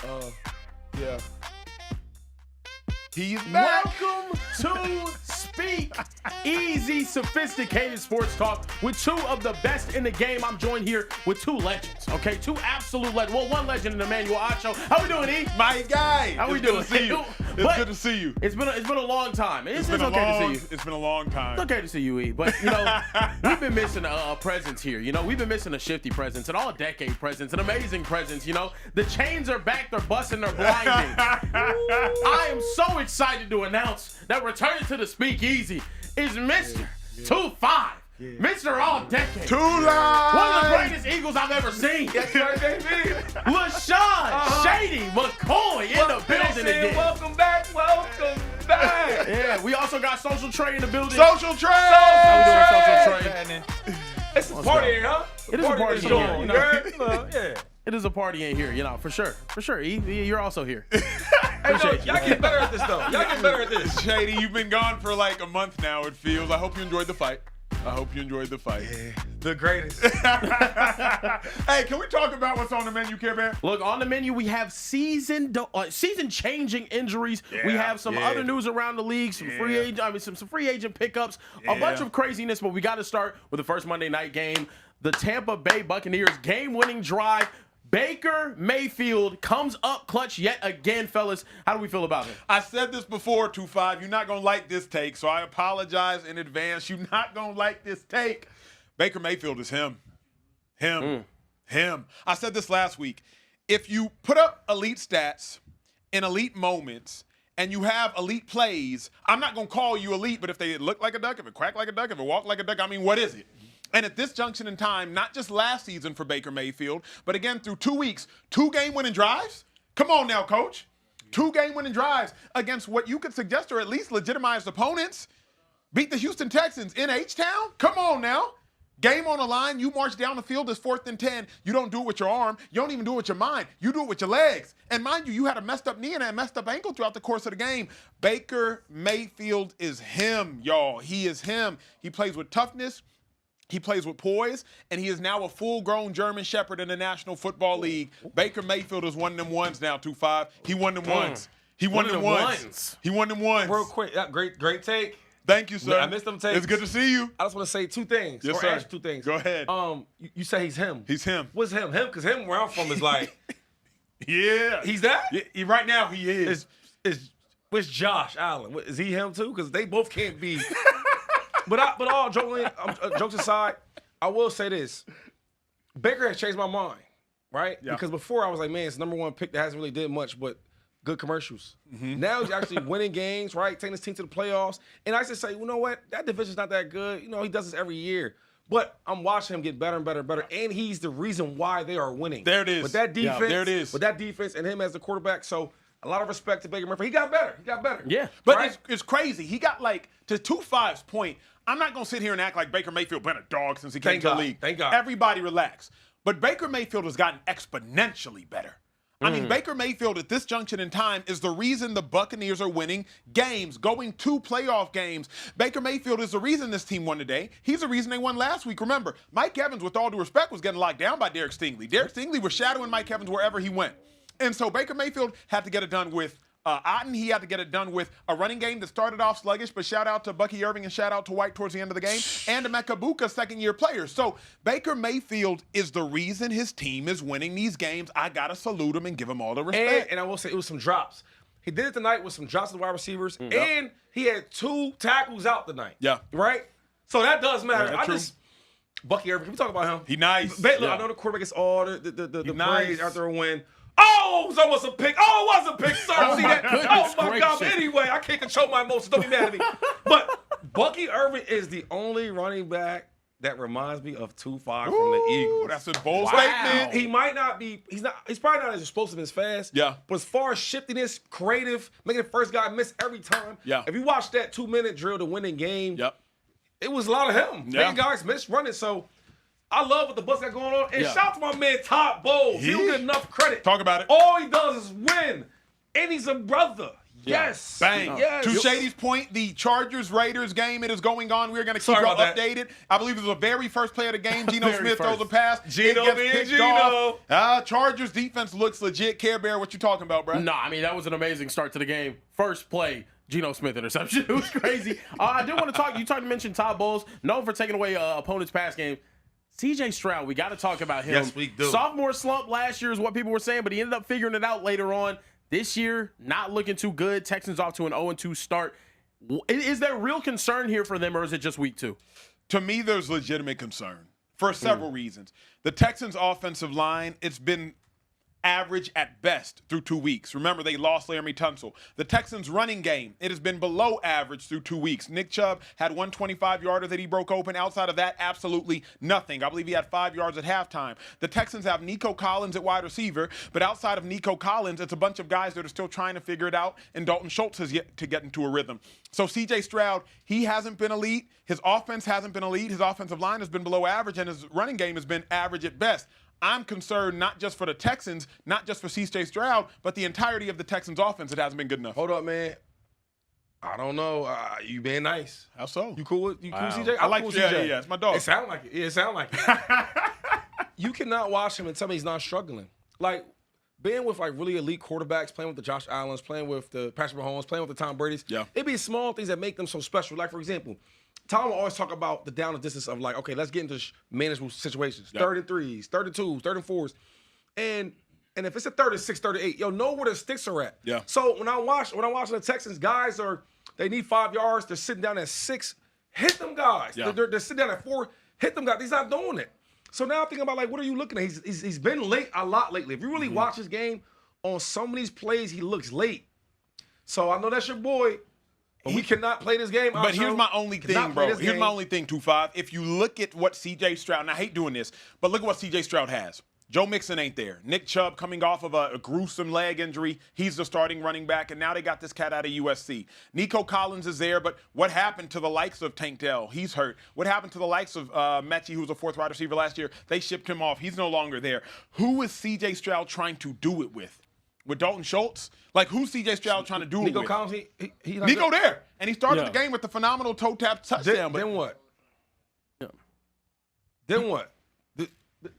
Yeah. He's back. Welcome to Speakeasy, sophisticated sports talk with two of the best in the game. I'm joined here with two legends, okay? Two absolute legends. Well, one legend in Emmanuel Acho. How we doing, E? My guy. How we It's doing? Good to see you. It's good to see you. It's been a long time. It's okay to see you. It's been a long time. It's okay to see you, E. But, we've been missing a presence here. We've been missing a shifty presence, an all-decade presence, an amazing presence, The chains are back. They're busting. They're blinding. I am so excited to announce that returning to the Speakeasy is Mr. 2-5. Yeah. Mr. All-Decade. Two lives. One of the greatest Eagles I've ever seen. That's right, baby. LaShawn, Shady, McCoy in the building again. Welcome back. Yeah, we also got Social Trey in the building. Social Trey. How we doing, Social Trey? It's a party here, huh? It is a party in here. Yeah. It is a party in here, for sure. For sure, E. You're also here. Hey, y'all get better at this, though. Y'all get better at this. Shady, you've been gone for like a month now, it feels. I hope you enjoyed the fight. Yeah, the greatest. Hey, can we talk about what's on the menu, Care Bear? Look, on the menu, we have season-changing injuries. We have some other news around the league, some free agent pickups, a bunch of craziness, but we got to start with the first Monday night game. The Tampa Bay Buccaneers game-winning drive. Baker Mayfield comes up clutch yet again, fellas. How do we feel about it? I said this before, 2-5. You're not going to like this take, so I apologize in advance. You're not going to like this take. Baker Mayfield is him. Him. I said this last week. If you put up elite stats in elite moments and you have elite plays, I'm not going to call you elite, but if they look like a duck, if it quack like a duck, if it walk like a duck, what is it? And at this junction in time, not just last season for Baker Mayfield, but again through 2 weeks, 2 game-winning drives? Come on now, coach. 2 game-winning drives against what you could suggest are at least legitimized opponents. Beat the Houston Texans in H-Town? Come on now. Game on the line, you march down the field, it's 4th and 10. You don't do it with your arm. You don't even do it with your mind. You do it with your legs. And mind you, you had a messed up knee and a messed up ankle throughout the course of the game. Baker Mayfield is him, y'all. He is him. He plays with toughness. He plays with poise, and he is now a full-grown German Shepherd in the National Football League. Baker Mayfield is one of them ones now, 2-5. He won them ones. He won them ones. He won them ones. Real quick, great take. Thank you, sir. I missed them takes. It's good to see you. I just want to say 2 things. Yes, sir. Ask 2 things. Go ahead. You say he's him. He's him. What's him? Him, because him where I'm from is like, yeah. he's that? Yeah, right now, he is. Where's Josh Allen? Is he him too? Because they both can't be. but all jokes aside, I will say this. Baker has changed my mind, right? Yeah. Because before I was like, man, it's the #1 pick that hasn't really did much, but good commercials. Now he's actually winning games, right? Taking his team to the playoffs. And I just say, you know what? That division's not that good. He does this every year. But I'm watching him get better and better and better. And he's the reason why they are winning. There it is. With that defense. Yeah, there it is. With that defense and him as the quarterback. So a lot of respect to Baker Mayfield. He got better. Yeah. But right? it's crazy. He got to 2-5's point. I'm not going to sit here and act like Baker Mayfield been a dog since he came to the league. Thank God. Everybody relax. But Baker Mayfield has gotten exponentially better. I mean, Baker Mayfield at this junction in time is the reason the Buccaneers are winning games, going to playoff games. Baker Mayfield is the reason this team won today. He's the reason they won last week. Remember, Mike Evans, with all due respect, was getting locked down by Derek Stingley. Derek Stingley was shadowing Mike Evans wherever he went. And so Baker Mayfield had to get it done with Otten. He had to get it done with a running game that started off sluggish, but shout out to Bucky Irving and shout out to White towards the end of the game, and to Mekabuka, second-year players. So Baker Mayfield is the reason his team is winning these games. I got to salute him and give him all the respect. And I will say it was some drops. He did it tonight with some drops to the wide receivers, and he had 2 tackles out tonight. Yeah. Right? So that does matter. Yeah, true. Bucky Irving, can we talk about him? He nice. Look, I know the quarterback gets all the nice. praise after a win. Oh, it was almost a pick. Oh, it was a pick. Sorry, see that? Oh, my God. But anyway, I can't control my emotions. Don't be mad at me. But Bucky Irving is the only running back that reminds me of 2-5 from the Eagles. That's a bold statement. He might not be, he's probably not as explosive as fast. Yeah. But as far as shiftiness, creative, making the first guy miss every time. Yeah. If you watch that 2-minute drill to winning game, Yep. it was a lot of him. Yeah. Making guys miss running. So I love what the Bucs got going on. And Yeah. shout out to my man Todd Bowles. He don't get enough credit. Talk about it. All he does is win. And he's a brother. Yes. Bang. Yes. To Shady's point, the Chargers-Raiders game, it is going on. We're going to keep you about that. updated. I believe it was the very first play of the game. Geno Very Smith throws first. a pass. Geno It gets being picked Geno. off. Chargers defense looks legit. Care Bear, what you talking about, bro? No, I mean, that was an amazing start to the game. First play, Geno Smith interception. It was crazy. I did want to talk. You mentioned Todd Bowles, known for taking away opponent's pass game. CJ Stroud, we got to talk about him. Yes, we do. Sophomore slump last year is what people were saying, but he ended up figuring it out later on. This year, not looking too good. Texans off to an 0-2 start. Is there real concern here for them, or is it just week 2? To me, there's legitimate concern for several reasons. The Texans' offensive line, it's been average at best through 2 weeks. Remember, they lost Laramie Tunsil. The Texans' running game, it has been below average through 2 weeks. Nick Chubb had 125-yarder that he broke open. Outside of that, absolutely nothing. I believe he had 5 yards at halftime. The Texans have Nico Collins at wide receiver, but outside of Nico Collins, it's a bunch of guys that are still trying to figure it out, and Dalton Schultz has yet to get into a rhythm. So C.J. Stroud, he hasn't been elite. His offense hasn't been elite. His offensive line has been below average, and his running game has been average at best. I'm concerned not just for the Texans, not just for C.J. Stroud, but the entirety of the Texans' offense. It hasn't been good enough. Hold up, man. I don't know. You being nice. How so? You cool with CJ? I like cool with CJ. Yeah, it's my dog. It sound like it. Yeah, it sound like it. You cannot watch him and tell me he's not struggling. Like, being with, like, really elite quarterbacks, playing with the Josh Allens, playing with the Patrick Mahomes, playing with the Tom Brady's, it'd be small things that make them so special. Like, for example, Tom will always talk about the down and distance of, like, okay, let's get into manageable situations. 3rd and 3s, 3rd and 2s, 3rd and 4s. And if it's a 3rd and 6, 3rd and 8, know where the sticks are at. Yeah. So when I'm watching the Texans, guys they need 5 yards. They're sitting down at 6. Hit them guys. Yeah. They're sitting down at 4. Hit them guys. He's not doing it. So now I'm thinking about, like, what are you looking at? He's been late a lot lately. If you really watch his game, on some of these plays, he looks late. So I know that's your boy. But we cannot play this game. But here's my only thing, bro. Here's my only thing, 2-5. If you look at what C.J. Stroud, and I hate doing this, but look at what C.J. Stroud has. Joe Mixon ain't there. Nick Chubb coming off of a gruesome leg injury. He's the starting running back, and now they got this cat out of USC. Nico Collins is there, but what happened to the likes of Tank Dell? He's hurt. What happened to the likes of Mechie, who was a 4th wide receiver last year? They shipped him off. He's no longer there. Who is C.J. Stroud trying to do it with? With Dalton Schultz? Like, who's C.J. Stroud trying to do it Nico with? Collins, he not Nico good. there. And he started the game with the phenomenal toe tap touchdown. Then what? Yeah. Then what?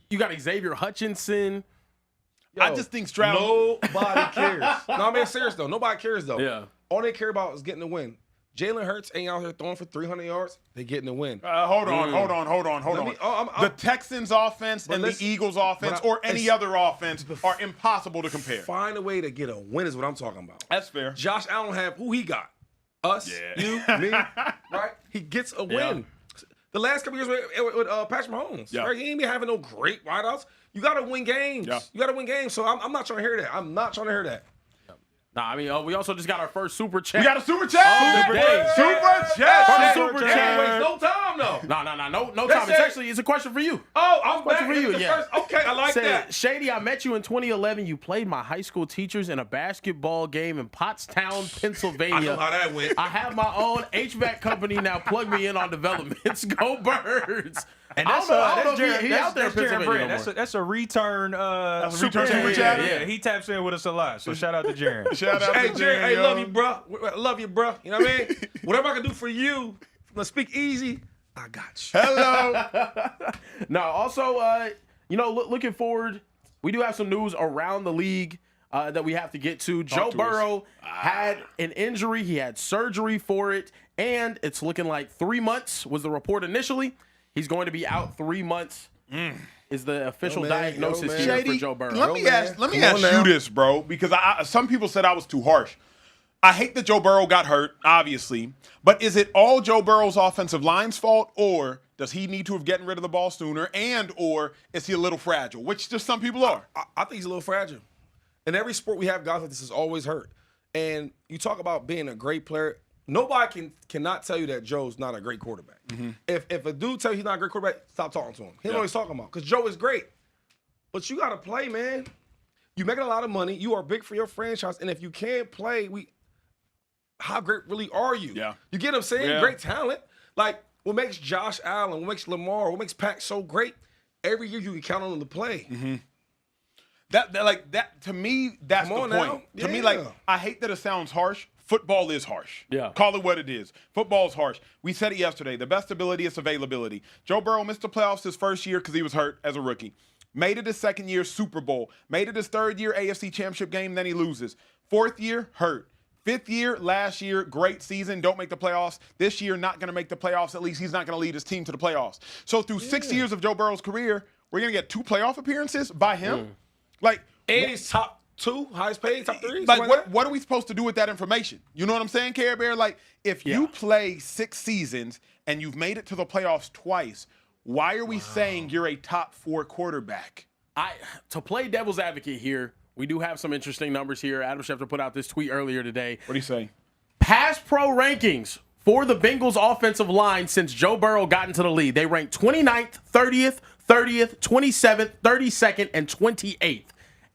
You got Xavier Hutchinson. I just think Stroud. Nobody cares. No, I'm being serious, though. Nobody cares, though. Yeah. All they care about is getting the win. Jalen Hurts ain't out here throwing for 300 yards. They getting the win. Hold on. The Texans offense and the Eagles offense or any other offense are impossible to compare. Find a way to get a win is what I'm talking about. That's fair. Josh Allen who he got? Us, you, me, right? He gets a win. The last couple years with Patrick Mahomes, right? He ain't been having no great wideouts. You got to win games. Yeah. You got to win games. So I'm not trying to hear that. I'm not trying to hear that. Nah, I mean, we also just got our first super chat. We got a super chat. Super chat. Super chat. Waste no time though. No time. It's a question for you. Oh, I'm back for you. Yeah. First. Okay, I like that. Shady, I met you in 2011. You played my high school teachers in a basketball game in Pottstown, Pennsylvania. I know how that went. I have my own HVAC company now. Plug me in on developments. Go Birds. And that's That's a return super chat. Yeah, he taps in with us a lot. So shout out to Jaren. Shout out to Jaren. Hey, love you, bro. Love you, bro. You know what I mean? Whatever I can do for you, let's speak easy. I got you. Hello. No, also, looking forward, we do have some news around the league that we have to get to. Joe Burrow had an injury. He had surgery for it, and it's looking like 3 months was the report initially. He's going to be out 3 months. Is the official diagnosis here Shady, for Joe Burrow? Let me ask you this, bro, because some people said I was too harsh. I hate that Joe Burrow got hurt, obviously, but is it all Joe Burrow's offensive line's fault, or does he need to have gotten rid of the ball sooner, or is he a little fragile, which just some people are? I think he's a little fragile. In every sport we have guys like this is always hurt. And you talk about being a great player. Nobody cannot tell you that Joe's not a great quarterback. Mm-hmm. If a dude tells you he's not a great quarterback, stop talking to him. He don't know what he's talking about because Joe is great. But you got to play, man. You're making a lot of money. You are big for your franchise. And if you can't play, how great really are you? Yeah. You get what I'm saying? Yeah. Great talent. Like, what makes Josh Allen, what makes Lamar, what makes Pat so great, every year you can count on them to play. Mm-hmm. That to me, that's the point. To me, like, I hate that it sounds harsh. football is harsh. Yeah. Call it what it is. Football's harsh. We said it yesterday. The best ability is availability. Joe Burrow missed the playoffs his first year because he was hurt as a rookie. Made it his second year, Super Bowl. Made it his third year, AFC Championship game, then he loses. Fourth year, hurt. Fifth year, last year, great season, don't make the playoffs. This year, not going to make the playoffs. At least he's not going to lead his team to the playoffs. So through 6 years of Joe Burrow's career, we're going to get 2 playoff appearances by him? Like, And he's top 2, highest paid, top 3. like what are we supposed to do with that information? You know what I'm saying, Care Bear? Like, if you play 6 seasons and you've made it to the playoffs twice, why are we saying you're a top 4 quarterback? To play devil's advocate here, we do have some interesting numbers here. Adam Schefter put out this tweet earlier today. What do you say? Pass pro rankings for the Bengals offensive line since Joe Burrow got into the league. They ranked 29th, 30th, 27th, 32nd, and 28th.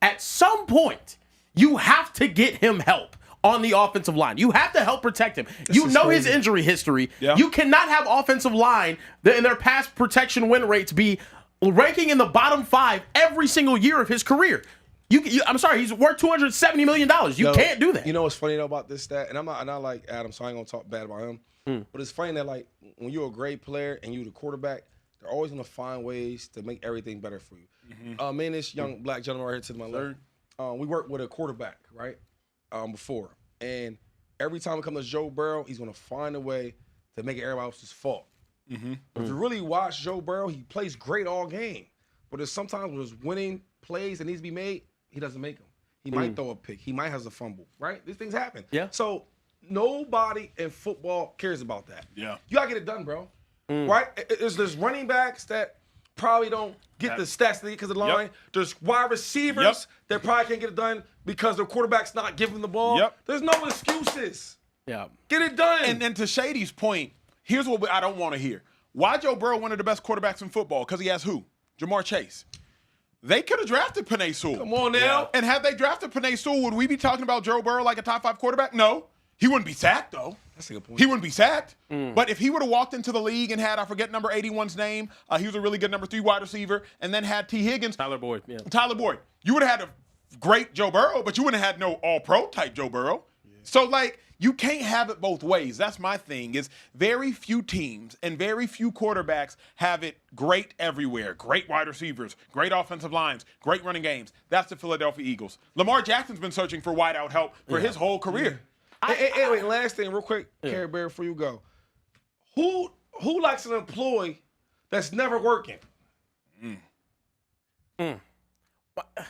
At some point, you have to get him help on the offensive line. You have to help protect him. You know his injury history. Yeah. You cannot have offensive line and their pass protection win rates be ranking in the bottom 5 every single year of his career. I'm sorry, he's worth $270 million. You can't do that. You know what's funny though about this stat, and I'm not like Adam, so I ain't gonna talk bad about him. But it's funny that like when you're a great player and you're the quarterback, they're always gonna find ways to make everything better for you. Me and this young black gentleman right here to my left, we worked with a quarterback, right? Before. And every time it comes to Joe Burrow, he's gonna find a way to make it everybody else's fault. If you really watch Joe Burrow, he plays great all game. But there's sometimes when there's winning plays that needs to be made, he doesn't make them. He might throw a pick. He might have a fumble, right? These things happen. Yeah. So nobody in football cares about that. Yeah. You got to get it done, bro. Right? There's running backs that probably don't get the stats they get because of the line. There's wide receivers that probably can't get it done because their quarterback's not giving them the ball. There's no excuses. Yeah. Get it done. And to Shady's point, here's what I don't want to hear. Why Joe Burrow one of the best quarterbacks in football? Because he has who? Jamar Chase. They could have drafted Penei Sewell. Come on now. And had they drafted Penei Sewell, would we be talking about Joe Burrow like a top 5 quarterback? No. He wouldn't be sacked, though. That's a good point. He wouldn't be sacked. But if he would have walked into the league and had, I forget number 81's name, he was a really good number 3 wide receiver, and then had T. Higgins. Tyler Boyd. You would have had a great Joe Burrow, but you wouldn't have had no all-pro type Joe Burrow. So, like, you can't have it both ways. That's my thing, is very few teams and very few quarterbacks have it great everywhere. Great wide receivers, great offensive lines, great running games. That's the Philadelphia Eagles. Lamar Jackson's been searching for wideout help for his whole career. Wait, last thing, real quick, Care Bear, before you go. Who likes an employee that's never working?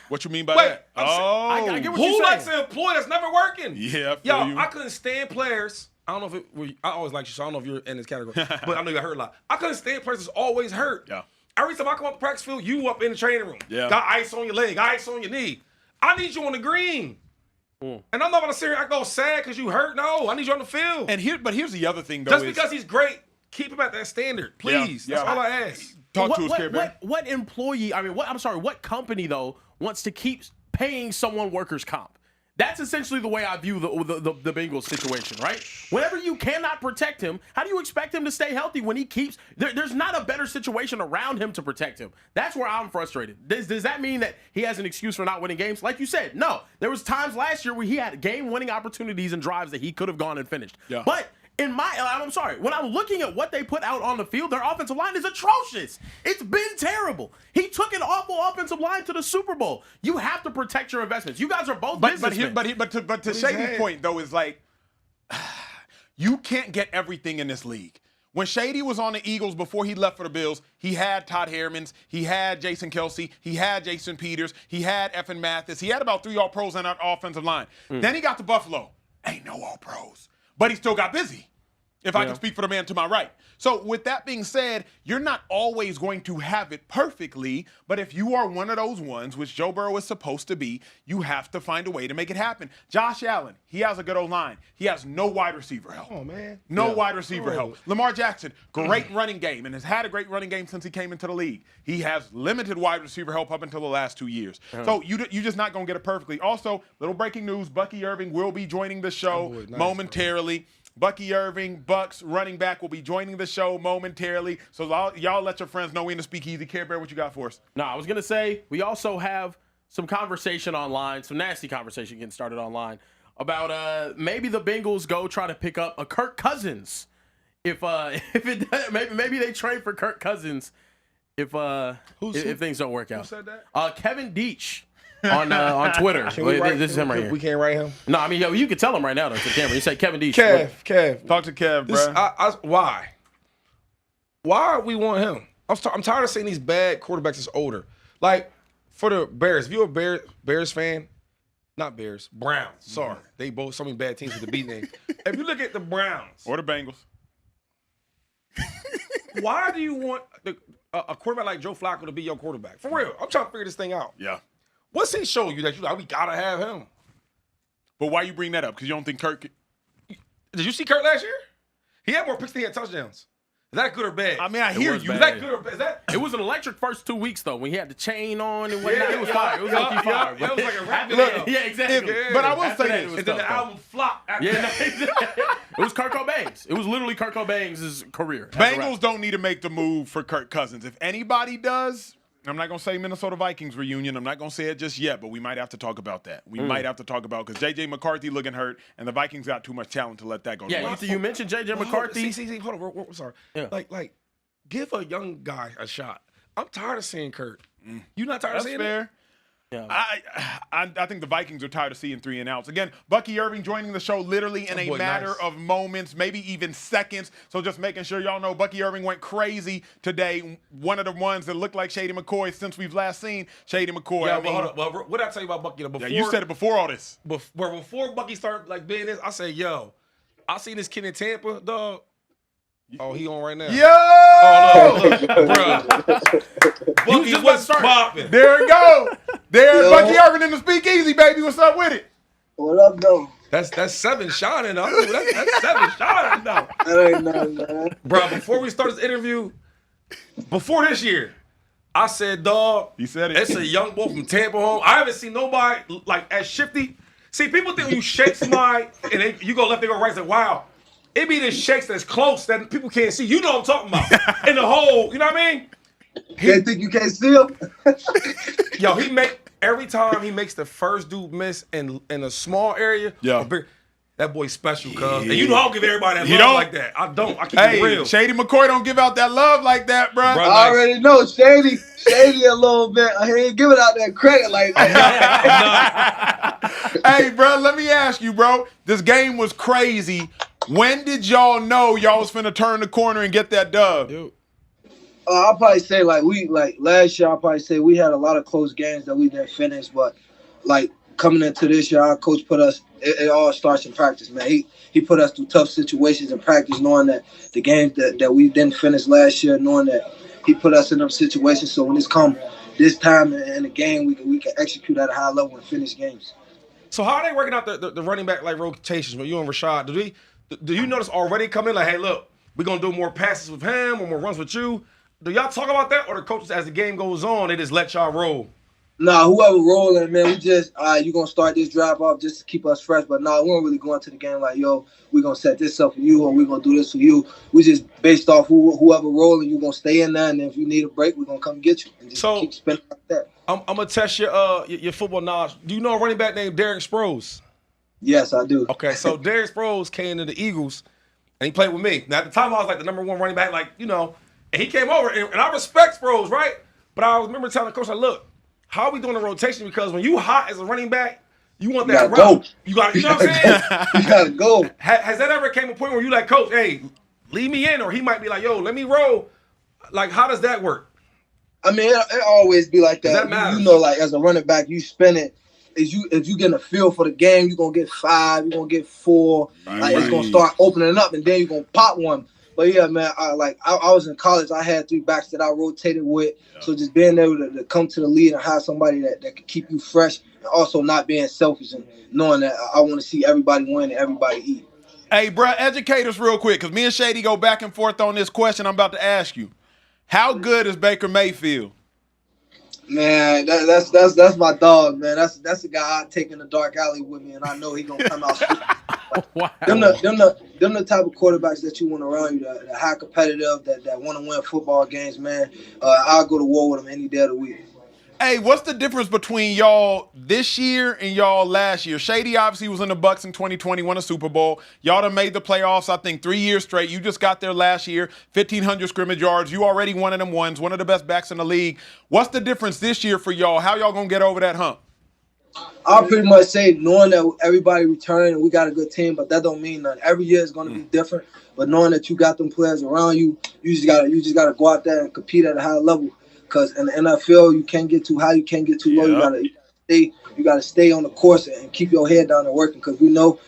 What you mean by that? I get what Who you're likes saying. an employee that's never working? Yeah, I couldn't stand players. I don't know if I always like you, so I don't know if you're in this category, but I know you got hurt a lot. I couldn't stand players that's always hurt. Yeah. Every time I come up the practice field, you up in the training room. Yeah. Got ice on your leg, ice on your knee. I need you on the green. And I'm not gonna sit here and act all sad because you hurt. No, I need you on the field. But here's the other thing, though. Just because he's great, keep him at that standard, please. Yeah. That's all I ask. Talk to us, Care Bear. What employee, what company, though, wants to keep paying someone workers' comp? That's essentially the way I view the Bengals situation, right? Whenever you cannot protect him, how do you expect him to stay healthy when he keeps there's not a better situation around him to protect him? That's where I'm frustrated. Does that mean that he has an excuse for not winning games? Like you said, no. There was times last year where he had game-winning opportunities and drives that he could have gone and finished. Yeah. But I'm sorry, when I'm looking at what they put out on the field, their offensive line is atrocious. It's been terrible. He took an awful offensive line to the Super Bowl. You have to protect your investments. You guys are both businessmen. But to Shady's point, though, is like, you can't get everything in this league. When Shady was on the Eagles before he left for the Bills, he had Todd Hermans, he had Jason Kelsey, he had Jason Peters, he had Effin Mathis. He had about 3 All-Pros on that offensive line. Then he got to Buffalo. Ain't no All-Pros. But he still got busy, if I can speak for the man to my right. So with that being said, you're not always going to have it perfectly, but if you are one of those ones, which Joe Burrow is supposed to be, you have to find a way to make it happen. Josh Allen, he has a good old line. He has no wide receiver help. Oh, man. No wide receiver help. Lamar Jackson, great running game, and has had a great running game since he came into the league. He has limited wide receiver help up until the last 2 years. So you're just not going to get it perfectly. Also, little breaking news, Bucky Irving will be joining the show momentarily. Bucky Irving, Bucs running back, will be joining the show momentarily. So y'all let your friends know we in the Speakeasy. Care Bear, what you got for us? No, I was going to say, we also have some conversation online, some nasty conversation getting started online about maybe the Bengals go try to pick up a Kirk Cousins. If maybe they trade for Kirk Cousins if things don't work out. Who said that? Kevin Deitch on Twitter. This is him right here. We can't write him. No, I mean, yo, you can tell him right now though to the camera. You say Kevin Deitch. Kev. Talk to Kev, bro. Why? Why we want him? I'm tired of seeing these bad quarterbacks that's older. Like, for the Bears, if you're a Bears fan, not Bears, Browns. Sorry. They both so many bad teams with the B name. If you look at the Browns. Or the Bengals. Why do you want a quarterback like Joe Flacco to be your quarterback? For real. I'm trying to figure this thing out. Yeah. What's he show you that we got to have him? But why you bring that up? Because you don't think Kirk... Did you see Kirk last year? He had more picks than he had touchdowns. Is that good or bad? I mean, I hear you. Is that good or bad? It was an electric first 2 weeks though when he had the chain on and whatnot. It was fire. It was That was like a rap video. Yeah, exactly. But I will After say that, this. it was And then tough, the though. album flopped. After Yeah, that. it was Kurt Cobain's. It was literally Kurt Cobain's career. as a Bengals rapper. don't need to make the move for Kirk Cousins. If anybody does, I'm not going to say Minnesota Vikings reunion. I'm not going to say it just yet, but we might have to talk about that. We might have to talk about because J.J. McCarthy looking hurt, and the Vikings got too much talent to let that go. Yeah, you mentioned J.J. McCarthy. See, hold on. I'm sorry. Yeah. Like, give a young guy a shot. I'm tired of seeing Kurt. You not tired That's of seeing fair. it? Yeah. I think the Vikings are tired of seeing 3 and outs. Again, Bucky Irving joining the show literally in That a boy matter nice. of moments, maybe even seconds. So just making sure y'all know Bucky Irving went crazy today. One of the ones that looked like Shady McCoy since we've last seen Shady McCoy. Yeah, I mean, hold up. Well, what did I tell you about Bucky? Before, yeah, you said it before all this. Before Bucky started like being this, I said, yo, I seen this kid in Tampa, dog. Oh, he on right now. Yo! Oh, look, bro. Bucky just was about to start. popping. There we go. There's Yo. Bucky Irving in the Speakeasy, baby. What's up with it? What up, though? That's 7 shining, though. That's 7 shining, though. That ain't nothing, man. Bro, before we start this interview, before this year, I said, dog, He said it. it's a young boy from Tampa home. I haven't seen nobody like as shifty. See, people think when you shake somebody and you go left, they go right, it's like, wow. It be the shakes that's close that people can't see. You know what I'm talking about. In the hole, you know what I mean? They think you can't see him? Yo, every time he makes the first dude miss in a small area, Yeah. that boy's special, cuz. And you know I don't give everybody that You love don't? like that. I don't. I keep it real. Hey, Shady McCoy don't give out that love like that, bro. Bro. I already know. Shady a little bit. He ain't giving out that credit like that. Hey, bro, let me ask you, bro. This game was crazy. When did y'all know y'all was finna turn the corner and get that dub? I'll probably say like last year. I'll probably say we had a lot of close games that we didn't finish, but like coming into this year, our coach put us. It all starts in practice, man. He put us through tough situations in practice, knowing that the games that we didn't finish last year, knowing that he put us in them situations. So when it's come this time in the game, we can execute at a high level and finish games. So how are they working out the running back like rotations with you and Rashad? Do you notice already coming like, hey, look, we're gonna do more passes with him or more runs with you? Do y'all talk about that, or the coaches as the game goes on, they just let y'all roll? Nah, whoever rolling, man, we just you gonna start this drop off just to keep us fresh. But nah, we don't really go into the game like, yo, we gonna set this up for you or we gonna do this for you. We just based off whoever rolling, you gonna stay in there, and if you need a break, we gonna come get you and just keep spinning like that. I'm gonna test your football knowledge. Do you know a running back named Derek Sproles? Yes, I do. Okay, so Derek Sproles came to the Eagles, and he played with me. Now, at the time, I was like the number 1 running back, like, you know, and he came over, and I respect Sproles, right? But I remember telling the coach, like, look, how are we doing the rotation? Because when you hot as a running back, you want that You gotta route. You know what I'm saying? You gotta go. Has that ever came a point where you like, coach, hey, leave me in, or he might be like, yo, let me roll. Like, how does that work? I mean, it always be like that. That matters. You know, like as a running back, you spin it. If you get a feel for the game, you're gonna get 5, you're gonna get 4. It's gonna start opening up, and then you're gonna pop one. But yeah, man, I was in college. I had 3 backs that I rotated with. Yeah. So just being able to come to the lead and have somebody that can keep you fresh, and also not being selfish and knowing that I want to see everybody win and everybody eat. Hey, bro, educate us real quick, because me and Shady go back and forth on this question I'm about to ask you. How good is Baker Mayfield? Man, that's my dog, man. That's the guy I take in the dark alley with me, and I know he gonna come out. Wow. Them the type of quarterbacks that you want around you, that high competitive, that want to win football games, man. I'll go to war with them any day of the week. Hey, what's the difference between y'all this year and y'all last year? Shady obviously was in the Bucs in 2020, won a Super Bowl. Y'all done made the playoffs, I think, 3 years straight. You just got there last year, 1,500 scrimmage yards. You already one of them ones, one of the best backs in the league. What's the difference this year for y'all? How y'all going to get over that hump? I'll pretty much say knowing that everybody returned and we got a good team, but that don't mean nothing. Every year is going to be different, but knowing that you got them players around you, you just gotta go out there and compete at a high level. Because in the NFL, you can't get too high, you can't get too low. You gotta stay on the course and keep your head down and working. Because we know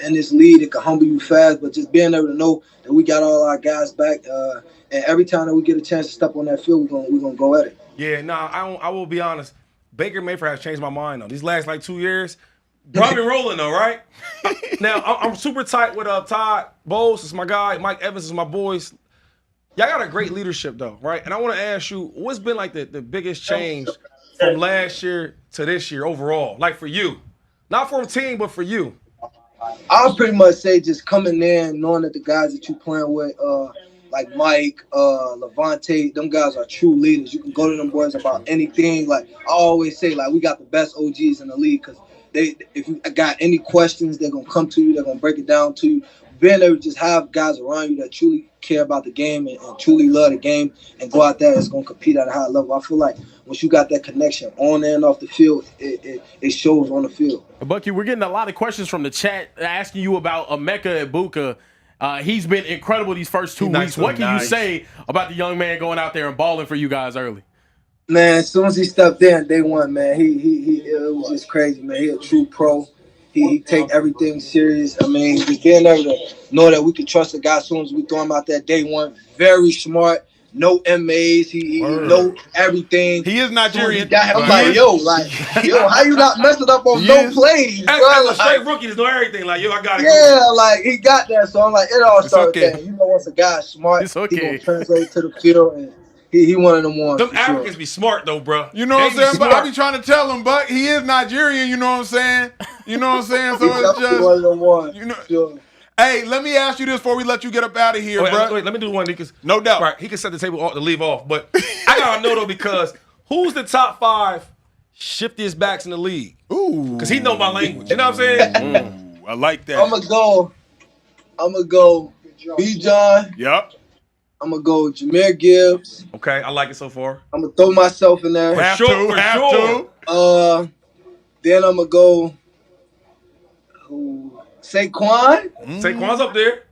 in this league it can humble you fast. But just being able to know that we got all our guys back, and every time that we get a chance to step on that field, we're gonna go at it. Yeah, I will be honest. Baker Mayfield has changed my mind though. These last 2 years, bro, I've been rolling though, right? Now I'm super tight with Todd Bowles is my guy, Mike Evans is my boys. Y'all got a great leadership though, right? And I want to ask you, what's been like the biggest change from last year to this year overall? Like for you, not for a team, but for you. I'll pretty much say just coming in, knowing that the guys that you playing with, like Mike, Levante, them guys are true leaders. You can go to them boys about anything. Like I always say, like we got the best OGs in the league because if you got any questions, they're gonna come to you. They're gonna break it down to you. Being able to just have guys around you that truly care about the game and truly love the game and go out there and is going to compete at a high level. I feel like once you got that connection on and off the field, it shows on the field. Bucky, we're getting a lot of questions from the chat asking you about Emeka Egbuka. He's been incredible these first 2 weeks. What can you say about the young man going out there and balling for you guys early? Man, as soon as he stepped in, day one, man, it was just crazy, man. He a true pro. He take everything serious. I mean, just being able to know that we can trust the guy as soon as we throw him out there day one. Very smart. No MAs. He know everything. He is Nigerian. I'm like, yo, how you not messing up on no plays? As a straight rookie, just know everything. Like, yo, I got it. Yeah, like he got that. So I'm like, it all starts with that. You know, once a guy's smart, it's okay. He gonna translate to the field and he one of them ones. Them Africans be smart though, bro. You know what I'm saying? But I be trying to tell him, but he is Nigerian. You know what I'm saying? You know what I'm saying? So it's just one of them ones. You know. Sure. Hey, let me ask you this before we let you get up out of here, bro. Wait, let me do one because no doubt. Right, he can set the table to leave off, but I gotta know though because who's the top 5 shiftiest backs in the league? Ooh, because he know my language. You know what I'm saying? I like that. I'm gonna go B. John. Yep. I'm gonna go Jahmyr Gibbs. Okay, I like it so far. I'm gonna throw myself in there. Have to. Then I'm gonna go Saquon. Saquon's up there.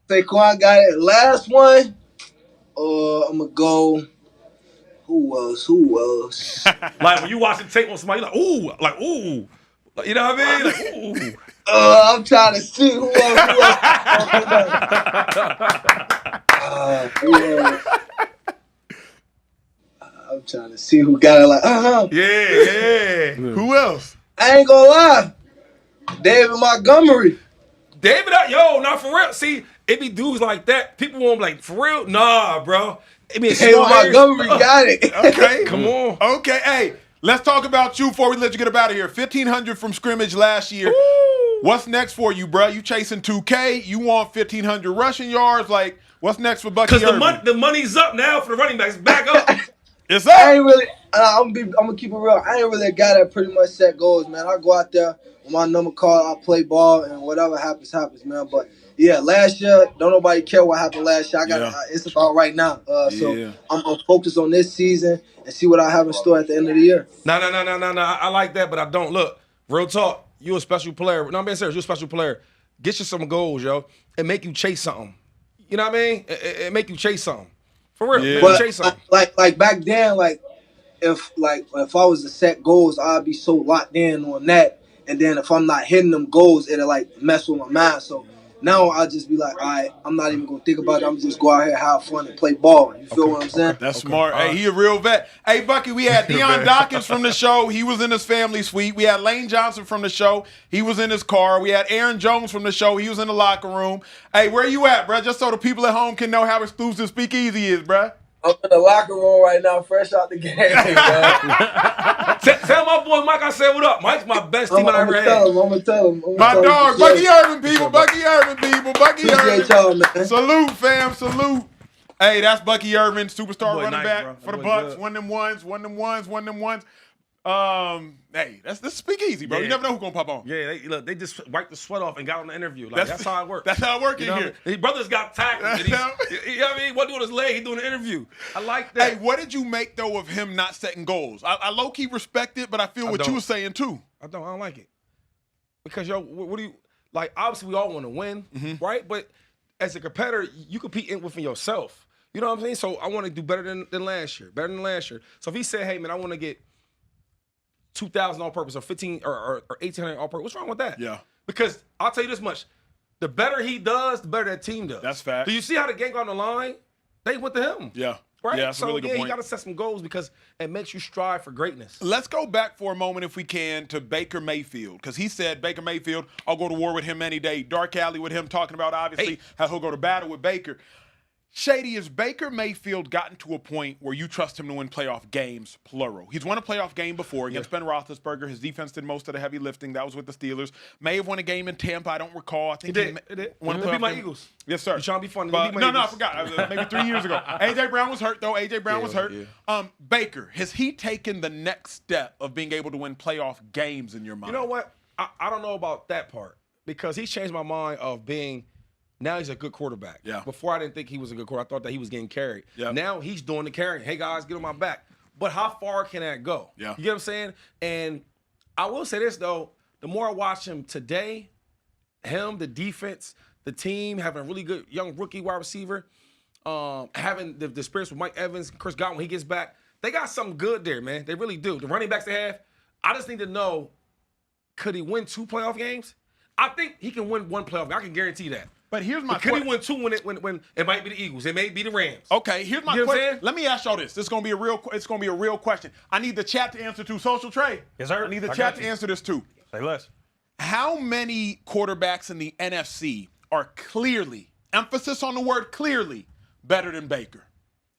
Saquon got it. Last one. I'm gonna go. Who else? Like when you watching tape on somebody, you're like, ooh. You know what I mean? Like, ooh. I'm trying to see who else. I'm trying to see who got it. Like, Yeah. Who else? I ain't gonna lie. David Montgomery. David, not for real. See, it be dudes like that. People won't be like, for real? Nah, bro. It be David Montgomery got it. Okay. Come on. Okay. Hey, let's talk about you before we let you get up out of here. 1,500 from scrimmage last year. Ooh. What's next for you, bro? You chasing 2K? You want 1,500 rushing yards? Like, what's next for Bucky? Because the money's up now for the running backs. Back up. It's up. I ain't really. I'm gonna keep it real. I ain't really a guy that pretty much set goals, man. I go out there with my number card, I play ball, and whatever happens, man. But yeah, last year, don't nobody care what happened last year. It's about right now. So I'm focused on this season and see what I have in store at the end of the year. No. I like that, but I don't. Look, real talk. You a special player. No, I'm being serious. You a special player. Get you some goals, yo, and make you chase something. You know what I mean? It make you chase something. For real, Yeah. make you chase something. Like back then, if I was to set goals, I'd be so locked in on that. And then if I'm not hitting them goals, it'll like mess with my mind. So now I'll just be like, all right, I'm not even gonna think about it. I'm just go out here, have fun, and play ball. You feel what I'm saying? That's smart. Hey, he a real vet. Hey, Bucky, we had Deion Dawkins from the show. He was in his family suite. We had Lane Johnson from the show. He was in his car. We had Aaron Jones from the show. He was in the locker room. Hey, where you at, bro? Just so the people at home can know how exclusive Speakeasy is, bro. I'm in the locker room right now, fresh out the game, man. Tell my boy Mike I said what up. Mike's my best team I ever had. I'm gonna tell him. My dog, Bucky Irving, people. Bucky Irving, people. Bucky Appreciate y'all, Irving. man. Salute, fam. Salute. Hey, that's Bucky Irving, superstar Boy, running nice, back bro. for the That boy Bucs. good. One of them ones. Hey, that's Speakeasy, bro. Yeah. You never know who's gonna pop on. Yeah, they just wiped the sweat off and got on the interview. Like that's how it works. That's how it works in You know, here. his brothers got tackled. And you know what I mean? What doing his leg? He doing an interview. I like that. Hey, what did you make though of him not setting goals? I low key respect it, but I feel what you were saying too. I don't like it because what do you like? Obviously, we all want to win, right? But as a competitor, you compete within yourself. You know what I'm saying? So I want to do better than last year. Better than last year. So if he said, "Hey man, I want to get 2,000 all purpose or 15 or 1,800 all purpose," what's wrong with that? Yeah. Because I'll tell you this much: the better he does, the better that team does. That's fact. Do you see how the game got on the line? They went to him. Yeah. Right. Yeah, that's so a really good you point. got to set some goals because it makes you strive for greatness. Let's go back for a moment, if we can, to Baker Mayfield, because he said, Baker Mayfield, I'll go to war with him any day. Dark alley with him, talking about, obviously, how he'll go to battle with Baker. Shady, has Baker Mayfield gotten to a point where you trust him to win playoff games, plural? He's won a playoff game before against Ben Roethlisberger. His defense did most of the heavy lifting. That was with the Steelers. May have won a game in Tampa. I don't recall. I think He did. Won a They beat playoff my game. Eagles. Yes, sir. You trying to be funny? But, They beat my no, I Eagles. forgot. Maybe 3 years ago. A.J. Brown was hurt, though. A.J. Brown was hurt. Yeah. Baker, has he taken the next step of being able to win playoff games in your mind? You know what? I don't know about that part because he's changed my mind of being now he's a good quarterback. Yeah. Before I didn't think he was a good quarterback. I thought that he was getting carried. Yeah. Now he's doing the carrying. Hey guys, get on my back. But how far can that go? Yeah. You get what I'm saying? And I will say this though, the more I watch him today, him, the defense, the team, having a really good young rookie wide receiver, having the experience with Mike Evans, Chris Godwin when he gets back, they got something good there, man. They really do. The running backs they have, I just need to know, could he win 2 playoff games? I think he can win 1 playoff game. I can guarantee that. But here's my But could question. he win 2 when it might be the Eagles? It may be the Rams. Okay, here's my You know what I'm question. saying? Let me ask y'all this. This is gonna be a real. It's gonna be a real question. I need the chat to answer to. Social Trade. Yes, sir. I need the I chat got to you. answer this too. Say less. How many quarterbacks in the NFC are clearly, emphasis on the word clearly, better than Baker?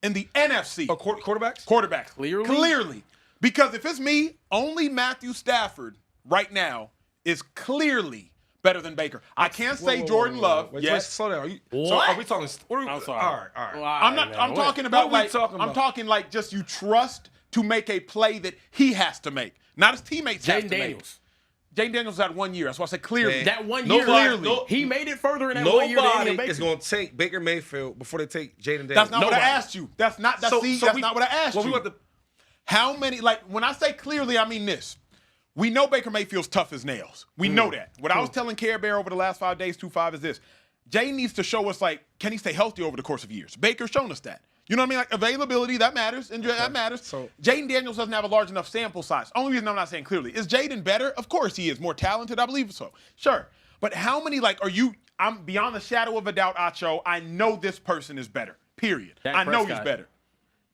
In the NFC. Quarterbacks? Quarterbacks. Clearly? Clearly. Because if it's me, only Matthew Stafford right now is clearly better than Baker. I can't say Jordan Love. Wait, Yes. slow down. So What? are we talking? I'm sorry. All right. I'm not. I'm talking about what are we like. talking I'm about? talking like just you trust to make a play that he has to make, not his teammates have Jayden to Daniels. make. Jayden Daniels had 1 year. That's why I said clearly. Yeah. That 1 Nobody- year, no- he made it further in that 1 year than any Nobody of Baker. is going to take Baker Mayfield before they take Jayden Daniels. That's not what I Nobody. asked you. That's not. That's, So that's not what I asked well, you. we want the How many? Like when I say clearly, I mean this. We know Baker Mayfield's tough as nails. We know that. What I was telling Care Bear over the last 5 days, 2-5, is this. Jay needs to show us, like, can he stay healthy over the course of years? Baker's shown us that. You know what I mean? Like, availability, that matters. And that matters. So- Jayden Daniels doesn't have a large enough sample size. Only reason I'm not saying clearly. Is Jayden better? Of course he is. More talented? I believe so. Sure. But how many, like, are you, I'm beyond the shadow of a doubt, Acho, I know this person is better. Period. Dak I know he's Prescott. better.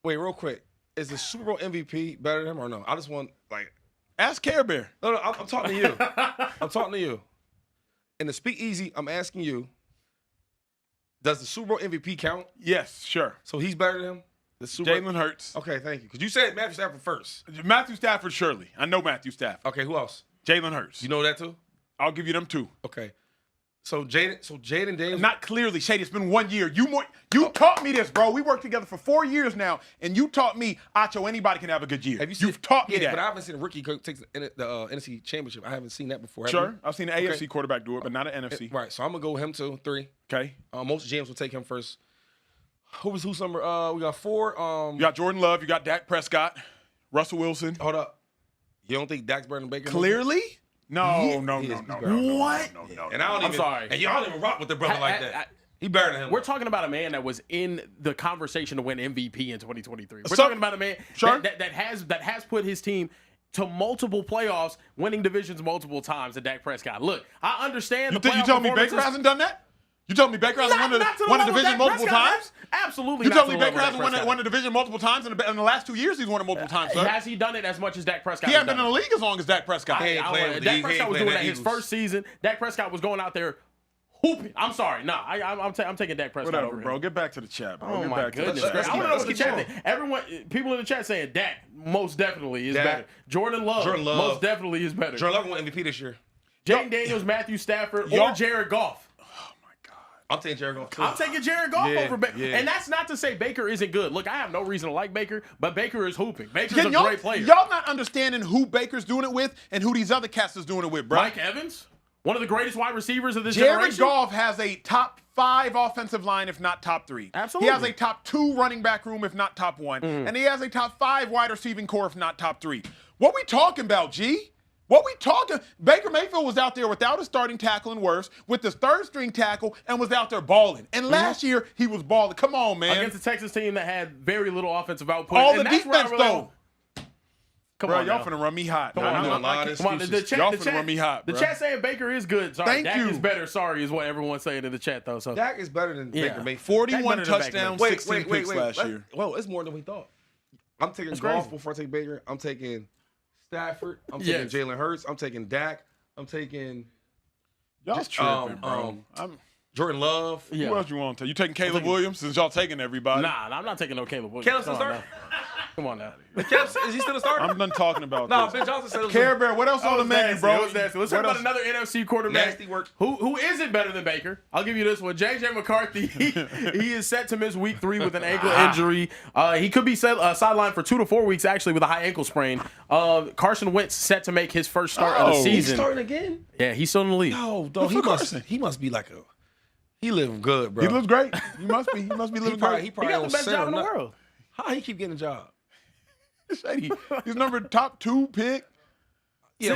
wait, real quick. Is the Super Bowl MVP better than him or no? I just want like Ask Care Bear. no. I'm talking to you. I'm talking to you. In the Speakeasy, I'm asking you. Does the Super Bowl MVP count? Yes, sure. So he's better than him. The Super Jalen Hurts. Okay, thank you. Because you said Matthew Stafford first. Matthew Stafford, surely. I know Matthew Stafford. Okay, who else? Jalen Hurts. You know that too? I'll give you them two. Okay. So Jayden Daniels. Not clearly, Shady. It's been 1 year. You taught me this, bro. We worked together for 4 years now, and you taught me, Acho, anybody can have a good year. Have you seen? You've taught me yeah, that. but I haven't seen a rookie take the NFC Championship. I haven't seen that before. have Sure. you? I've seen an AFC quarterback do it, but not an NFC. Right. So I'm gonna go with him too. 3. Okay. Most GMs will take him first. Who's number? We got 4. You got Jordan Love. You got Dak Prescott. Russell Wilson. Hold up. You don't think Dak's better than Baker? Clearly? No. He is better. What? And I don't I'm even. sorry. And y'all don't even rock with the brother like that. He better than him. We're talking about a man that was in the conversation to win MVP in 2023. We're So- talking about a man Sure. that has put his team to multiple playoffs, winning divisions multiple times. At Dak Prescott. Look, I understand. You telling me Baker hasn't done that? You telling me Baker hasn't won a division multiple times? Absolutely. You not telling to me the Baker level of hasn't Dak Prescott. won a division multiple times in the last 2 years? He's won it multiple times, sir. Has he done it as much as Dak Prescott? He hasn't been in the league as long as Dak Prescott. ain't playing with the Dak Eagles. Prescott He was ain't doing that playing his Eagles. first season. Dak Prescott was going out there hooping. I'm sorry. Nah, I'm taking Dak Prescott Whatever, over him. bro. Get back to the chat, bro. Oh Get my back to the goodness! chat. Let's I want to know what the keep chat going. think. Everyone, people in the chat saying Dak most definitely is Dak. better. Jordan Love most definitely is better. Jordan Love won MVP this year. Jayden Daniels, Matthew Stafford, Y'all- or Jared Goff. I'm taking Jared Goff too. I'm taking Jared Goff Yeah, over Baker. yeah. And that's not to say Baker isn't good. Look, I have no reason to like Baker, but Baker is hooping. Baker's Can a y'all, great player. y'all not understanding who Baker's doing it with and who these other cats is doing it with, bro. Mike Evans, one of the greatest wide receivers of this Jared generation. Goff has a top 5 offensive line, if not top 3. Absolutely. He has a top 2 running back room, if not top 1. And he has a top 5 wide receiving core, if not top 3. What we talking about, G? What we talking? Baker Mayfield was out there without a starting tackle and worse, with his third string tackle, and was out there balling. And last year, he was balling. Come on, man. Against the Texans team that had very little offensive output. All and the that's where I defense, really- though. Come Bro, on, y'all now. finna run me hot. Come Nah, on, you doing now. a lot of Come on, the excuses. chat, Y'all the finna chat, run me hot, the bro. chat saying Baker is good. Sorry, Thank Dak you. is better. Sorry, is what everyone's saying in the chat, though. So Dak is better than Yeah. Baker Mayfield. 41 Baker Mayfield. touchdowns, Wait, 16 picks last year. Well, it's more than we thought. I'm taking That's Goff crazy. before I take Baker. I'm taking Stafford. I'm Yes. taking Jalen Hurts. I'm taking Dak. I'm taking Y'all tripping, bro. Jordan Love. yeah. Who else you want to take? You taking Caleb Williams since y'all taking everybody? Nah, I'm not taking no Caleb Williams. Caleb's Come the on starter? now. Come on now. Is he still a starter? I'm done talking about No, this. Ben Johnson said it was Care Bear, what else on the menu, bro? That was nasty. Let's What talk about else? another NFC quarterback. Nasty work. Who isn't better than Baker? I'll give you this one. J.J. McCarthy. He is set to miss week 3 with an ankle injury. He could be sidelined for 2 to 4 weeks, actually, with a high ankle sprain. Carson Wentz set to make his first start of the Oh. He's season. starting again? Yeah, he's still in the league. No, Good for he Carson. must be like a. He living good, bro. He looks great. He must be living great. He He probably got on the best center, job in the not- world. How he keep getting a job? Shady. He's number top 2 pick. Yeah,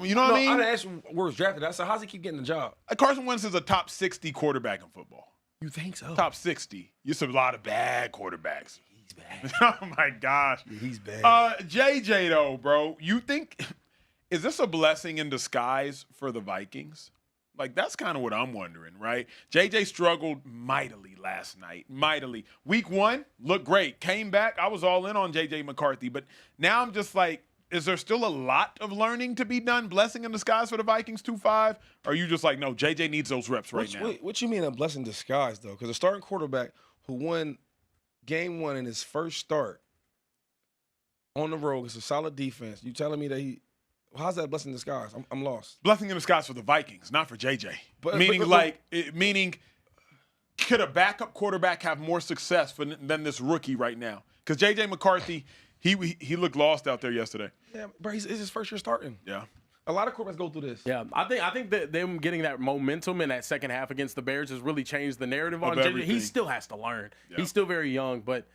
You know what I mean? I didn't ask you where was drafted. I said, how's he keep getting a job? Carson Wentz is a top 60 quarterback in football. You think so? Top 60. There's a lot of bad quarterbacks. He's bad. Oh my gosh. He's bad. JJ though, bro, you think is this a blessing in disguise for the Vikings? Like that's kind of what I'm wondering, right? JJ struggled mightily last night. Mightily. Week 1 looked great. Came back. I was all in on JJ McCarthy, but now I'm just like, is there still a lot of learning to be done? Blessing in disguise for the Vikings 2-5? Or are you just like, no, JJ needs those reps right now? What you mean a blessing in disguise, though? Because a starting quarterback who won game 1 in his first start on the road against a solid defense, you telling me that how's that a blessing in disguise? I'm lost. Blessing in disguise for the Vikings, not for JJ. But- meaning, but- could a backup quarterback have more success than this rookie right now? Because JJ McCarthy, he looked lost out there yesterday. Yeah, bro, it's his first year starting. Yeah. A lot of quarterbacks go through this. Yeah, I think that them getting that momentum in that second half against the Bears has really changed the narrative on JJ. everything. He still has to learn. Yeah. He's still very young, but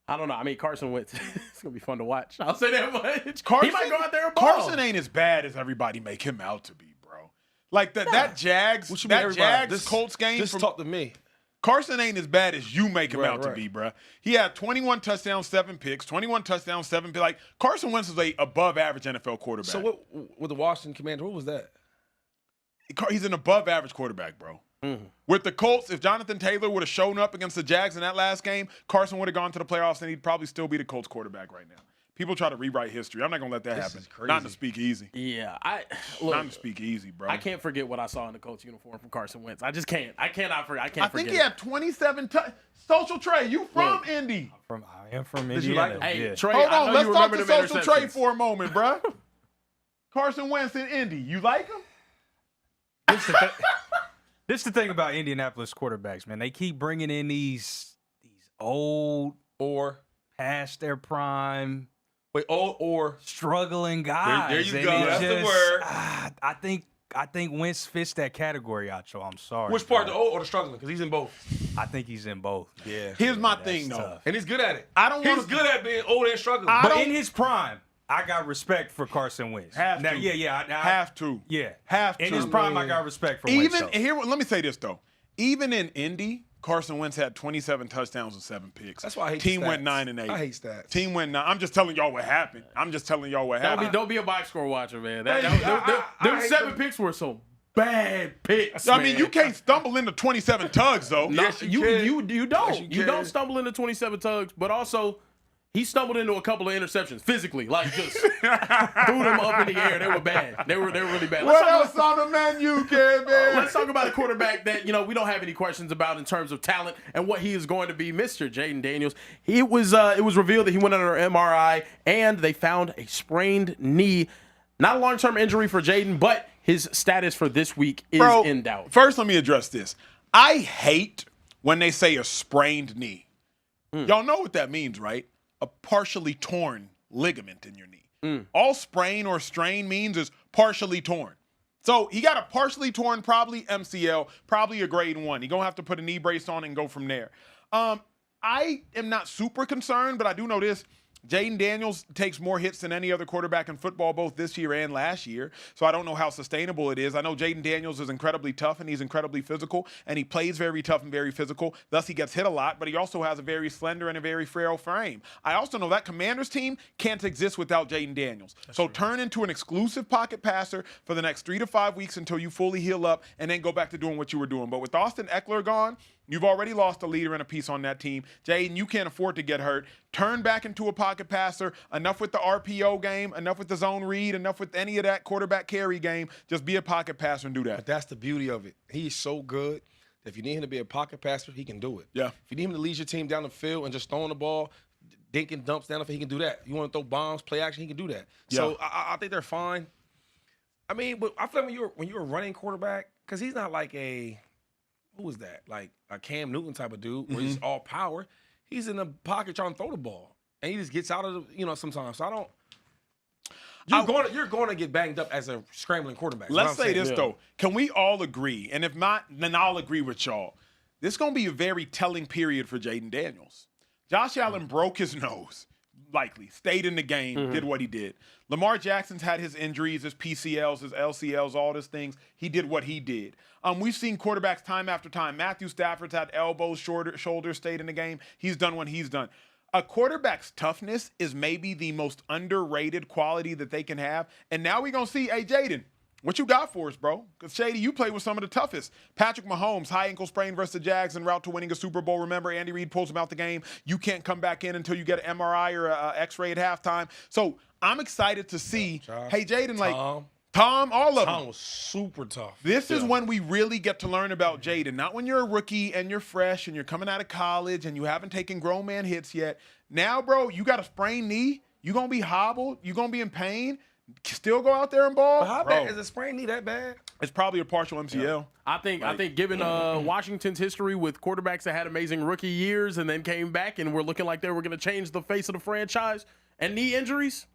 I don't know. I mean, Carson Wentz, it's gonna be fun to watch. I'll say that much. Carson, He might go out there and ball. Carson ain't as bad as everybody make him out to be, bro. Like that Jags, What you mean, that everybody? Jags Colts game Just from talk to me. Carson ain't as bad as you make him Right, out to right. be, bro. He had 21 touchdowns, 7 picks, 21 touchdowns, 7 picks. Like Carson Wentz is a above average NFL quarterback. So what with the Washington Commander? What was that? He's an above average quarterback, bro. With the Colts, if Jonathan Taylor would have shown up against the Jags in that last game, Carson would have gone to the playoffs and he'd probably still be the Colts quarterback right now. People try to rewrite history. I'm not gonna let that happen. is crazy. Not in the Speakeasy. Yeah, Not in the Speakeasy, bro. I can't forget what I saw in the Colts uniform from Carson Wentz. I just can't. I cannot forget. I can't I think forget. he had 27 Social Trey, you from Indy. I am from Did you like Indiana. him? Hey, Yeah. Trey, Hold I on, know let's you talk remember to them Social Trey interceptions. for a moment, bro. Carson Wentz in Indy. You like him? This is the thing about Indianapolis quarterbacks, man. They keep bringing in these old Or past their prime, or struggling guys. there you and go. it That's the word. I think Wentz fits that category, Acho. I'm sorry. which part, bro. the old or the struggling? Because he's in both. I think he's in both. Yeah. Here's my That's thing, though. tough. And he's good at it. I don't He's wanna- good at being old and struggling. I But don't- in his prime, I got respect for Carson Wentz. Have now, to. Yeah. Have to. Yeah. Have In to. his prime, I got respect for Wentz. Even though. here, let me say this though. Even in Indy, Carson Wentz had 27 touchdowns and 7 picks. That's why I hate Team stats. went 9-8. I hate stats. Team went 9. I'm just telling y'all what happened. Don't be a box score watcher, man. Hey, Them I hate 7 them. picks were some bad picks. I mean, man. you can't stumble into 27 tugs though. No, Yes, you don't. Yes, you you can. don't stumble into 27 tugs, but also he stumbled into a couple of interceptions physically, like just threw them up in the air. They were bad. They were really bad. What else on the menu, kid, man? Let's talk about a quarterback that we don't have any questions about in terms of talent and what he is going to be, Mr. Jayden Daniels. It was revealed that he went under MRI and they found a sprained knee. Not a long-term injury for Jayden, but his status for this week is in doubt. First, let me address this. I hate when they say a sprained knee. Y'all know what that means, right? A partially torn ligament in your knee. All sprain or strain means is partially torn. So he got a partially torn, probably MCL, probably a grade 1. He's going to have to put a knee brace on and go from there. I am not super concerned, but I do know this. Jayden Daniels takes more hits than any other quarterback in football, both this year and last year. So I don't know how sustainable it is. I know Jayden Daniels is incredibly tough and he's incredibly physical, and he plays very tough and very physical. Thus, he gets hit a lot, but he also has a very slender and a very frail frame. I also know that Commanders team can't exist without Jayden Daniels. So turn into an exclusive pocket passer for the next 3 to 5 weeks until you fully heal up, and then go back to doing what you were doing. But with Austin Eckler gone, you've already lost a leader and a piece on that team. Jayden, you can't afford to get hurt. Turn back into a pocket passer. Enough with the RPO game. Enough with the zone read. Enough with any of that quarterback carry game. Just be a pocket passer and do that. But that's the beauty of it. He's so good that if you need him to be a pocket passer, he can do it. Yeah. If you need him to lead your team down the field and just throwing the ball, dinking dumps down the field, he can do that. You want to throw bombs, play action, he can do that. Yeah. So I think they're fine. I mean, but I feel like when you're a running quarterback, because he's not like who is that? Like a Cam Newton type of dude where he's all power. He's in the pocket trying to throw the ball. And he just gets out of the, sometimes. So I don't. You're going to get banged up as a scrambling quarterback. Let's say this, though. Can we all agree? And if not, then I'll agree with y'all. This is going to be a very telling period for Jayden Daniels. Josh Allen broke his nose, likely. Stayed in the game, did what he did. Lamar Jackson's had his injuries, his PCLs, his LCLs, all these things. He did what he did. We've seen quarterbacks time after time. Matthew Stafford's had elbows, shoulders, stayed in the game. He's done what he's done. A quarterback's toughness is maybe the most underrated quality that they can have. And now we're going to see, hey, Jayden, what you got for us, bro? Because, Shady, you play with some of the toughest. Patrick Mahomes, high ankle sprain versus the Jags en route to winning a Super Bowl. Remember, Andy Reid pulls him out the game. You can't come back in until you get an MRI or an X-ray at halftime. So I'm excited to see, hey, Jayden, Tom, all of them. Tom was super tough. This is when we really get to learn about Jayden. Not when you're a rookie and you're fresh and you're coming out of college and you haven't taken grown man hits yet. Now, bro, you got a sprained knee. You're going to be hobbled. You're going to be in pain. Still go out there and ball. But how bad is a sprained knee that bad? It's probably a partial MCL. Yeah. I think given Washington's history with quarterbacks that had amazing rookie years and then came back and were looking like they were going to change the face of the franchise and knee injuries,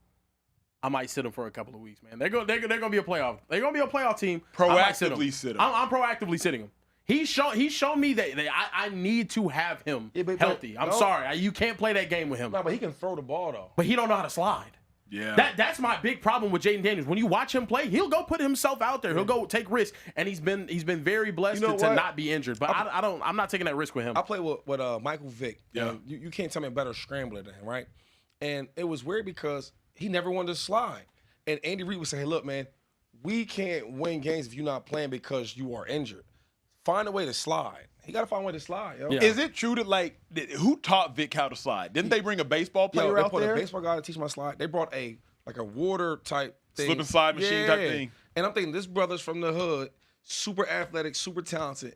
I might sit them for a couple of weeks, man. They're going to be a playoff. They're going to be a playoff team. Proactively sit them. I'm proactively sitting him. He's shown me that I need to have him healthy. I'm sorry. You can't play that game with him. No, but he can throw the ball, though. But he don't know how to slide. Yeah. That's my big problem with Jayden Daniels. When you watch him play, he'll go put himself out there. He'll go take risks, and he's been very blessed to not be injured. But I'm not taking that risk with him. I play with Michael Vick. Yeah. You can't tell me a better scrambler than him, right? And it was weird because he never wanted to slide. And Andy Reid would say, hey, look, man, we can't win games if you're not playing because you are injured. Find a way to slide. He got to find a way to slide, yo. Yeah. Is it true that, who taught Vic how to slide? Didn't they bring a baseball player out there? They brought a baseball guy to teach him how to slide. They brought a water type thing. Slip and slide machine type thing. And I'm thinking this brother's from the hood, super athletic, super talented,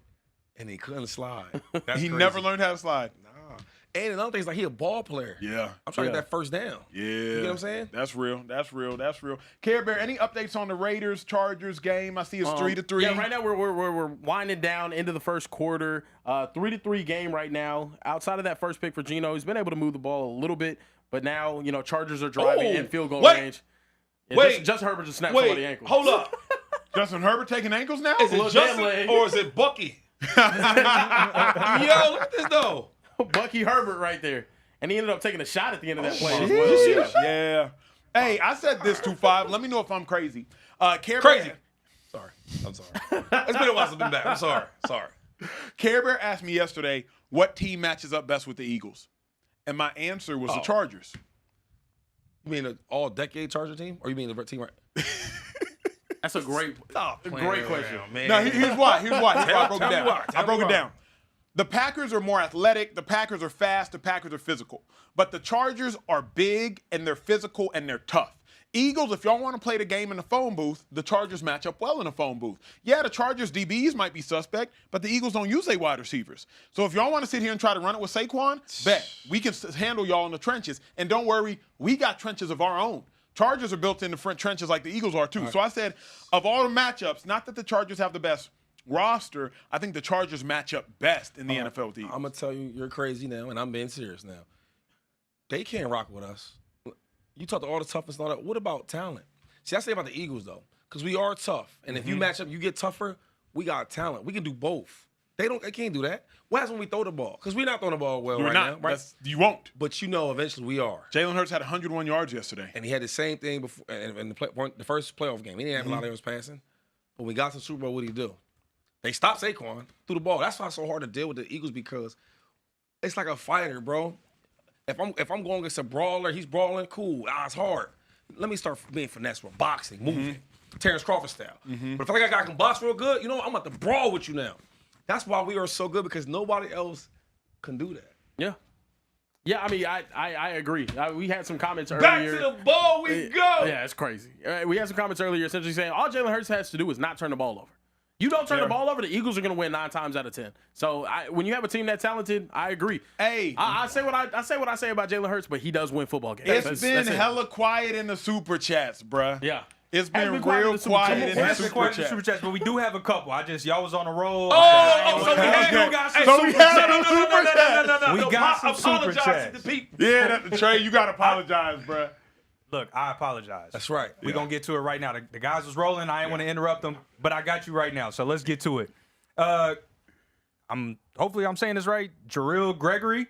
and he couldn't slide. That's he crazy. Never learned how to slide. Nah. And another thing is he a ball player. Yeah. I'm trying to get that first down. Yeah. You get what I'm saying? That's real. Care Bear, any updates on the Raiders Chargers game? I see it's 3-3. Yeah, right now we're winding down into the first quarter. 3-3 game right now. Outside of that first pick for Geno, he's been able to move the ball a little bit, but now Chargers are driving in field goal range. Yeah, Justin Herbert just snapped somebody's ankle. Hold up. Justin Herbert taking ankles now? Is it Justin or is it Bucky? Yo, look at this though. Bucky Herbert right there. And he ended up taking a shot at the end of that play as Did you well. see that? Yeah. Hey, I said this 2-5. Let me know if I'm crazy. Care Crazy. Bear, Sorry. I'm sorry. It's been a while since I've been back. I'm sorry. Care Bear asked me yesterday what team matches up best with the Eagles. And my answer was the Chargers. You mean an all-decade Charger team? Or you mean the team right? That's a great question. Man. Now, here's why. I broke it down. The Packers are more athletic. The Packers are fast. The Packers are physical. But the Chargers are big, and they're physical, and they're tough. Eagles, if y'all want to play the game in the phone booth, the Chargers match up well in the phone booth. Yeah, the Chargers DBs might be suspect, but the Eagles don't use their wide receivers. So if y'all want to sit here and try to run it with Saquon, bet. We can handle y'all in the trenches. And don't worry, we got trenches of our own. Chargers are built in the front trenches like the Eagles are too. Right. So I said, of all the matchups, not that the Chargers have the best roster, I think the Chargers match up best in the NFL with the Eagles. I'm going to tell you, you're crazy now, and I'm being serious now. They can't rock with us. You talk to all the toughness and all that. What about talent? See, I say about the Eagles, though, because we are tough. And if you match up, you get tougher, we got talent. We can do both. They can't do that. What happens when we throw the ball? Because we're not throwing the ball well now. Right? You won't. But eventually we are. Jalen Hurts had 101 yards yesterday. And he had the same thing before in the first playoff game. He didn't have a lot of yards passing. But when we got to the Super Bowl, what did he do? They stopped Saquon, threw the ball. That's why it's so hard to deal with the Eagles, because it's like a fighter, bro. If I'm going against a brawler, he's brawling, cool. It's hard. Let me start being finesse with boxing, moving, Terrence Crawford style. But if I feel like a guy can box real good, I'm about to brawl with you now. That's why we are so good, because nobody else can do that. Yeah. Yeah, I mean, I agree. We had some comments earlier. Back to the ball we go. Yeah, it's crazy. We had some comments earlier essentially saying all Jalen Hurts has to do is not turn the ball over. You don't turn the ball over, the Eagles are going to win 9 times out of 10. So when you have a team that talented, I agree. Hey, I say what I say about Jalen Hurts, but he does win football games. It's been hella quiet in the super chats, bruh. Yeah. It's been real quiet in the super chats. But we do have a couple. Y'all was on a roll. So we got some super chats. Yeah, Trey, you got to apologize, bruh. Look, I apologize. That's right. We're going to get to it right now. The guys was rolling. I didn't want to interrupt them, but I got you right now. So let's get to it. Hopefully I'm saying this right. Jarrell Gregory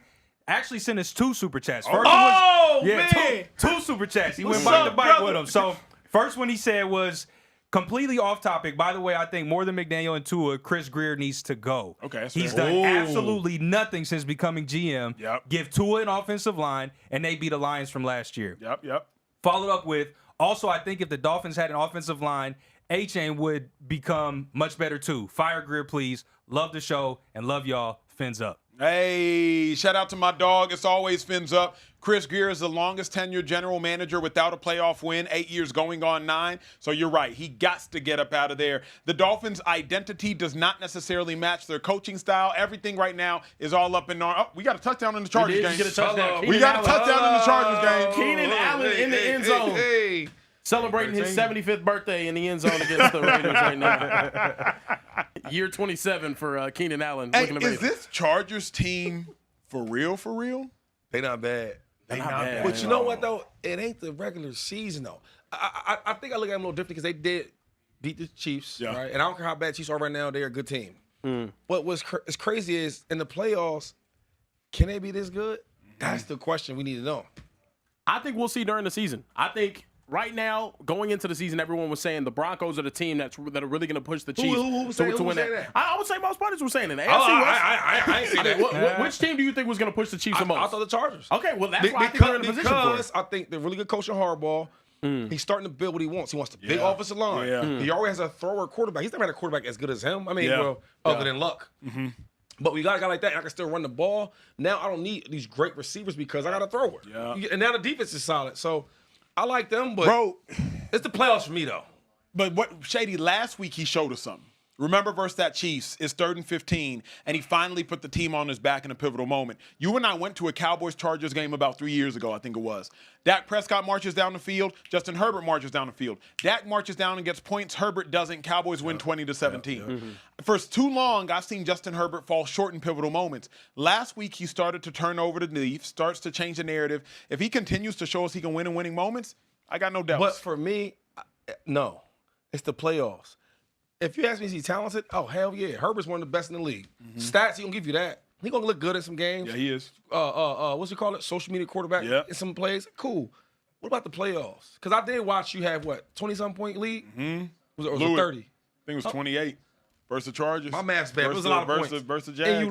actually sent us 2 super chats. First man. Two super chats. He went What's bite to up, bite brother? with them. So first one he said was completely off topic. By the way, I think more than McDaniel and Tua, Chris Greer needs to go. Okay, that's He's fair. done absolutely nothing since becoming GM. Yep. Give Tua an offensive line, and they beat the Lions from last year. Yep. Followed up with, also, I think if the Dolphins had an offensive line, A-Chain would become much better too. Fire Greer, please. Love the show and love y'all. Fins up. Hey, shout out to my dog. It's always fins up. Chris Greer is the longest tenured general manager without a playoff win, 8 years going on 9. So you're right. He gots to get up out of there. The Dolphins' identity does not necessarily match their coaching style. Everything right now is all up in our. Oh, we got a touchdown in the Chargers game. We got a touchdown in the Chargers game. Keenan Allen in the end zone. Hey. Celebrating his 75th birthday in the end zone against the Raiders right now. Year 27 for Keenan Allen. Hey, is this Chargers team for real, for real? They not bad. They not bad. But you know what, though? It ain't the regular season, though. I think I look at them a little different because they did beat the Chiefs, right? And I don't care how bad Chiefs are right now. They're a good team. But what's crazy is in the playoffs, can they be this good? That's the question we need to know. I think we'll see during the season. I think right now, going into the season, everyone was saying the Broncos are the team that are really going to push the Chiefs to win that. I would say most parties were saying it. The AFC West. I ain't say that. Which team do you think was going to push the Chiefs the most? I thought the Chargers. Okay, well, that's why I think they're in a position for it. Because I think they're really good coach in Harbaugh. He's starting to build what he wants. He wants the big offensive line. He already has a thrower quarterback. He's never had a quarterback as good as him. I mean, other than Luck. But we got a guy like that, and I can still run the ball. Now I don't need these great receivers because I got a thrower. And now the defense is solid. So I like them, but it's the playoffs for me, though. But what Shady, last week he showed us something. Remember versus that Chiefs, it's 3rd and 15, and he finally put the team on his back in a pivotal moment. You and I went to a Cowboys-Chargers game about 3 years ago, I think it was. Dak Prescott marches down the field. Justin Herbert marches down the field. Dak marches down and gets points. Herbert doesn't. Cowboys win 20-17. For too long, I've seen Justin Herbert fall short in pivotal moments. Last week, he started to turn over the leaf, starts to change the narrative. If he continues to show us he can win in winning moments, I got no doubts. But for me, no. It's the playoffs. If you ask me, is he talented? Oh, hell yeah. Herbert's one of the best in the league. Stats, he gonna give you that. He gonna look good in some games. Yeah, he is. What's he call it? Social media quarterback in some plays. Cool. What about the playoffs? Because I did watch you have, 20-something point lead? Was it 30? I think it was 28 versus the Chargers. My math's bad. It was a lot of points. Versus Jags. And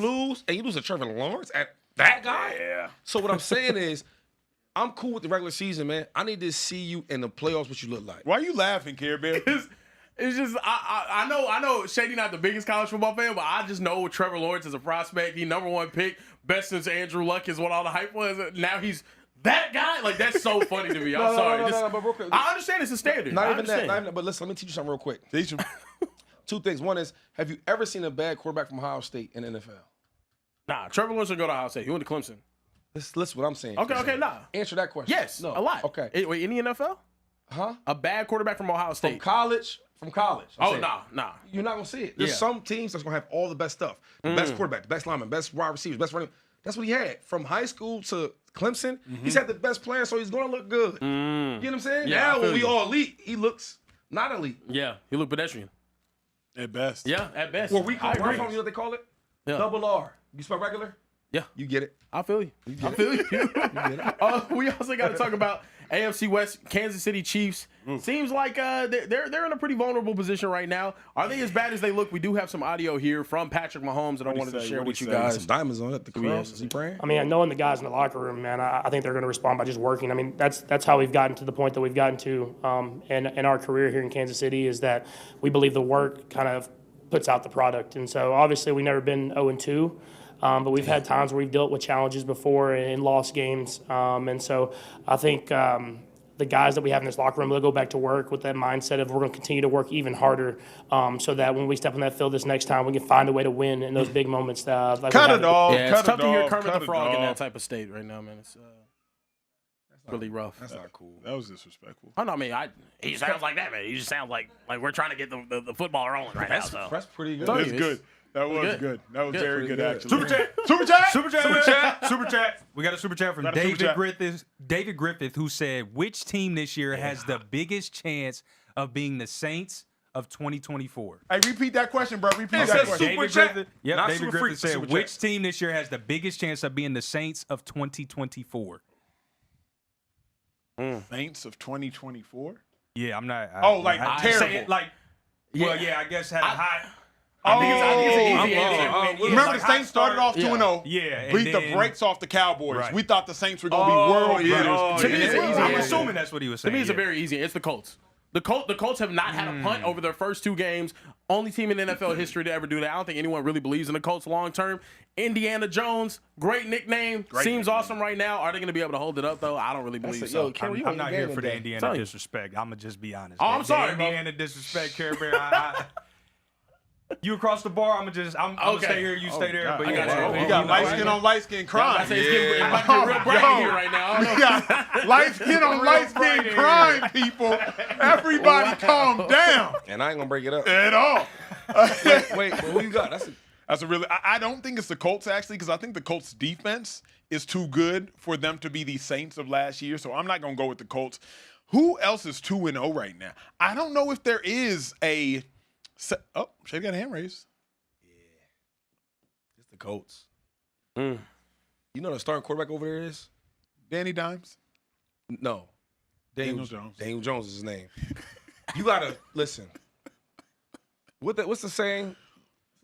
you lose to Trevor Lawrence at that guy? Yeah. So what I'm saying is, I'm cool with the regular season, man. I need to see you in the playoffs what you look like. Why are you laughing, Care Bear? It's just I know Shady not the biggest college football fan, but I just know Trevor Lawrence is a prospect. He #1 pick, best since Andrew Luck is what all the hype was. Now he's that guy. Like, that's so funny to me. I'm sorry. But real quick, I understand it's a standard. Not even that. But listen, let me teach you something real quick. Teach him. 2 things. One is, have you ever seen a bad quarterback from Ohio State in the NFL? Nah, Trevor Lawrence will go to Ohio State. He went to Clemson. Listen what I'm saying. Okay, nah. Answer that question. Yes, no. a lot. Okay. Wait, in the NFL? Huh? A bad quarterback from Ohio State. From college from college. Nah. You're not gonna see it. There's some teams that's gonna have all the best stuff, the best quarterback, the best lineman, best wide receivers, best running. That's what he had from high school to Clemson. He's had the best players, so he's gonna look good. You know what I'm saying? Yeah, now when we all elite, he looks not elite. Yeah, he looked pedestrian. At best. Yeah, at best. Where we call I agree. you know what they call it? Yeah. Double R. You spell regular? Yeah. You get it. I feel you. I feel you. We also got to talk about AFC West, Kansas City Chiefs. Seems like they're in a pretty vulnerable position right now. Are they as bad as they look? We do have some audio here from Patrick Mahomes that I wanted to share with you guys. Some diamonds on it. The cross. Is he praying? I mean, knowing the guys in the locker room, man, I think they're going to respond by just working. I mean, that's how we've gotten to the point that we've gotten to in our career here in Kansas City is that we believe the work kind of puts out the product. And so obviously we've never been 0-2. But we've had times where we've dealt with challenges before and lost games. And so I think the guys that we have in this locker room, they'll go back to work with that mindset of we're going to continue to work even harder so that when we step on that field this next time, we can find a way to win in those big moments. Like Cut it off. Yeah, it's cut tough it to hear off, Kermit cut the it Frog in off. that type of state right now, man. It's really rough. That's not cool. That was disrespectful. Oh, no, I mean, he sounds like that, man. He just sounds like we're trying to get the football rolling right now. So. That's pretty good. That's good. That was good. That was very good, actually. Super chat. Super chat. Super chat. Super chat. Super chat. We got a super chat from Got a super David chat. Griffith. David Griffith, who said, "Which team this year has the biggest chance of being the Saints of 2024?" Hey, repeat that question, bro. Repeat It that says question. super David chat. Griffith. Yep. Not David super Griffith freak, said, super "Which chat. team this year has the biggest chance of being the Saints of 2024?" Saints of 2024. Yeah, I'm not. Like terrible. Say it like, well, yeah, I guess had a high. I think it's an easy answer. Remember, the Saints started off 2-0. Yeah, and beat the then- brakes off the Cowboys. Right. We thought the Saints were going to be world beaters. To me, it's an easy I'm answer. assuming that's what he was To saying. me, it's a yeah. very easy. It's the Colts. The Colts have not had a punt over their first two games. Only team in NFL history to ever do that. I don't think anyone really believes in the Colts long term. Indiana Jones, great nickname. Seems awesome right now. Are they going to be able to hold it up, though? I don't really believe so. I'm not here for the Indiana Tell you. disrespect. I'm gonna just be honest. Oh, I'm The sorry, bro. Indiana disrespect, Care Bear. You across the bar. I'm gonna stay here. You stay there. But I got you. You got light skin on light skin crime. I say it's about to get real bright here right now. I don't know. We got light skin on light skin crime, people. Everybody calm down And I ain't gonna break it up. at all. Wait, who you got? That's a really. I don't think it's the Colts actually, because I think the Colts defense is too good for them to be the Saints of last year. So I'm not gonna go with the Colts. Who else is 2-0 right now? I don't know if there is a. Oh, Shady got a hand raised. It's the Colts. You know the starting quarterback over there is? Danny Dimes. No. Daniel Jones. Daniel Jones is his name. You gotta listen. What's the saying?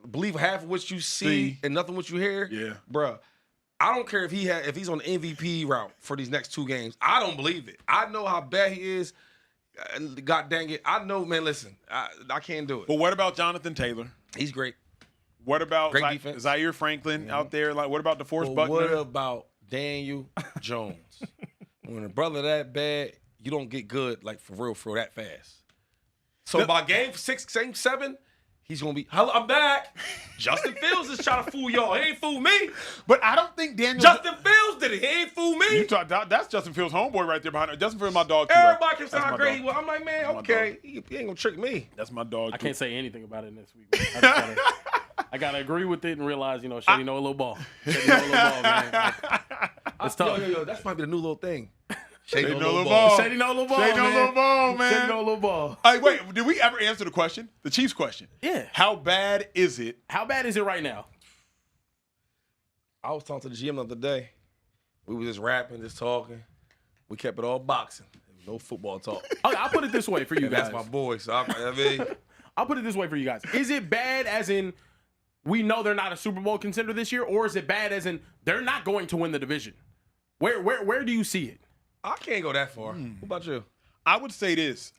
Believe half of what you see and nothing what you hear. Yeah. Bruh. I don't care if he's on the MVP route for these next two games. I don't believe it. I know how bad he is. God dang it. I know, man, listen. I can't do it. But what about Jonathan Taylor? He's great. What about Great defense. Zaire Franklin out there? Like, what about DeForest But Buckner? what about Daniel Jones? When a brother that bad, you don't get good like for real that fast. So by game 6, game 7, he's gonna be. I'm back. Justin Fields is trying to fool y'all. He ain't fool me. But I don't think Daniel. Justin Fields did it. He ain't fool me. You talk, that's Justin Fields' homeboy right there behind him. Justin Fields, my dog. Too, though. Everybody can That's my sound great. dog. Well, I'm like, man, my okay. He ain't gonna trick me. That's my dog. I too. can't say anything about it this week. I gotta agree with it and realize, Shady know a little ball. Shady know a little ball, man. It's tough. Yo, that's might be the new little thing. Shady Shady know a little ball. ball. Shady know a little ball, Shady know a man. little ball, man. Shady know a little ball. Hey, wait, did we ever answer the question? The Chiefs question. Yeah. How bad is it? How bad is it right now? I was talking to the GM the other day. We were just rapping, just talking. We kept it all boxing. There was no football talk. I'll put it this way for you And guys. that's my boy. So I mean, I'll put it this way for you guys. Is it bad as in we know they're not a Super Bowl contender this year, or is it bad as in they're not going to win the division? Where do you see it? I can't go that far. What about you? I would say this.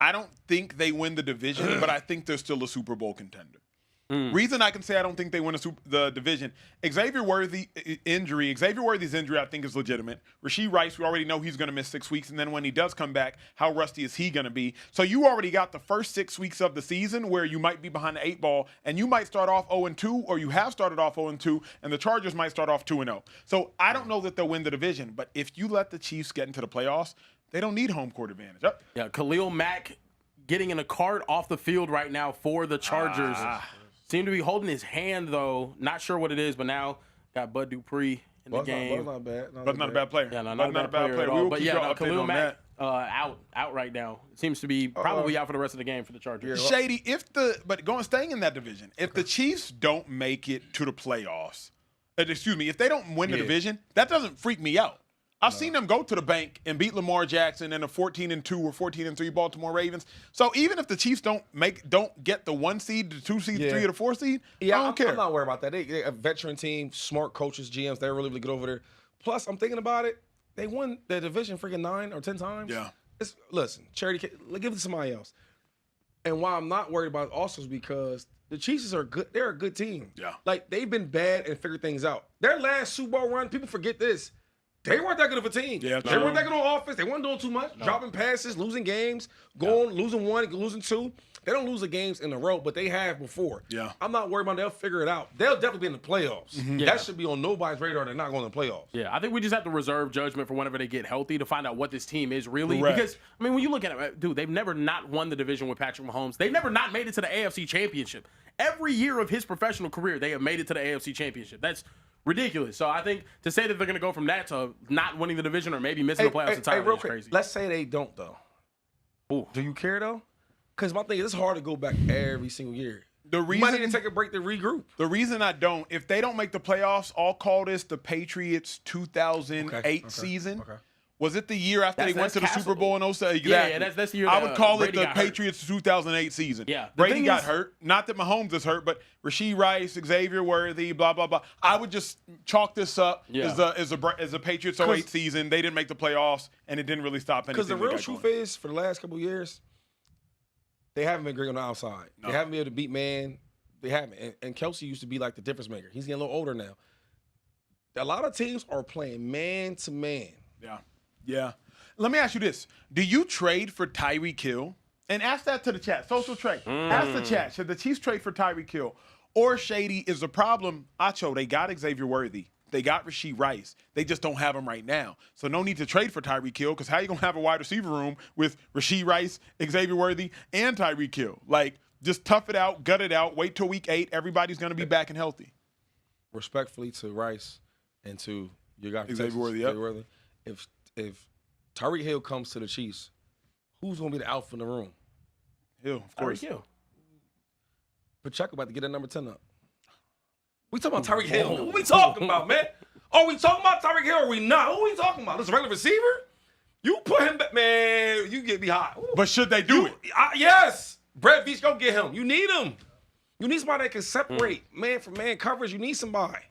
I don't think they win the division, but I think they're still a Super Bowl contender. Reason I can say I don't think they win the division, Xavier Worthy's injury, I think, is legitimate. Rashee Rice, we already know he's going to miss 6 weeks, and then when he does come back, how rusty is he going to be? So you already got the first 6 weeks of the season where you might be behind the 8 ball, and you might start off 0-2, or you have started off 0-2, and the Chargers might start off 2-0. So I don't know that they'll win the division, but if you let the Chiefs get into the playoffs, they don't need home court advantage. Yeah, Khalil Mack getting in a cart off the field right now for the Chargers. Seem to be holding his hand, though. Not sure what it is, but now got Bud Dupree in the game. Buzz not bad. But not a bad player. Yeah, no, not a bad player at We all. will But keep yeah, y'all no, updated Khalil on Mack that. out right now. Seems to be probably out for the rest of the game for the Chargers. Shady, staying in that division, if the Chiefs don't make it to the playoffs, if they don't win the division, that doesn't freak me out. I've seen them go to the bank and beat Lamar Jackson and the 14-2 or 14-3 Baltimore Ravens. So even if the Chiefs don't get the 1 seed, the 2 seed, the 3 or the 4 seed, I don't care. I'm not worried about that. They a veteran team, smart coaches, GMs. They're really, really good over there. Plus, I'm thinking about it. They won the division freaking 9 or 10 times. Yeah. Listen, charity. Give it to somebody else. And why I'm not worried about it also is because the Chiefs are good. They're a good team. Yeah. Like, they've been bad and figured things out. Their last Super Bowl run, people forget this. They weren't that good of a team. Yeah, they weren't that good on offense. They weren't doing too much. Dropping passes, losing games, losing 1, losing 2. They don't lose the games in a row, but they have before. Yeah. I'm not worried about it. They'll figure it out. They'll definitely be in the playoffs. That should be on nobody's radar. They're not going to the playoffs. Yeah, I think we just have to reserve judgment for whenever they get healthy to find out what this team is really. Correct. Because, I mean, when you look at it, dude, they've never not won the division with Patrick Mahomes. They've never not made it to the AFC Championship. Every year of his professional career, they have made it to the AFC Championship. That's ridiculous. So I think to say that they're going to go from that to not winning the division or maybe missing the playoffs entirely real is quick, crazy. let's say they don't, though. Ooh. Do you care, though? Because my thing is, it's hard to go back every single year. The You might need reason to take a break to regroup. The reason I don't, if they don't make the playoffs, I'll call this the Patriots 2008 season. Okay. Was it the year after they went to the Castle. Super Bowl in 07? Exactly. Yeah, that's the year I that, would call it Brady the got hurt. Patriots 2008 season. Yeah. The Brady thing got is- hurt. Not that Mahomes is hurt, but Rasheed Rice, Xavier Worthy, blah, blah, blah. I would just chalk this up as a Patriots 08 season. They didn't make the playoffs, and it didn't really stop anything. Because the they real got truth going. is, for the last couple of years, they haven't been great on the outside. No. They haven't been able to beat man. They haven't. And Kelsey used to be like the difference maker. He's getting a little older now. A lot of teams are playing man to man. Yeah. Let me ask you this. Do you trade for Tyreek Hill? And ask that to the chat. Social trade. Ask the chat. Should the Chiefs trade for Tyreek Hill? Or Shady, is the problem, Acho, they got Xavier Worthy. They got Rasheed Rice. They just don't have him right now. So no need to trade for Tyreek Hill, because how you going to have a wide receiver room with Rasheed Rice, Xavier Worthy, and Tyreek Hill? Like, just tough it out, gut it out, wait till week 8. Everybody's going to be back and healthy. Respectfully to Rice and to your guy from Xavier Texas, Worthy, yep. Xavier Worthy, if Tyreek Hill comes to the Chiefs, who's going to be the alpha in the room? Hill, of course. Tyreek Hill. Pacheco about to get that number 10 up. We talking about Tyreek Hill. What we talking about, man? Are we talking about Tyreek Hill or are we not? What are we talking about? This regular receiver? You put him back, man, you get me hot. Ooh. But should they do it? Yes. Brett Veach, go get him. You need him. You need somebody that can separate man from man coverage. You need somebody.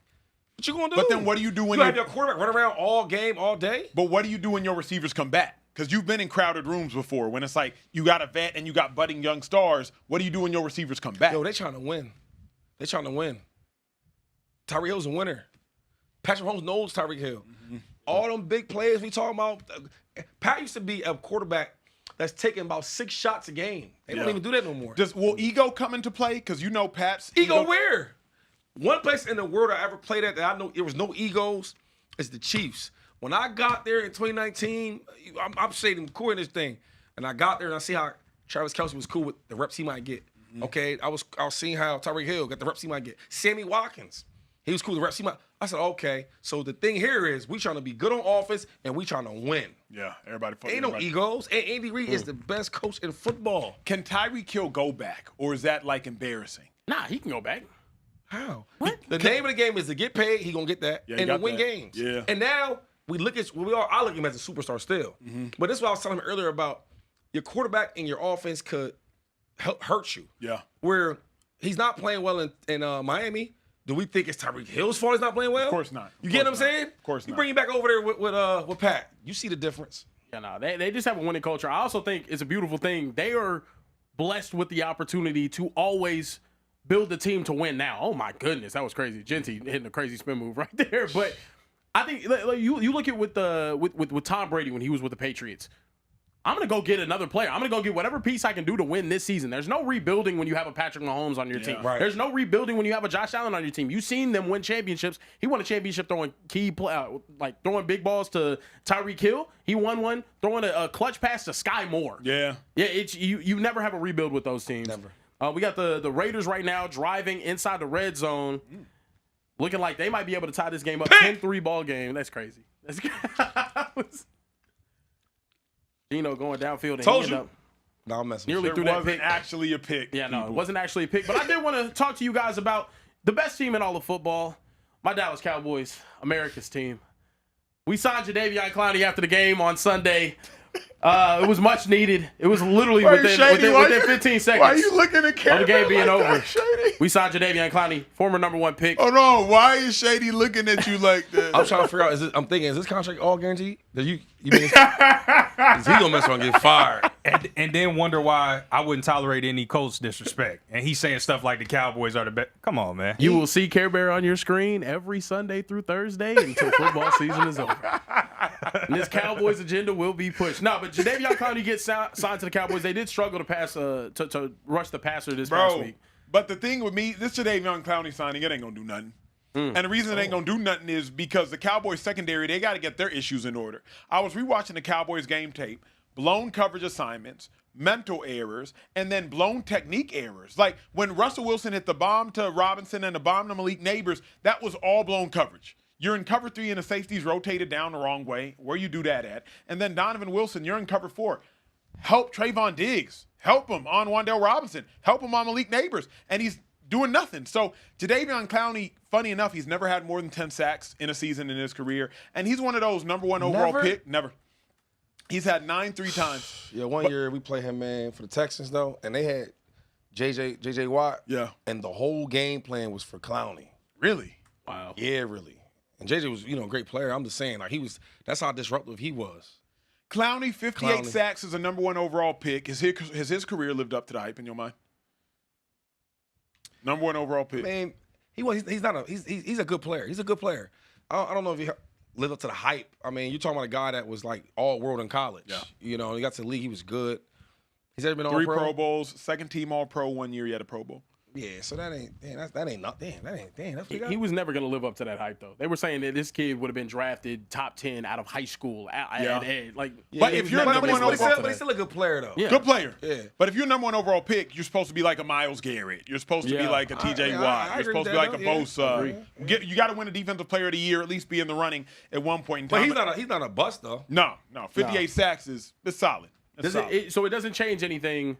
What you gonna do? But then what do you do when you have your quarterback run around all game, all day? But what do you do when your receivers come back? Because you've been in crowded rooms before when it's like you got a vet and you got budding young stars. What do you do when your receivers come back? Yo, they trying to win. They trying to win. Tyreek Hill's a winner. Patrick Mahomes knows Tyreek Hill. Mm-hmm. All them big players we talking about. Pat used to be a quarterback that's taking about 6 shots a game. They don't even do that no more. Will ego come into play? Because you know Pat's ego where? One place in the world I ever played at that I know there was no egos is the Chiefs. When I got there in 2019, I'm saying cool in this thing, and I got there and I see how Travis Kelce was cool with the reps he might get. Mm-hmm. Okay, I was seeing how Tyreek Hill got the reps he might get. Sammy Watkins, he was cool with the reps he might. I said, okay, so the thing here is we trying to be good on offense and we trying to win. Yeah, everybody. Ain't no egos. And Andy Reid is the best coach in football. Can Tyreek Hill go back, or is that like embarrassing? Nah, he can go back. How? What? The name of the game is to get paid. He gonna get that and to win games. Yeah. And now we look at I look at him as a superstar still. Mm-hmm. But this is what I was telling him earlier about your quarterback and your offense could hurt you. Yeah. Where he's not playing well in Miami. Do we think it's Tyreek Hill's fault he's not playing well? Of course not. You get what I'm saying? Of course not. You bring him back over there with Pat. You see the difference. Yeah, no, they just have a winning culture. I also think it's a beautiful thing. They are blessed with the opportunity to always build the team to win now. Oh, my goodness. That was crazy. Genty hitting a crazy spin move right there. But I think like, you look at with Tom Brady when he was with the Patriots. I'm going to go get another player. I'm going to go get whatever piece I can do to win this season. There's no rebuilding when you have a Patrick Mahomes on your team. Right. There's no rebuilding when you have a Josh Allen on your team. You've seen them win championships. He won a championship throwing like throwing big balls to Tyreek Hill. He won one throwing a clutch pass to Sky Moore. Yeah. Yeah, you never have a rebuild with those teams. Never. We got the Raiders right now driving inside the red zone, looking like they might be able to tie this game up. 10-3 ball game. That's crazy. That's Gino going downfield and Told he you. ended up No, I'm messing nearly with threw It that wasn't pick. actually a pick. Yeah, no, it wasn't actually a pick. But I did want to talk to you guys about the best team in all of football, my Dallas Cowboys, America's team. We signed Jadeveon Clowney after the game on Sunday. It was much needed. It was literally within 15 seconds. Why are you looking at camera of the game being like over. that, Shady? We signed Jadeveon Clowney, former #1 pick. Hold on. Why is Shady looking at you like that? I'm trying to figure out. I'm thinking, is this contract all guaranteed? That you mean is he gonna mess around and get fired? And then wonder why I wouldn't tolerate any Colts disrespect. And he's saying stuff like the Cowboys are the best. Come on, man. You will see Care Bear on your screen every Sunday through Thursday until football season is over. And this Cowboys agenda will be pushed. No, but Jadeveon Clowney gets signed to the Cowboys. They did struggle to pass to rush the passer this past week. But the thing with me, this Jadeveon Clowney signing, it ain't gonna do nothing. And the reason it ain't gonna do nothing is because the Cowboys secondary, they got to get their issues in order. I was rewatching the Cowboys game tape, blown coverage assignments, mental errors, and then blown technique errors. Like when Russell Wilson hit the bomb to Robinson and the bomb to Malik Neighbors, that was all blown coverage. You're in cover 3 and the safety's rotated down the wrong way. Where you do that at? And then Donovan Wilson, you're in cover 4. Help Trayvon Diggs. Help him on Wan'Dale Robinson. Help him on Malik Neighbors. And he's doing nothing. So Jadeveon Clowney, funny enough, he's never had more than 10 sacks in a season in his career. And he's one of those #1 overall pick. Never. He's had 9 3 times. Yeah, one year we played him, man, for the Texans, though, and they had J.J. Watt. Yeah. And the whole game plan was for Clowney. Really? Wow. Yeah, really. And J.J. was, a great player. I'm just saying, like, that's how disruptive he was. Clowney, 58 sacks is a #1 overall pick. Has his career lived up to the hype in your mind? #1 overall pick. Man, he's a good player. He's a good player. I don't know if he lived up to the hype. I mean, you're talking about a guy that was like all world in college. Yeah. He got to the league. He was good. He's ever been all 3 pro. Pro Bowls, 2nd team All Pro 1 year. He had a Pro Bowl. Yeah, so that ain't nothing. That's what He was never going to live up to that hype, though. They were saying that this kid would have been drafted top 10 out of high school. But if you're but #1 overall, he's still a good player, though. Yeah. good player. Yeah. But if you're #1 overall pick, you're supposed to be like a Myles Garrett. You're supposed to be Yeah. like a TJ I Watt. You're agree supposed to with be like that, a though. Bosa. You got to win a Defensive Player of the Year, at least be in the running at one point in time. But he's not a bust, though. No. 58 sacks is solid. It's solid. So it doesn't change anything.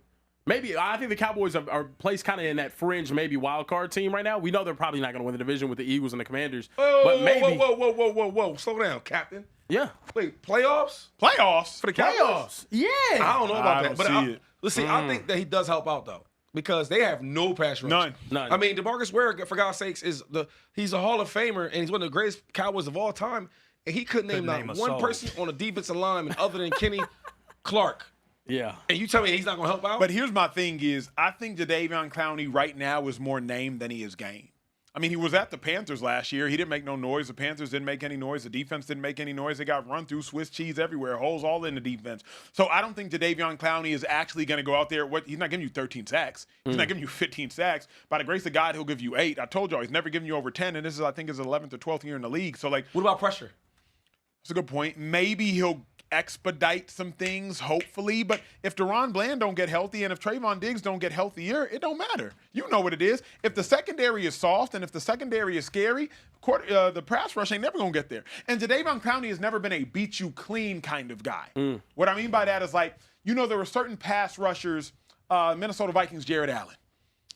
Maybe I think the Cowboys are placed kind of in that fringe, maybe wild card team right now. We know they're probably not going to win the division with the Eagles and the Commanders. But maybe. Whoa. Slow down, Captain. Yeah. Wait, playoffs? Playoffs For the Cowboys? Yeah. I don't know about I that. don't see it. Let's see, I think that he does help out, though. Because they have no pass rush. None. I mean, DeMarcus Ware, for God's sakes, he's a Hall of Famer, and he's one of the greatest Cowboys of all time. And he couldn't name name a one soul. person on the defensive line other than Kenny Clark. Yeah. And you tell me he's not going to help out? But here's my thing is, I think Jadeveon Clowney right now is more name than he is game. I mean, he was at the Panthers last year. He didn't make no noise. The Panthers didn't make any noise. The defense didn't make any noise. They got run through, Swiss cheese everywhere, holes all in the defense. So I don't think Jadeveon Clowney is actually going to go out there. He's not giving you 13 sacks. He's not giving you 15 sacks. By the grace of God, he'll give you 8. I told y'all, he's never given you over 10, and this is, I think, his 11th or 12th year in the league. So, like, what about pressure? that's a good point. Maybe he'll expedite some things, hopefully. But if Deron Bland don't get healthy and if Trayvon Diggs don't get healthier, it don't matter. You know what it is. If the secondary is soft and if the secondary is scary, the pass rush ain't never going to get there. And Jadeveon Clowney has never been a beat you clean kind of guy. What I mean by that is, like, there were certain pass rushers, Minnesota Vikings, Jared Allen.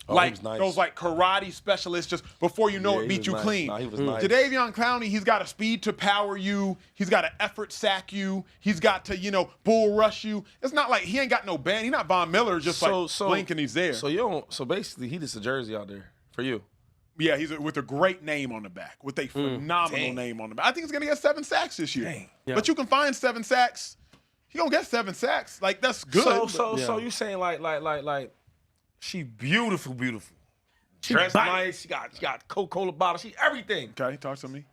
Oh, like he was nice. those like karate specialists, just before you know Yeah, it, he beat was you nice. clean. Nah, he was nice. Jadeveon Clowney, he's got a speed to power you. He's got an effort sack you. He's got to, bull rush you. It's not like he ain't got no band. He's not Von Miller, just blink and he's there. So basically, he just a jersey out there for you. Yeah, he's with a great name on the back, with a phenomenal name on the back. I think he's gonna get 7 sacks this year. Dang. Yeah. But you can find 7 sacks. He gonna get 7 sacks. Like, that's good. So you saying like she beautiful. She dressed nice. She got Coca-Cola bottle. She everything. Okay, talk to me.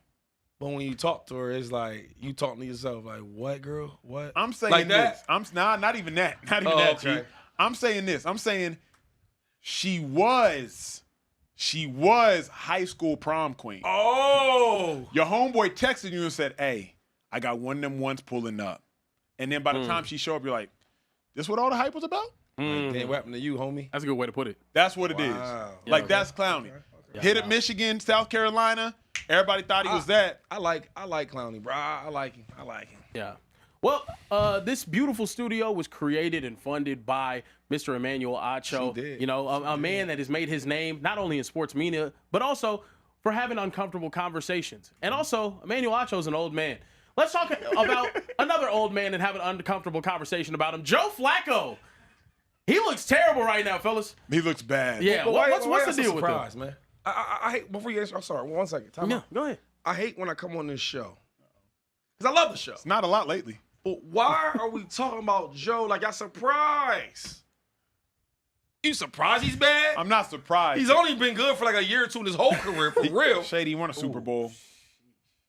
But when you talk to her, it's like you talking to yourself, like, what, girl? What? I'm saying like this. that? Not even that. Not even that, G. Okay. I'm saying this. I'm saying she was high school prom queen. Oh. Your homeboy texted you and said, hey, I got one of them ones pulling up. And then by the time she showed up, you're like, this what all the hype was about? Like, damn, what happened to you, homie? That's a good way to put it. That's what it is. Like, that's Clowney. Hit at Michigan, South Carolina. Everybody thought he was that. I like Clowney, bro. I like him. Yeah. Well, this beautiful studio was created and funded by Mr. Emmanuel Acho. She did. You know, a man that has made his name not only in sports media, but also for having uncomfortable conversations. And also, Emmanuel Acho is an old man. Let's talk about another old man and have an uncomfortable conversation about him. Joe Flacco. He looks terrible right now, fellas. He looks bad. Yeah. But What's the so deal with him? surprised, man? I hate, before you answer, I'm sorry, 1 second. Time Yeah, out. go ahead. I hate when I come on this show. Because I love the show. It's not a lot lately. But why are we talking about Joe like y'all surprised? You surprised he's bad? I'm not surprised. He's only been good for like a year or two in his whole career, for real. Shady, he won a Super Bowl.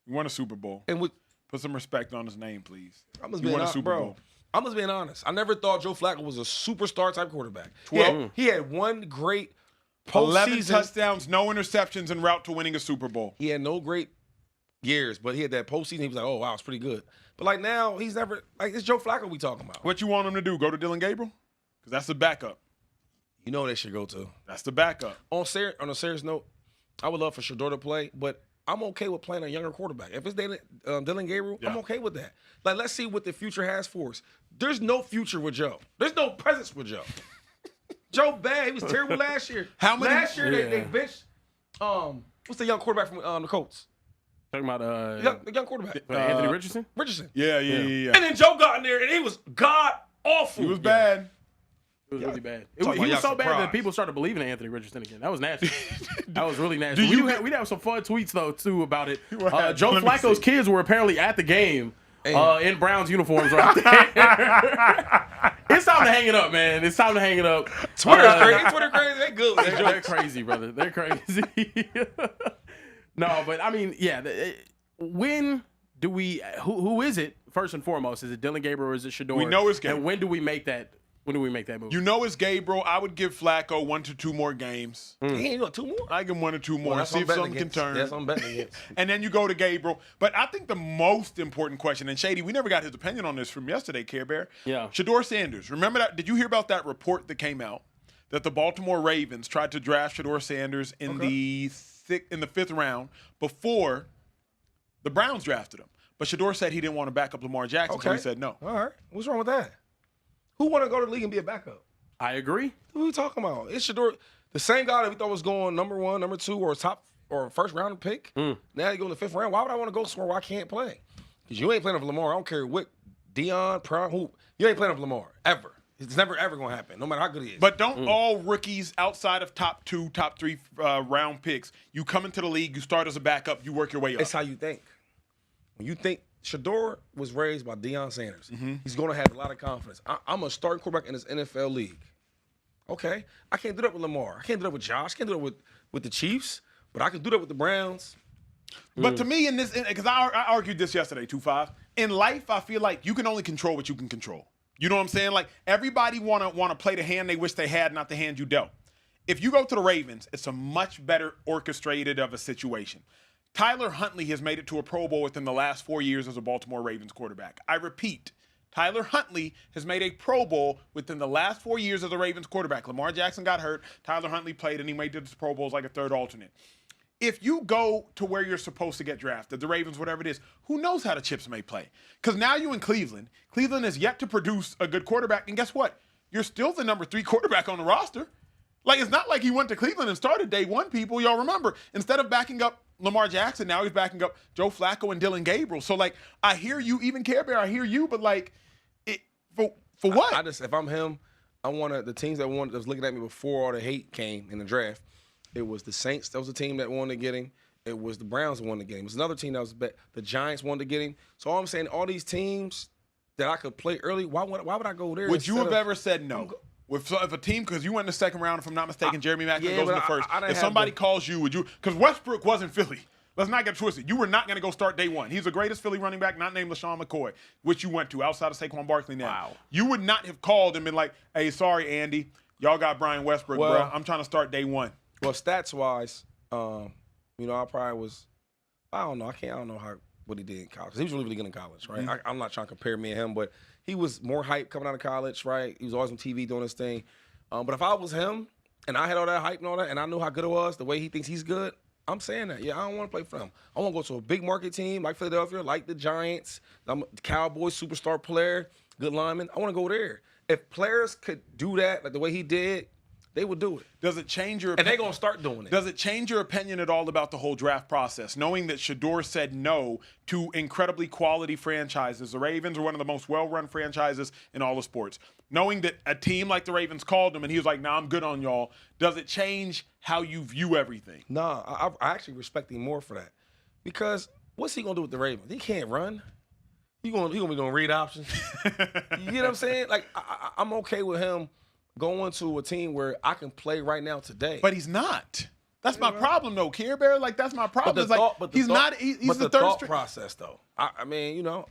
He won a Super Bowl. And with, Put some respect on his name, please. I'm just He being won a honest, Super bro. Bowl. I'm just being honest. I never thought Joe Flacco was a superstar type quarterback. He had one great 11 postseason. touchdowns, no interceptions en route to winning a Super Bowl. He had no great years, but he had that postseason. He was like, oh, wow, it's pretty good. But like now, he's never, like, it's Joe Flacco we talking about. What you want him to do? Go to Dylan Gabriel? Because that's the backup. You know they should go to. That's the backup. On a serious note, I would love for Shedeur to play, but I'm okay with playing a younger quarterback. If it's Dylan Gabriel, I'm okay with that. Like, let's see what the future has for us. There's no future with Joe. There's no presence with Joe. Joe bad. He was terrible last year. Last year they benched what's the young quarterback from the Colts? Talking about The young quarterback. Anthony Richardson? Richardson. Yeah. And then Joe got in there and he was god awful. He was bad. It was really bad. Talking He about was so y'all bad that surprised. people started believing in Anthony Richardson again. That was nasty. That was really nasty. We'd have some fun tweets, though, too, about it. Joe Let me Flacco's see. kids were apparently at the game in Browns uniforms right there. It's time to hang it up, man. It's time to hang it up. Twitter's crazy. Twitter crazy. They good. with their They're jokes. crazy, brother. They're crazy. No, but, I mean, yeah. When do we – who is it, first and foremost? Is it Dylan Gabriel or is it Shedeur? We know it's Gabriel. And when do we make that move? You know it's Gabriel. I would give Flacco 1 to 2 more games. He ain't doing 2 more? I give him 1 or 2 more. That's See what if I'm something betting can against. turn. That's what I'm betting against. And then you go to Gabriel. But I think the most important question, and Shady, we never got his opinion on this from yesterday, Care Bear. Yeah. Shedeur Sanders. Remember that? Did you hear about that report that came out that the Baltimore Ravens tried to draft Shedeur Sanders in the 5th round before the Browns drafted him? But Shedeur said he didn't want to back up Lamar Jackson, so he said no. All right. What's wrong with that? Who want to go to the league and be a backup? I agree. What are we talking about? It's Shedeur, the same guy that we thought was going number 1, number 2, or top or first round pick. Now he go in the 5th round. Why would I want to go somewhere where I can't play? Because you ain't playing with Lamar. I don't care what Deion, Prime, who you ain't playing with Lamar ever. It's never ever gonna happen, no matter how good he is. But don't all rookies outside of top 2, top 3 round picks, you come into the league, you start as a backup, you work your way up. It's how you think. When you think Shedeur was raised by Deion Sanders, he's gonna have a lot of confidence. I'm a starting quarterback in this NFL league. Okay, I can't do that with Lamar. I can't do that with Josh. I can't do that with the Chiefs. But I can do that with the Browns. But to me, because I argued this yesterday, 2-5. In life, I feel like you can only control what you can control. You know what I'm saying? Like, everybody wanna play the hand they wish they had, not the hand you dealt. If you go to the Ravens, it's a much better orchestrated of a situation. Tyler Huntley has made it to a Pro Bowl within the last 4 years as a Baltimore Ravens quarterback. I repeat, Tyler Huntley has made a Pro Bowl within the last 4 years as a Ravens quarterback. Lamar Jackson got hurt. Tyler Huntley played, and he made it to the Pro Bowls like a third alternate. If you go to where you're supposed to get drafted, the Ravens, whatever it is, who knows how the chips may play? Because now you're in Cleveland. Cleveland has yet to produce a good quarterback, and guess what? You're still the number 3 quarterback on the roster. Like, it's not like he went to Cleveland and started day 1, people. Y'all remember, instead of backing up Lamar Jackson, now he's backing up Joe Flacco and Dylan Gabriel. So, like, I hear you, even Care Bear, I hear you, but, like, for what? I just, if I'm him, I want the teams that was looking at me before all the hate came in the draft. It was the Saints. That was the team that wanted to get him. It was the Browns that wanted to get him. It was another team that was the Giants wanted to get him. So all I'm saying, all these teams that I could play early, why would I go there? Would you have ever said no? If a team, because you went in the 2nd round, if I'm not mistaken, Jeremy Maclin goes in the 1st. If somebody calls you, would you? Because Westbrook wasn't Philly. Let's not get twisted. You were not going to go start day one. He's the greatest Philly running back, not named LaShawn McCoy, which you went to outside of Saquon Barkley now. Wow. You would not have called and been like, hey, sorry, Andy. Y'all got Brian Westbrook, bro. I'm trying to start day one. Well, stats-wise, you know, I probably was – I don't know. I don't know what he did in college. He was really, really good in college, right? Mm-hmm. I'm not trying to compare me and him, but he was more hype coming out of college, right? He was always on TV doing his thing. But if I was him and I had all that hype and all that and I knew how good it was, the way he thinks he's good – I'm saying that. Yeah, I don't want to play for them. I want to go to a big market team like Philadelphia, like the Giants. I'm a Cowboys superstar player, good lineman. I want to go there. If players could do that like the way he did, they would do it. Does it change your And they're going to start doing it. Does it change your opinion at all about the whole draft process, knowing that Shedeur said no to incredibly quality franchises? The Ravens are one of the most well-run franchises in all of sports. Knowing that a team like the Ravens called him and he was like, nah, I'm good on y'all. Does it change how you view everything? No, I actually respect him more for that. Because what's he going to do with the Ravens? He can't run. He gonna be doing read options. You know what I'm saying? Like, I'm okay with him going to a team where I can play right now today. But he's not. That's my problem, though, Care Bear. Like, that's my problem. But It's like, he's not. He's the third thought string. process, though. I mean, you know.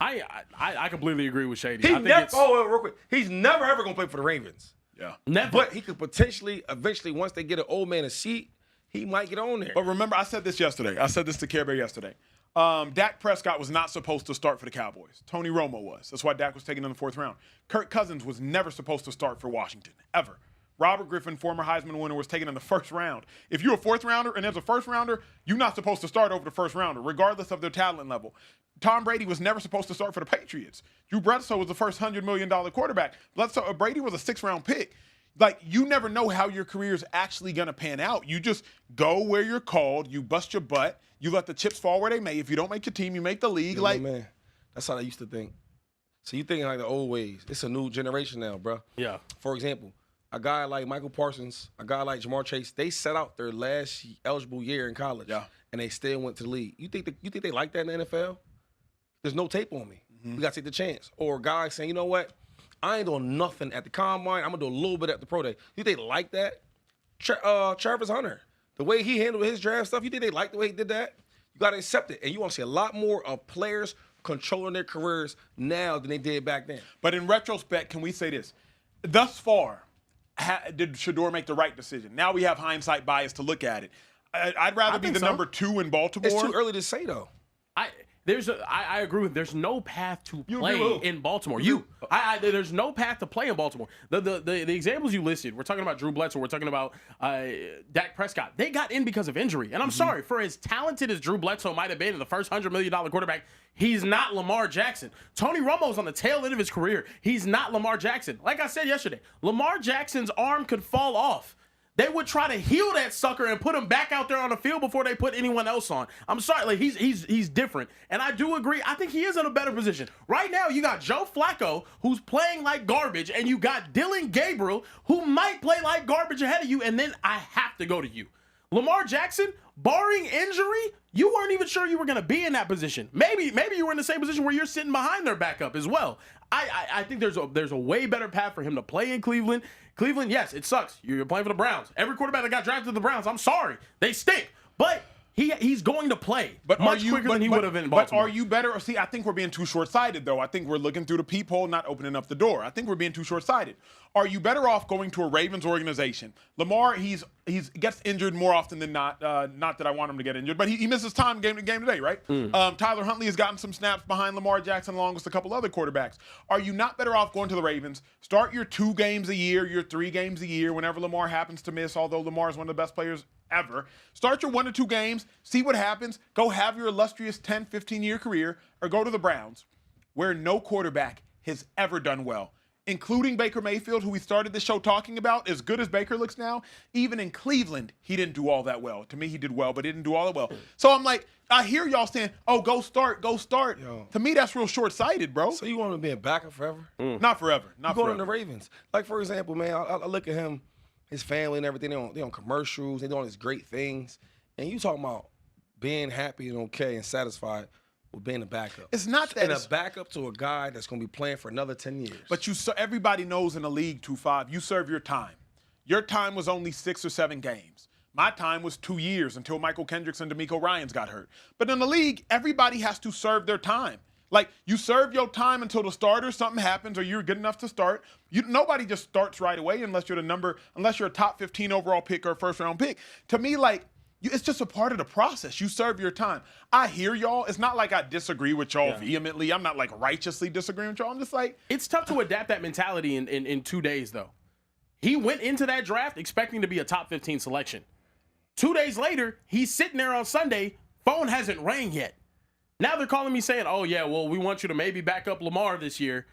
I completely agree with Shady. He I think never. it's, Oh, real quick. He's never ever gonna play for the Ravens. Yeah. never. But he could potentially, eventually, once they get an old man a seat, he might get on there. But remember, I said this yesterday. I said this to Care Bear yesterday. Dak Prescott was not supposed to start for the Cowboys. Tony Romo was. That's why Dak was taken in the 4th round. Kirk Cousins was never supposed to start for Washington, ever. Robert Griffin, former Heisman winner, was taken in the 1st round. If you're a 4th rounder and there's a 1st rounder, you're not supposed to start over the 1st rounder, regardless of their talent level. Tom Brady was never supposed to start for the Patriots. Drew Bledsoe was the first $100 million quarterback. Brady was a 6th-round pick. Like, you never know how your career is actually going to pan out. You just go where you're called. You bust your butt. You let the chips fall where they may. If you don't make your team, you make the league. Yeah, man, that's how they used to think. So you thinking like the old ways. It's a new generation now, bro. Yeah. For example, a guy like Michael Parsons, a guy like Jamar Chase, they set out their last eligible year in college, and they still went to the league. You think they like that in the NFL? There's no tape on me. We got to take the chance. Or a guy saying, you know what? I ain't doing nothing at the combine. I'm going to do a little bit at the pro day. You think they like that? Travis Hunter, the way he handled his draft stuff, you think they like the way he did that? You got to accept it. And you want to see a lot more of players controlling their careers now than they did back then. But in retrospect, can we say this? Thus far, did Shedeur make the right decision? Now we have hindsight bias to look at it. I'd rather be the number 2 in Baltimore. It's too early to say, though. I agree with. There's no path to play in Baltimore. There's no path to play in Baltimore. The examples you listed. We're talking about Drew Bledsoe. We're talking about Dak Prescott. They got in because of injury. And I'm sorry, for as talented as Drew Bledsoe might have been, the first $100 million quarterback, he's not Lamar Jackson. Tony Romo's on the tail end of his career. He's not Lamar Jackson. Like I said yesterday, Lamar Jackson's arm could fall off. They would try to heal that sucker and put him back out there on the field before they put anyone else on. I'm sorry, like he's different. And I do agree. I think he is in a better position. Right now, you got Joe Flacco, who's playing like garbage, and you got Dylan Gabriel, who might play like garbage ahead of you, and then I have to go to you. Lamar Jackson, barring injury, you weren't even sure you were going to be in that position. Maybe you were in the same position where you're sitting behind their backup as well. I think there's a way better path for him to play in Cleveland. Cleveland, yes, it sucks. You're playing for the Browns. Every quarterback that got drafted to the Browns, I'm sorry, they stink. But he's going to play much quicker than he would have in Baltimore. But are you better? See, I think we're being too short-sighted, though. I think we're looking through the peephole, not opening up the door. I think we're being too short-sighted. Are you better off going to a Ravens organization? Lamar, he gets injured more often than not. Not that I want him to get injured, but he misses time game today, right? Tyler Huntley has gotten some snaps behind Lamar Jackson along with a couple other quarterbacks. Are you not better off going to the Ravens? Start your 2 games a year, your 3 games a year, whenever Lamar happens to miss, although Lamar is one of the best players ever. Start your 1 to 2 games, see what happens, go have your illustrious 10, 15-year career, or go to the Browns, where no quarterback has ever done well, including Baker Mayfield, who we started the show talking about. As good as Baker looks now, even in Cleveland, he didn't do all that well. To me, he did well, but he didn't do all that well. So I'm like, I hear y'all saying, oh, go start. Yo. To me, that's real short-sighted, bro. So you want him to be a backup forever? Not forever. Not going forever. to the Ravens. Like, for example, man, I look at him, his family and everything. They on commercials. They doing these great things. And you talking about being happy and okay and satisfied with being a backup. It's not that. And a backup to a guy that's going to be playing for another 10 years. But everybody knows in the league, 2-5, you serve your time. Your time was only 6 or 7 games. My time was 2 years until Michael Kendricks and DeMeco Ryans got hurt. But in the league, everybody has to serve their time. Like, you serve your time until the starter, something happens, or you're good enough to start. Nobody just starts right away unless you're a top 15 overall pick or a first-round pick. To me, like, it's just a part of the process. You serve your time. I hear y'all. It's not like I disagree with y'all vehemently. I'm not, like, righteously disagreeing with y'all. I'm just like... It's tough to adapt that mentality in 2 days, though. He went into that draft expecting to be a top 15 selection. 2 days later, he's sitting there on Sunday. Phone hasn't rang yet. Now they're calling me saying, oh, yeah, well, we want you to maybe back up Lamar this year.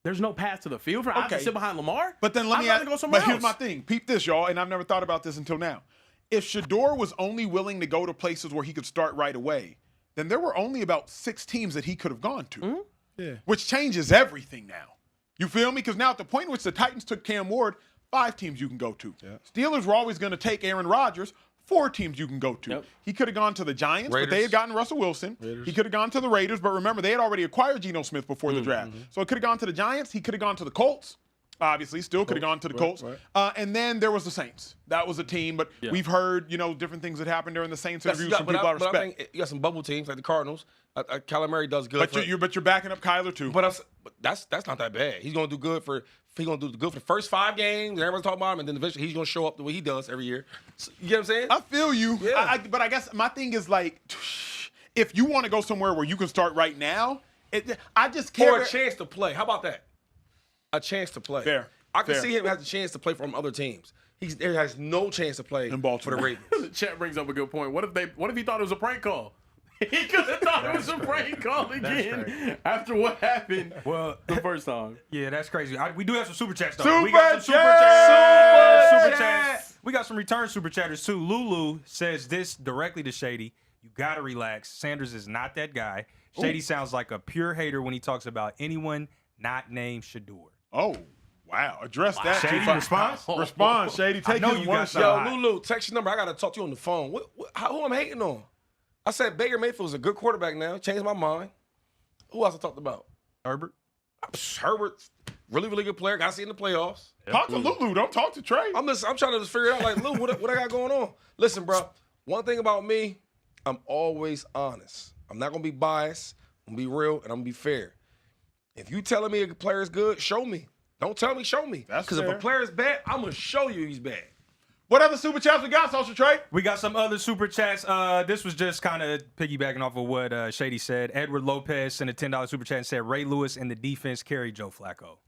There's no path to the field for I to sit behind Lamar. But then let me go somewhere else. Here's my thing. Peep this, y'all, and I've never thought about this until now. If Shedeur was only willing to go to places where he could start right away, then there were only about 6 teams that he could have gone to. Mm-hmm. Yeah. Which changes everything now. You feel me? Because now at the point in which the Titans took Cam Ward, 5 teams you can go to. Yeah. Steelers were always going to take Aaron Rodgers. 4 teams you can go to. Yep. He could have gone to the Giants, but they had gotten Russell Wilson. He could have gone to the Raiders, but remember, they had already acquired Geno Smith before the draft. So it could have gone to the Giants. He could have gone to the Colts. Obviously, still could have gone to the Colts. Right. And then there was the Saints. That was a team, but we've heard, different things that happened during the Saints interviews from people I respect. I think you got some bubble teams like the Cardinals. Kyler Murray does good. But you're backing up Kyler too. But that's not that bad. He's going to do good for the first 5 games. Everyone's talking about him, and then eventually he's going to show up the way he does every year. So, you get what I'm saying? I feel you. Yeah. But I guess my thing is like, if you want to go somewhere where you can start right now, I just care. Or a chance to play. How about that? A chance to play. Fair. I can see him has a chance to play from other teams. There has no chance to play in Baltimore for the Ravens. The chat brings up a good point. What if he thought it was a prank call? He could have thought it was a prank call again after what happened the first time. Yeah, that's crazy. We do have some super chats, though. Super chats. We got some return super chatters, too. Lulu says this directly to Shady. You got to relax. Sanders is not that guy. Shady sounds like a pure hater when he talks about anyone not named Shedeur. Oh, wow. Address that. Shady, Respond, Shady. Take know it you one got shot. Yo, Lulu, text your number. I got to talk to you on the phone. Who I'm hating on? I said Baker Mayfield's a good quarterback now. Changed my mind. Who else I talked about? Herbert. Herbert's really, really good player. Got to see in the playoffs. Talk to Lulu. Don't talk to Trey. I'm trying to just figure it out. Like, Lou, what I got going on? Listen, bro. One thing about me, I'm always honest. I'm not gonna be biased. I'm gonna be real and I'm gonna be fair. If you telling me a player is good, show me. Don't tell me, show me. Because if a player is bad, I'm gonna show you he's bad. What other super chats we got, Social Trey? We got some other super chats. This was just kind of piggybacking off of what Shady said. Edward Lopez sent a $10 super chat and said Ray Lewis and the defense carried Joe Flacco.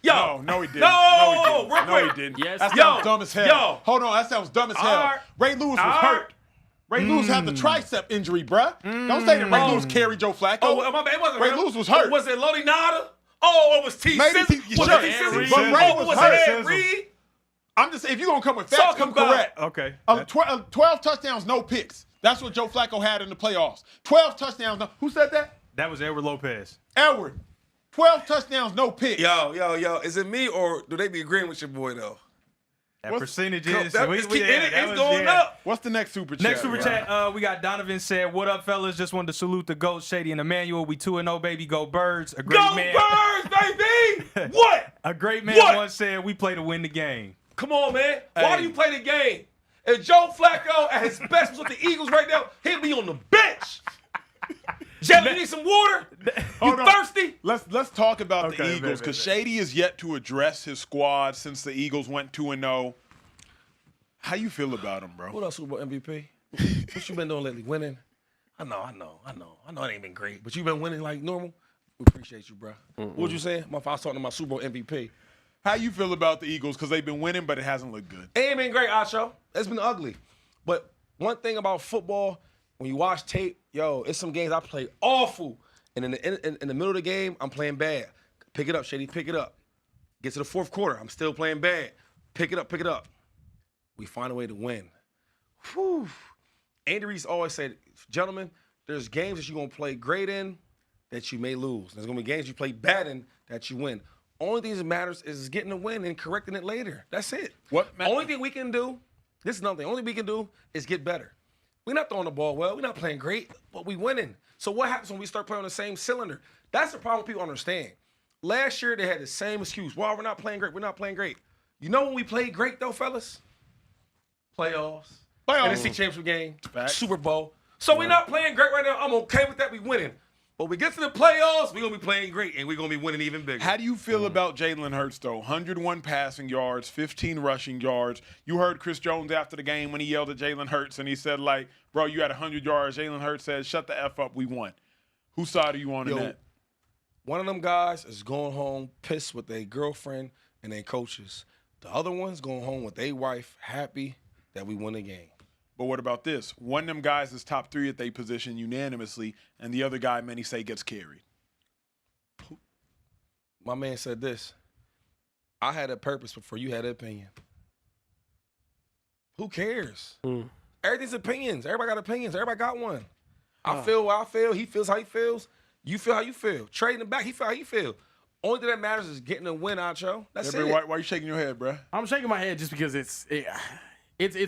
Yo, no, he didn't. No, he didn't. Yes. That sounds dumb as hell. Hold on, that sounds dumb as hell. Right. Ray Lewis was hurt. Ray Lewis had the tricep injury, bruh. Don't say that Ray Lewis carried Joe Flacco. Oh, my bad. It wasn't Ray Lewis was hurt. Was it Lodi Nada? Oh, it was T. Maybe Was sure. it T. But Ray was hurt. Ed Reed? I'm just saying, if you're going to come with facts, come correct. Okay. 12 touchdowns, no picks. That's what Joe Flacco had in the playoffs. 12 touchdowns. No. Who said that? That was Edward Lopez. Edward. 12 touchdowns, no picks. Yo. Is it me or do they be agreeing with your boy, though? That percentage is it's going up. What's the next super chat? Next super chat, we got Donovan said, "What up, fellas? Just wanted to salute the GOAT, Shady and Emmanuel. We 2-0, baby. Go Birds. A great man. Go Birds, baby. What? A great man once said, we play to win the game. Come on, man. Why do you play the game? If Joe Flacco at his best was with the Eagles right now, he'd be on the bench. Jeff, you need some water? You thirsty? Let's talk about the Eagles because Shady is yet to address his squad since the Eagles went 2-0. How you feel about him, bro? What else, Super Bowl MVP? What you been doing lately? Winning? I know it ain't been great, but you been winning like normal. We appreciate you, bro. What would you say? I was talking to my Super Bowl MVP. How you feel about the Eagles? Because they've been winning, but it hasn't looked good. It ain't been great, Acho. It's been ugly. But one thing about football, when you watch tape, it's some games I play awful. And in the middle of the game, I'm playing bad. Pick it up, Shady, pick it up. Get to the fourth quarter, I'm still playing bad. Pick it up. We find a way to win. Whew. Andy Reese always said, gentlemen, there's games that you're going to play great in that you may lose. There's going to be games you play bad in that you win. Only thing that matters is getting a win and correcting it later. That's it. Only thing we can do, this is nothing. Only thing we can do is get better. We're not throwing the ball well. We're not playing great, but we winning. So what happens when we start playing on the same cylinder? That's the problem people understand. Last year, they had the same excuse. Well, we're not playing great. You know when we played great, though, fellas? playoffs, Playoffs. NFC Championship game, Facts. Super Bowl. So we're not playing great right now. I'm okay with that. We winning. But we get to the playoffs, we're going to be playing great, and we're going to be winning even bigger. How do you feel about Jalen Hurts, though? 101 passing yards, 15 rushing yards. You heard Chris Jones after the game when he yelled at Jalen Hurts, and he said, like, bro, you had 100 yards. Jalen Hurts said, shut the F up, we won. Whose side are you on in that? One of them guys is going home pissed with their girlfriend and their coaches. The other one's going home with their wife happy that we won the game. But what about this? One of them guys is top 3 at their position unanimously, and the other guy, many say, gets carried. My man said this. I had a purpose before you had an opinion. Who cares? Everything's opinions. Everybody got opinions. Everybody got one. I feel how I feel. He feels how he feels. You feel how you feel. Trading him back, he feel how he feel. Only thing that matters is getting a win out, yo. That's it. Why are you shaking your head, bro? I'm shaking my head just because it's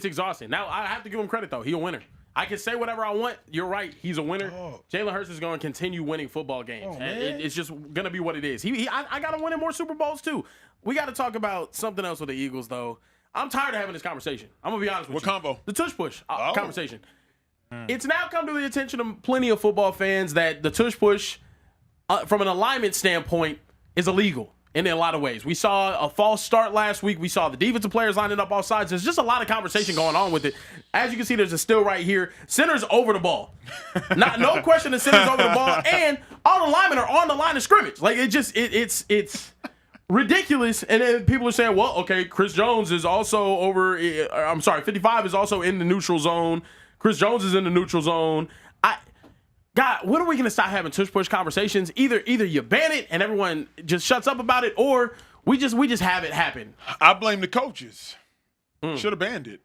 exhausting. Now, I have to give him credit, though. He's a winner. I can say whatever I want. You're right. He's a winner. Jalen Hurts is going to continue winning football games. It's just going to be what it is. I got to win in more Super Bowls, too. We got to talk about something else with the Eagles, though. I'm tired of having this conversation. I'm going to be honest with you. What combo? The tush push conversation. It's now come to the attention of plenty of football fans that the tush push, from an alignment standpoint, is illegal in a lot of ways. We saw a false start last week. We saw the defensive players lining up all sides. There's just a lot of conversation going on with it. As you can see, there's a still right here. Center's over the ball. No question the center's over the ball. And all the linemen are on the line of scrimmage. Like, it's ridiculous. And then people are saying, well, okay, Chris Jones is also 55 is also in the neutral zone. Chris Jones is in the neutral zone. God, when are we going to stop having tush-push conversations? Either you ban it and everyone just shuts up about it, or we just have it happen. I blame the coaches. Should have banned it.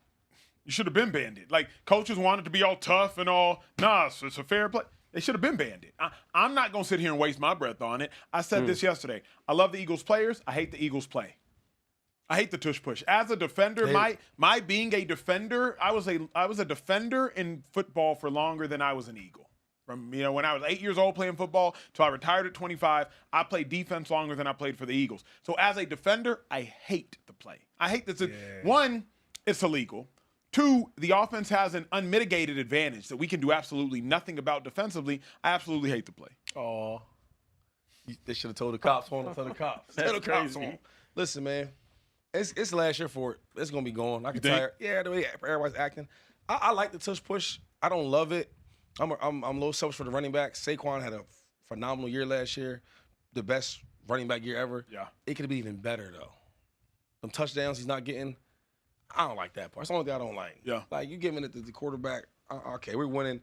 You should have been banned it. Like, coaches wanted to be all tough and all, it's a fair play. They should have been banned it. I'm not going to sit here and waste my breath on it. I said this yesterday. I love the Eagles players. I hate the Eagles play. I hate the tush push. As a defender, my being a defender, I was a defender in football for longer than I was an Eagle. From when I was 8 years old playing football till I retired at 25, I played defense longer than I played for the Eagles. So as a defender, I hate the play. I hate this. One, it's illegal. Two, the offense has an unmitigated advantage that we can do absolutely nothing about defensively. I absolutely hate the play. Oh, they should have told the cops on. Tell the cops. Tell the cops on. Listen, man, it's last year for it. It's gonna be gone. I can tell you. Yeah, the way everybody's acting. I like the tush push. I don't love it. I'm a little selfish for the running back. Saquon had a phenomenal year last year, the best running back year ever. Yeah, it could be even better though. Them touchdowns he's not getting, I don't like that part. It's the only thing I don't like. Yeah, like you giving it to the quarterback. Okay, we're winning,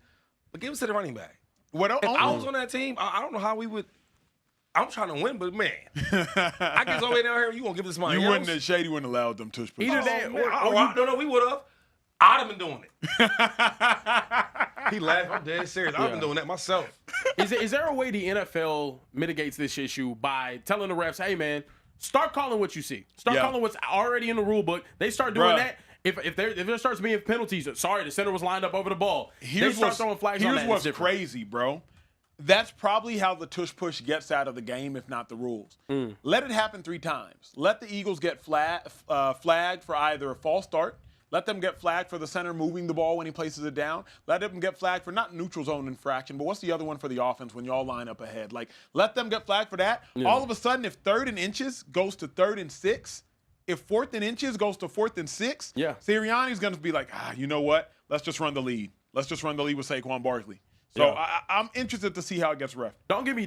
but give it to the running back. If I was on that team, I don't know how we would. I'm trying to win, but man, I get over down here. You gonna give this money? You wouldn't have. Shady wouldn't have allowed them tush pushes. Either that, no, we would have. I'd have been doing it. He laughed. I'm dead serious. I've been doing that myself. Is there a way the NFL mitigates this issue by telling the refs, hey, man, start calling what you see. Start calling what's already in the rule book. They start doing that. If there starts being penalties, sorry, the center was lined up over the ball. They start throwing flags on that. Here's what's crazy, bro. That's probably how the tush push gets out of the game, if not the rules. Let it happen 3 times. Let the Eagles get flagged for either a false start. Let them get flagged for the center moving the ball when he places it down. Let them get flagged for not neutral zone infraction, but what's the other one for the offense when y'all line up ahead? Like, let them get flagged for that. Yeah. All of a sudden, if 3rd and inches goes to 3rd and 6, if 4th and inches goes to 4th and 6, Sirianni's going to be like, you know what? Let's just run the lead. Let's just run the lead with Saquon Barkley. So I'm interested to see how it gets ref. Don't get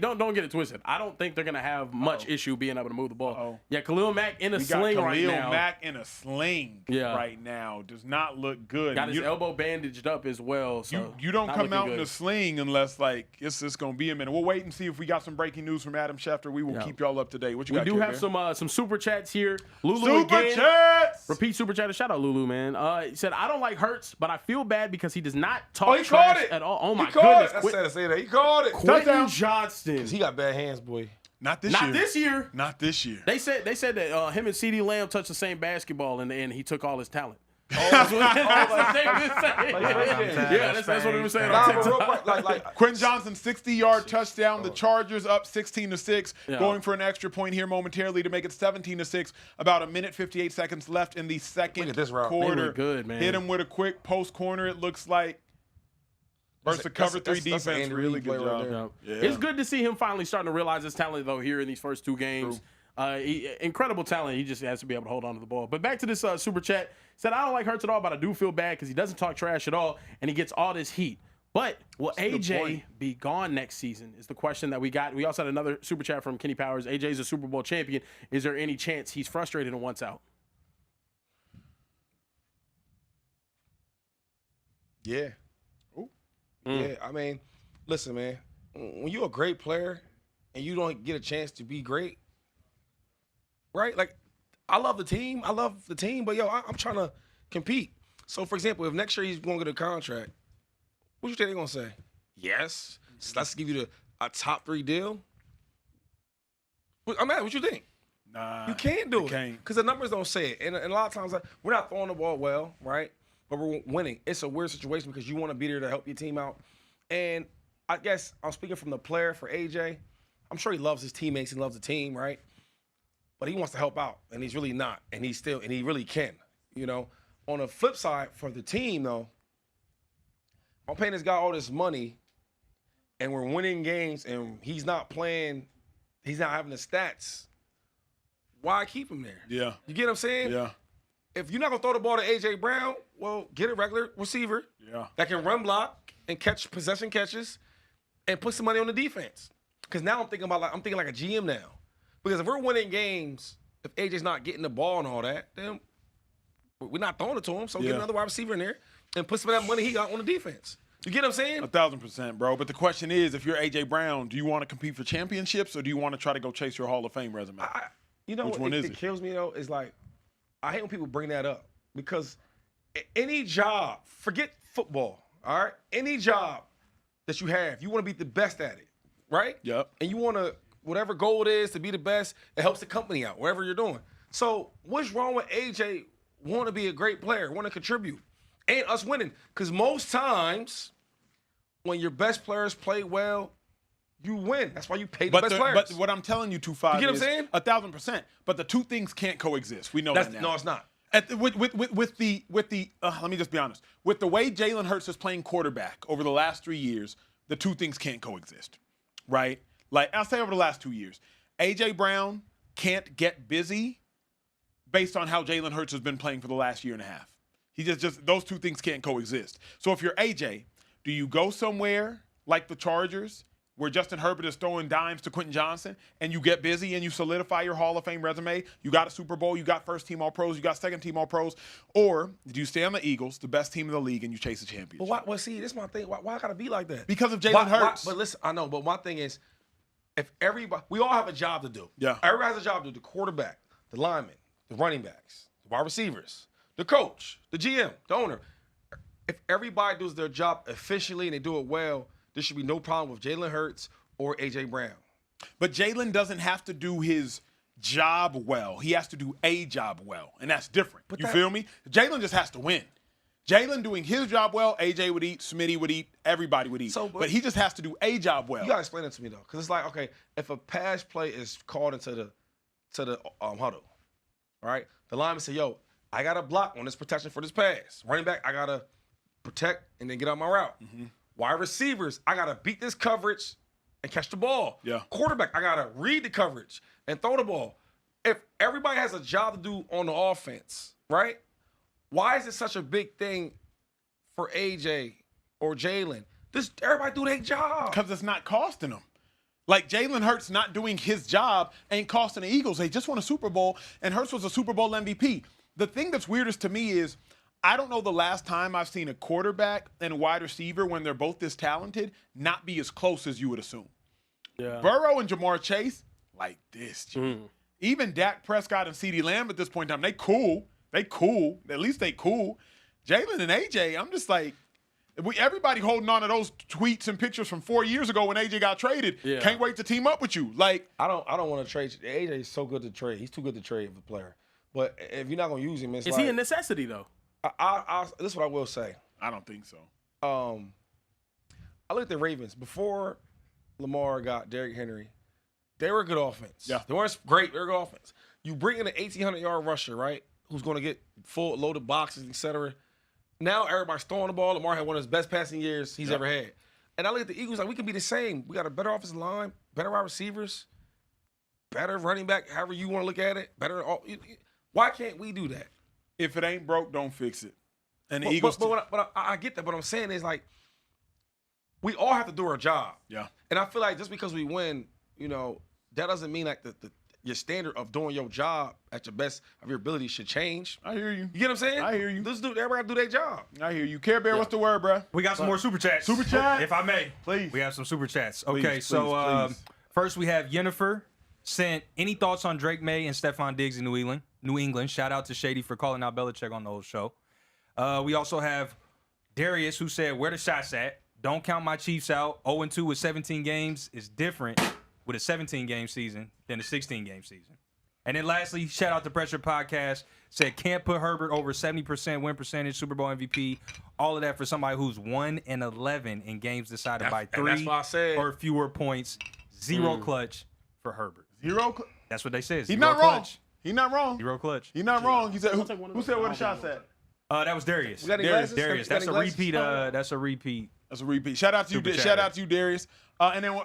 it twisted. I don't think they're gonna have much issue being able to move the ball. Yeah, Khalil Mack in a sling right now. Khalil Mack in a sling right now does not look good. Got his elbow bandaged up as well. So you don't come out in a sling unless it's gonna be a minute. We'll wait and see if we got some breaking news from Adam Schefter. We will keep y'all up to date. What you got? We do have some super chats here. Lulu super again. Chats. Repeat super chat. Shout out Lulu, man. He said I don't like Hurts, but I feel bad because he does not talk trash at all. Oh my goodness. That's sad to say that. He called it. Quentin Johnston. He got bad hands, boy. Not this year. Not this year. They said that him and CeeDee Lamb touched the same basketball and he took all his talent. That's what they say. Yeah, that's what they were saying on TikTok. Quentin Johnson, 60-yard touchdown. The Chargers up 16-6, going for an extra point here momentarily to make it 17-6. About 1:58 seconds left in the second quarter. They were good, man. Hit him with a quick post corner. It looks like versus a cover 3 defense. Really good job. Yeah. It's good to see him finally starting to realize his talent though here in these first 2 games. Incredible talent. He just has to be able to hold on to the ball. But back to this super chat. Said, I don't like Hurts at all, but I do feel bad because he doesn't talk trash at all, and he gets all this heat. But will AJ be gone next season is the question that we got. We also had another super chat from Kenny Powers. AJ's a Super Bowl champion. Is there any chance he's frustrated and wants out? Yeah. Yeah, I mean, listen, man. When you're a great player and you don't get a chance to be great, right? Like, I love the team, but yo, I'm trying to compete. So, for example, if next year he's going to get a contract, what you think they're going to say? Yes, so let's give you a top 3 deal. I'm at what you think? Nah, you can't do it because the numbers don't say it. And a lot of times we're not throwing the ball well, right? But we're winning. It's a weird situation because you want to be there to help your team out. And I guess I'm speaking from the player for AJ. I'm sure he loves his teammates. He loves the team, right? But he wants to help out, and he's really not. And he really can, you know. On the flip side, for the team, though, I'm paying this guy all this money, and we're winning games, and he's not playing. He's not having the stats. Why keep him there? Yeah. You get what I'm saying? Yeah. If you're not going to throw the ball to A.J. Brown, well, get a regular receiver that can run block and catch possession catches and put some money on the defense. Because now I'm thinking like a GM now. Because if we're winning games, if A.J.'s not getting the ball and all that, then we're not throwing it to him. So get another wide receiver in there and put some of that money he got on the defense. You get what I'm saying? 1,000%, bro. But the question is, if you're A.J. Brown, do you want to compete for championships or do you want to try to go chase your Hall of Fame resume? You know Which what one is it kills me, though, is like, I hate when people bring that up because any job, forget football, all right? Any job that you have, you want to be the best at it, right? Yep. And you want to, whatever goal it is to be the best, it helps the company out, whatever you're doing. So what's wrong with AJ want to be a great player, want to contribute, and us winning? Because most times when your best players play well, you win. That's why you pay the best players. But what I'm telling you, 2-5, you get what I'm saying? 1,000%. But the two things can't coexist. We know that now. No, it's not. With the let me just be honest. With the way Jalen Hurts is playing quarterback over the last 3 years, the two things can't coexist, right? Like I'll say over the last 2 years, A.J. Brown can't get busy based on how Jalen Hurts has been playing for the last year and a half. He just those two things can't coexist. So if you're A.J., do you go somewhere like the Chargers, where Justin Herbert is throwing dimes to Quentin Johnson, and you get busy and you solidify your Hall of Fame resume? You got a Super Bowl, you got first-team All-Pros, you got second-team All-Pros. Or do you stay on the Eagles, the best team in the league, and you chase a championship? But why, see, this is my thing. Why I got to be like that? Because of Jalen Hurts. But listen, I know, but my thing is, if everybody, we all have a job to do. Yeah. Everybody has a job to do. The quarterback, the lineman, the running backs, the wide receivers, the coach, the GM, the owner. If everybody does their job efficiently and they do it well, there should be no problem with Jalen Hurts or A.J. Brown. But Jalen doesn't have to do his job well. He has to do a job well, and that's different. You feel me? Jalen just has to win. Jalen doing his job well, A.J. would eat, Smitty would eat, everybody would eat. But he just has to do a job well. You got to explain it to me, though, because it's like, okay, if a pass play is called into the huddle, all right, the lineman say, yo, I got to block on this protection for this pass. Running back, I got to protect and then get on my route. Mm-hmm. Wide receivers, I got to beat this coverage and catch the ball. Yeah. Quarterback, I got to read the coverage and throw the ball. If everybody has a job to do on the offense, right, why is it such a big thing for AJ or Jalen? Everybody do their job. Because it's not costing them. Like Jalen Hurts not doing his job ain't costing the Eagles. They just won a Super Bowl, and Hurts was a Super Bowl MVP. The thing that's weirdest to me is I don't know the last time I've seen a quarterback and a wide receiver, when they're both this talented, not be as close as you would assume. Yeah. Burrow and Jamar Chase, like this. Even Dak Prescott and CeeDee Lamb at this point in time, they cool. They cool. At least they cool. Jalen and AJ, I'm just like, everybody holding on to those tweets and pictures from 4 years ago when AJ got traded. Yeah. Can't wait to team up with you. Like, I don't want to trade. AJ is so good to trade. He's too good to trade for the player. But if you're not gonna use him, is he a necessity though? This is what I will say. I don't think so. I look at the Ravens before Lamar got Derrick Henry. They were a good offense. Yeah. They weren't great. They were a good offense. You bring in an 1,800-yard rusher, right, who's going to get full loaded boxes, et cetera. Now everybody's throwing the ball. Lamar had one of his best passing years he's ever had. And I look at the Eagles like we can be the same. We got a better offensive line, better wide receivers, better running back, however you want to look at it. Better. Why can't we do that? If it ain't broke, don't fix it. And the But Eagles. I get that. What I'm saying is like we all have to do our job. Yeah. And I feel like just because we win, that doesn't mean like your standard of doing your job at your best of your ability should change. I hear you. You get what I'm saying? I hear you. Everybody do their job. I hear you. Care Bear, what's the word, bro? We got some more super chats. Super chat? If I may. Please. We have some super chats. Please, Okay, please. First we have Yennefer sent any thoughts on Drake May and Stephon Diggs in New England. Shout out to Shady for calling out Belichick on the whole show. We also have Darius who said, where the shots at? Don't count my Chiefs out. 0-2 with 17 games is different with a 17-game season than a 16-game season. And then lastly, shout out to Pressure Podcast. Said can't put Herbert over 70% win percentage, Super Bowl MVP. All of that for somebody who's 1-11 in games decided by 3 that's why I said. or fewer points. Zero clutch for Herbert. That's what they said. He's Zero not wrong. clutch. He's not wrong. Zero clutch. He's not wrong. He said, who one of said those. where the shots at? That was Darius. We got any Darius, glasses? Darius. Got That's any a glasses? repeat. That's a repeat. That's a repeat. Shout out to you. Super Shout chatter. out to you, Darius. And then,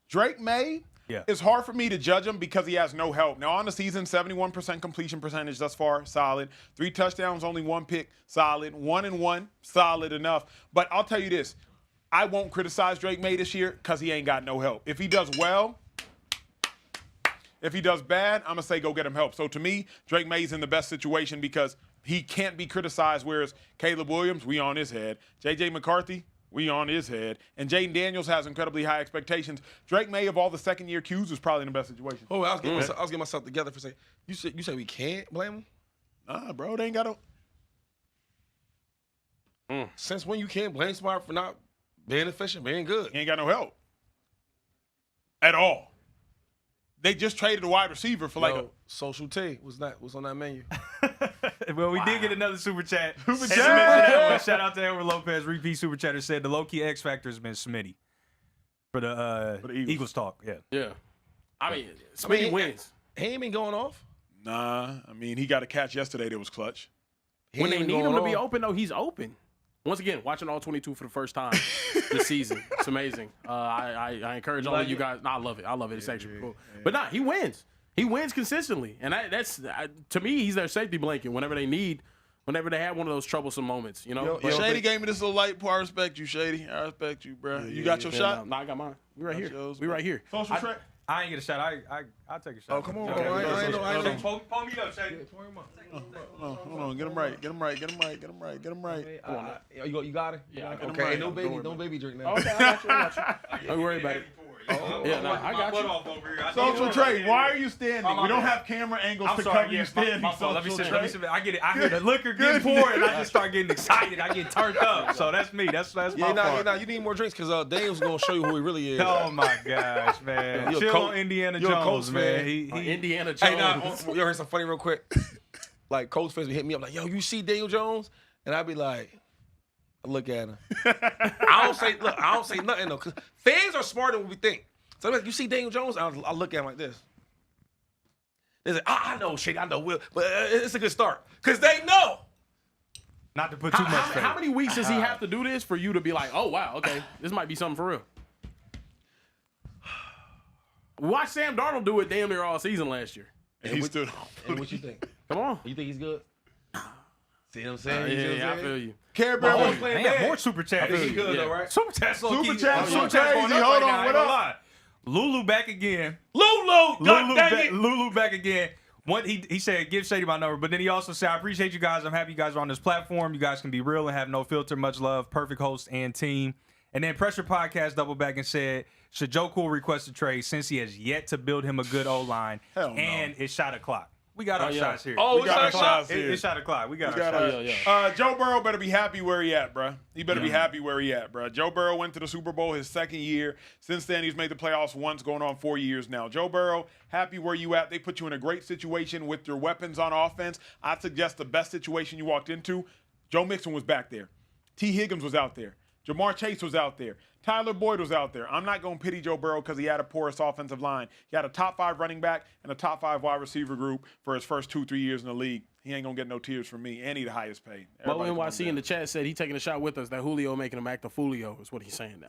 Drake May. Yeah. It's hard for me to judge him because he has no help. Now, on the season, 71% completion percentage thus far, solid. 3 touchdowns, only 1 pick, solid. 1-1, solid enough. But I'll tell you this. I won't criticize Drake May this year because he ain't got no help. If he does well, if he does bad, I'm going to say go get him help. So to me, Drake May's in the best situation because he can't be criticized, whereas Caleb Williams, we on his head. J.J. McCarthy, we on his head. And Jayden Daniels has incredibly high expectations. Drake May, of all the second-year Qs, is probably in the best situation. Oh, I was getting myself together for a second. You said we can't blame him? Nah, bro, they ain't got no. Since when you can't blame somebody for not being efficient, being good? He ain't got no help. At all. They just traded a wide receiver for like a. Social T was on that menu. Well, we did get another super chat. Super As chat! you mentioned that one, shout out to Edward Lopez, repeat super chatter, said the low-key X factor has been Smitty for the Eagles talk. Yeah. Yeah. I mean, Smitty wins. He ain't been going off. Nah, I mean, he got a catch yesterday that was clutch. When they need him to be open, though, he's open. Once again, watching all 22 for the first time this season. It's amazing. I encourage all of you guys. No, I love it. I love it. It's actually cool. But nah, he wins. He wins consistently. And that's to me, he's their safety blanket whenever they have one of those troublesome moments, Shady gave me this little light pour. I respect you, Shady. I respect you, bro. You got your shot? No, I got mine. We right here. yours, We right here. Social track? I ain't get a shot. I'll take a shot. Oh, come on. Okay. I ain't know. Pull me up, Shady. Hold on. Get him right. Get him right. You got it? Yeah, I got it. Okay, right. no baby drink now. Okay, I got you. Don't worry about it. Yeah, no, I got you. Social Trey, why are you standing? We don't have camera angles to cover you standing. Let me see. I get it. I hear the liquor getting poured, and I just start getting excited. I get turned up. So that's me. That's my part. You need more drinks because Daniel's gonna show you who he really is. Oh my gosh, man! Chill on Indiana Jones, man. Indiana Jones. Hey, you heard something funny real quick? Like Colts fans be hitting me up like, "Yo, you see Daniel Jones?" And I'd be like, I look at him. I don't say nothing though, because fans are smarter than we think. So like, you see Daniel Jones, I look at him like this. They say, I know shit, I know Will, but it's a good start because they know. Not to put too much faith. How many weeks does he have to do this for you to be like, oh wow, okay, this might be something for real? Watch Sam Darnold do it damn near all season last year. And he stood. And what you think? Come on. You think he's good? See what I'm saying? Yeah, I feel you. Care Bear was playing Man, bad. more super chat. I think he's good though, right? Super chat. Super chat's so crazy. Hold on, what up? Lulu back again. Lulu back again. He said, give Shady my number, but then he also said, I appreciate you guys. I'm happy you guys are on this platform. You guys can be real and have no filter. Much love. Perfect host and team. And then Pressure Podcast doubled back and said, should Joe Cool request a trade since he has yet to build him a good O-line Hell no. and it's shot o'clock? We got our shots here. Oh, we got our shots It here. shot o'clock. We got our shots. Joe Burrow better be happy where he at, bro. He better be happy where he at, bro. Joe Burrow went to the Super Bowl his second year. Since then, he's made the playoffs once, going on 4 years now. Joe Burrow, happy where you at. They put you in a great situation with your weapons on offense. I'd suggest the best situation you walked into, Joe Mixon was back there. T. Higgins was out there. Jamar Chase was out there. Tyler Boyd was out there. I'm not going to pity Joe Burrow because he had a porous offensive line. He had a top 5 running back and a top 5 wide receiver group for his first 2-3 years in the league. He ain't going to get no tears from me, and he the highest paid. Mo NYC in the chat said he taking a shot with us that Julio making him act a Fulio is what he's saying now.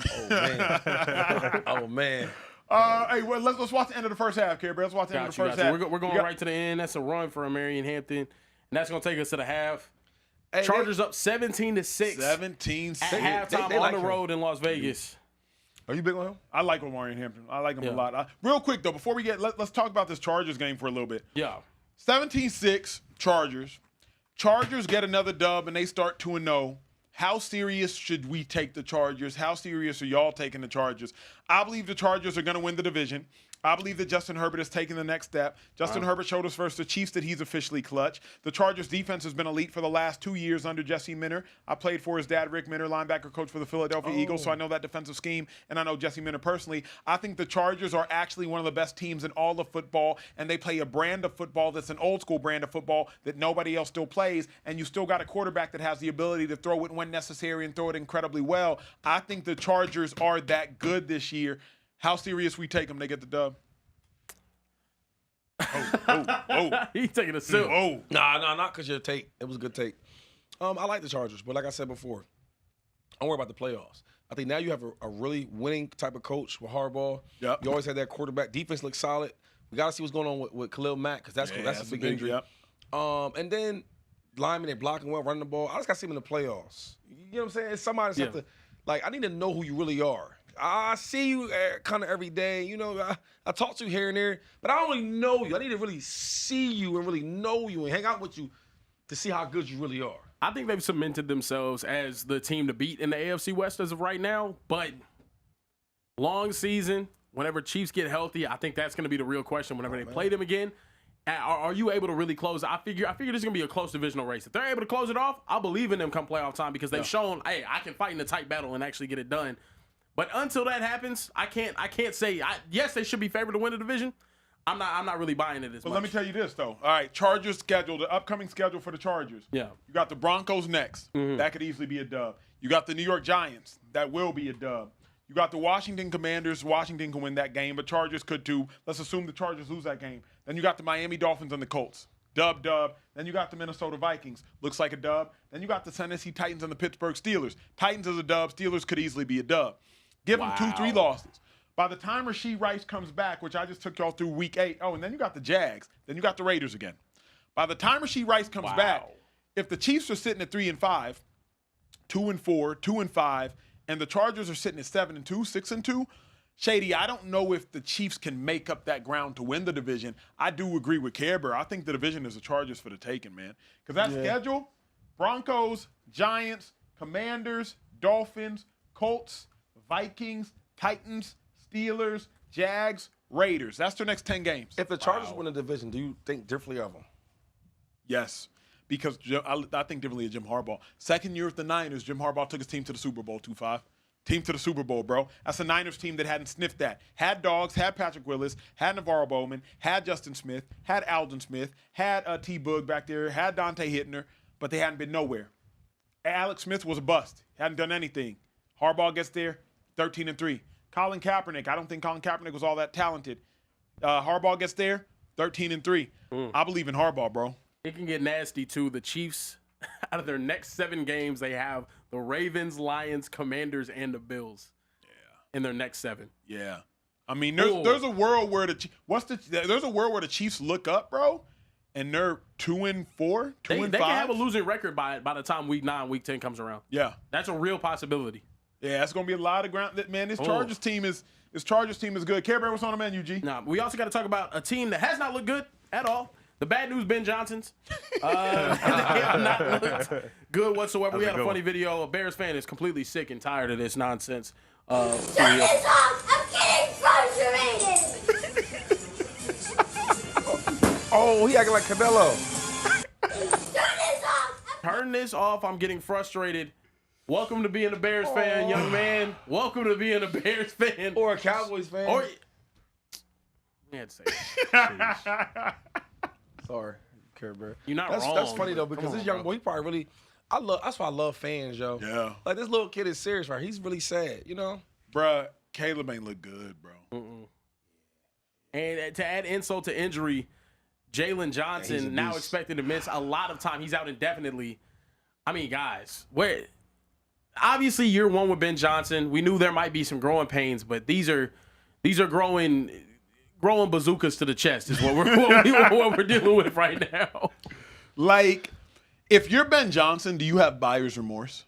Oh, man. Hey, well, let's watch the end of the first half, Care Bear. Let's watch the end of the first half. We're going right to the end. That's a run for Marion Hampton, and that's going to take us to the half. Hey, Chargers up 17-6. 17-6. At halftime they on like the him. road in Las Vegas. Are you big on him? I like Omarion Hampton. I like him a lot. Real quick, though, before we get – let's talk about this Chargers game for a little bit. Yeah. 17-6 Chargers. Chargers get another dub, and they start 2-0. How serious should we take the Chargers? How serious are y'all taking the Chargers? I believe the Chargers are going to win the division. I believe that Justin Herbert is taking the next step. Justin Herbert showed us versus the Chiefs that he's officially clutch. The Chargers defense has been elite for the last 2 years under Jesse Minter. I played for his dad, Rick Minter, linebacker coach for the Philadelphia Eagles, so I know that defensive scheme, and I know Jesse Minter personally. I think the Chargers are actually one of the best teams in all of football, and they play a brand of football that's an old-school brand of football that nobody else still plays, and you still got a quarterback that has the ability to throw it when necessary and throw it incredibly well. I think the Chargers are that good this year. How serious we take them, they get the dub. He's taking a sip. Nah, not because your take. It was a good take. I like the Chargers, but like I said before, don't worry about the playoffs. I think now you have a really winning type of coach with Harbaugh. Yep. You always had that quarterback. Defense looks solid. We got to see what's going on with Khalil Mack because that's a big injury. Yep. And then linemen, they're blocking well, running the ball. I just got to see them in the playoffs. You know what I'm saying? It's somebody that's have to, like, I need to know who you really are. I see you kind of every day. You know, I talk to you here and there, but I don't really know you. I need to really see you and really know you and hang out with you to see how good you really are. I think they've cemented themselves as the team to beat in the AFC West as of right now, but long season, whenever Chiefs get healthy, I think that's going to be the real question whenever they play them again. Are you able to really close? I figure this is going to be a close divisional race. If they're able to close it off, I'll believe in them come playoff time because they've shown, hey, I can fight in a tight battle and actually get it done. But until that happens, I can't say yes, they should be favored to win the division. I'm not really buying it as much. Let me tell you this though. All right, Chargers schedule, the upcoming schedule for the Chargers. Yeah. You got the Broncos next. That could easily be a dub. You got the New York Giants. That will be a dub. You got the Washington Commanders. Washington can win that game, but Chargers could too. Let's assume the Chargers lose that game. Then you got the Miami Dolphins and the Colts. Dub. Then you got the Minnesota Vikings. Looks like a dub. Then you got the Tennessee Titans and the Pittsburgh Steelers. Titans is a dub. Steelers could easily be a dub. Give them 2-3 losses. By the time Rashee Rice comes back, which I just took y'all through week 8, and then you got the Jags. Then you got the Raiders again. By the time Rashee Rice comes back, if the Chiefs are sitting at 3-5, 2-4, 2-5, and the Chargers are sitting at 7-2, 6-2, Shady, I don't know if the Chiefs can make up that ground to win the division. I do agree with Care Bear. I think the division is the Chargers for the taking, man. Because that schedule, Broncos, Giants, Commanders, Dolphins, Colts, Vikings, Titans, Steelers, Jags, Raiders. That's their next 10 games. If the Chargers win the division, do you think differently of them? Yes, because I think differently of Jim Harbaugh. Second year with the Niners, Jim Harbaugh took his team to the Super Bowl, 2-5. Team to the Super Bowl, bro. That's a Niners team that hadn't sniffed that. Had Dogs, had Patrick Willis, had Navarro Bowman, had Justin Smith, had Alden Smith, had T. Boog back there, had Dante Hittner, but they hadn't been nowhere. Alex Smith was a bust. Hadn't done anything. Harbaugh gets there, 13-3. Colin Kaepernick, I don't think Colin Kaepernick was all that talented. Harbaugh gets there, 13-3. I believe in Harbaugh, bro. It can get nasty, too. The Chiefs, out of their next 7 games, they have the Ravens, Lions, Commanders, and the Bills in their next 7. Yeah. I mean, there's a world where there's a world where the Chiefs look up, bro, and they're 2-4, 2-5. They can have a losing record by the time week 9, week 10 comes around. Yeah. That's a real possibility. Yeah, that's gonna be a lot of ground. Man, this Chargers team is good. Care Bear, what's on the menu, G? Nah, we also got to talk about a team that has not looked good at all. The bad news, Ben Johnsons. They have not looked good whatsoever. We had a funny video. A Bears fan is completely sick and tired of this nonsense. Turn this off! I'm getting frustrated! Oh, he acting like Canelo. Turn this off. I'm getting frustrated. Welcome to being a Bears fan, young man. Welcome to being a Bears fan. Or a Cowboys fan. Or we had to say that. Sorry, Care Bear. You're not That's wrong. that's funny though but because come this on, young bro. boy, he probably really. That's why I love fans, yo. Yeah. Like this little kid is serious, right? He's really sad, you know. Bruh, Caleb ain't look good, bro. And to add insult to injury, Jalen Johnson now expected to miss a lot of time. He's out indefinitely. I mean, guys, obviously year one with Ben Johnson, we knew there might be some growing pains, but these are growing bazookas to the chest is what we're dealing with right now. Like, if you're Ben Johnson, do you have buyer's remorse?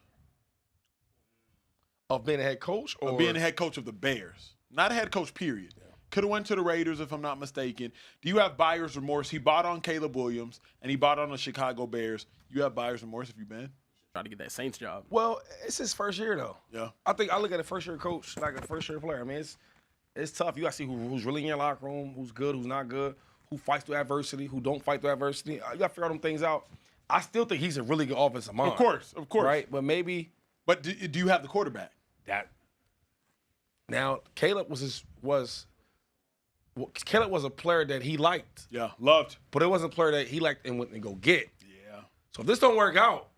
Of being a head coach or Of being the head coach of the Bears? Not a head coach, period. Could have went to the Raiders, if I'm not mistaken. Do you have buyer's remorse? He bought on Caleb Williams, and he bought on the Chicago Bears. You have buyer's remorse if you've been? Try to get that Saints job. Well, it's his first year though. Yeah. I look at a first year coach like a first year player. I mean, it's tough. You got to see who's really in your locker room, who's good, who's not good, who fights through adversity, who don't fight through adversity. You got to figure all them things out. I still think he's a really good offensive mind. Of course. Right, but maybe But do you have the quarterback? that. Now Caleb Caleb was a player that he liked, Yeah, loved. but it wasn't a player that he liked and went and go get. Yeah. So if this don't work out,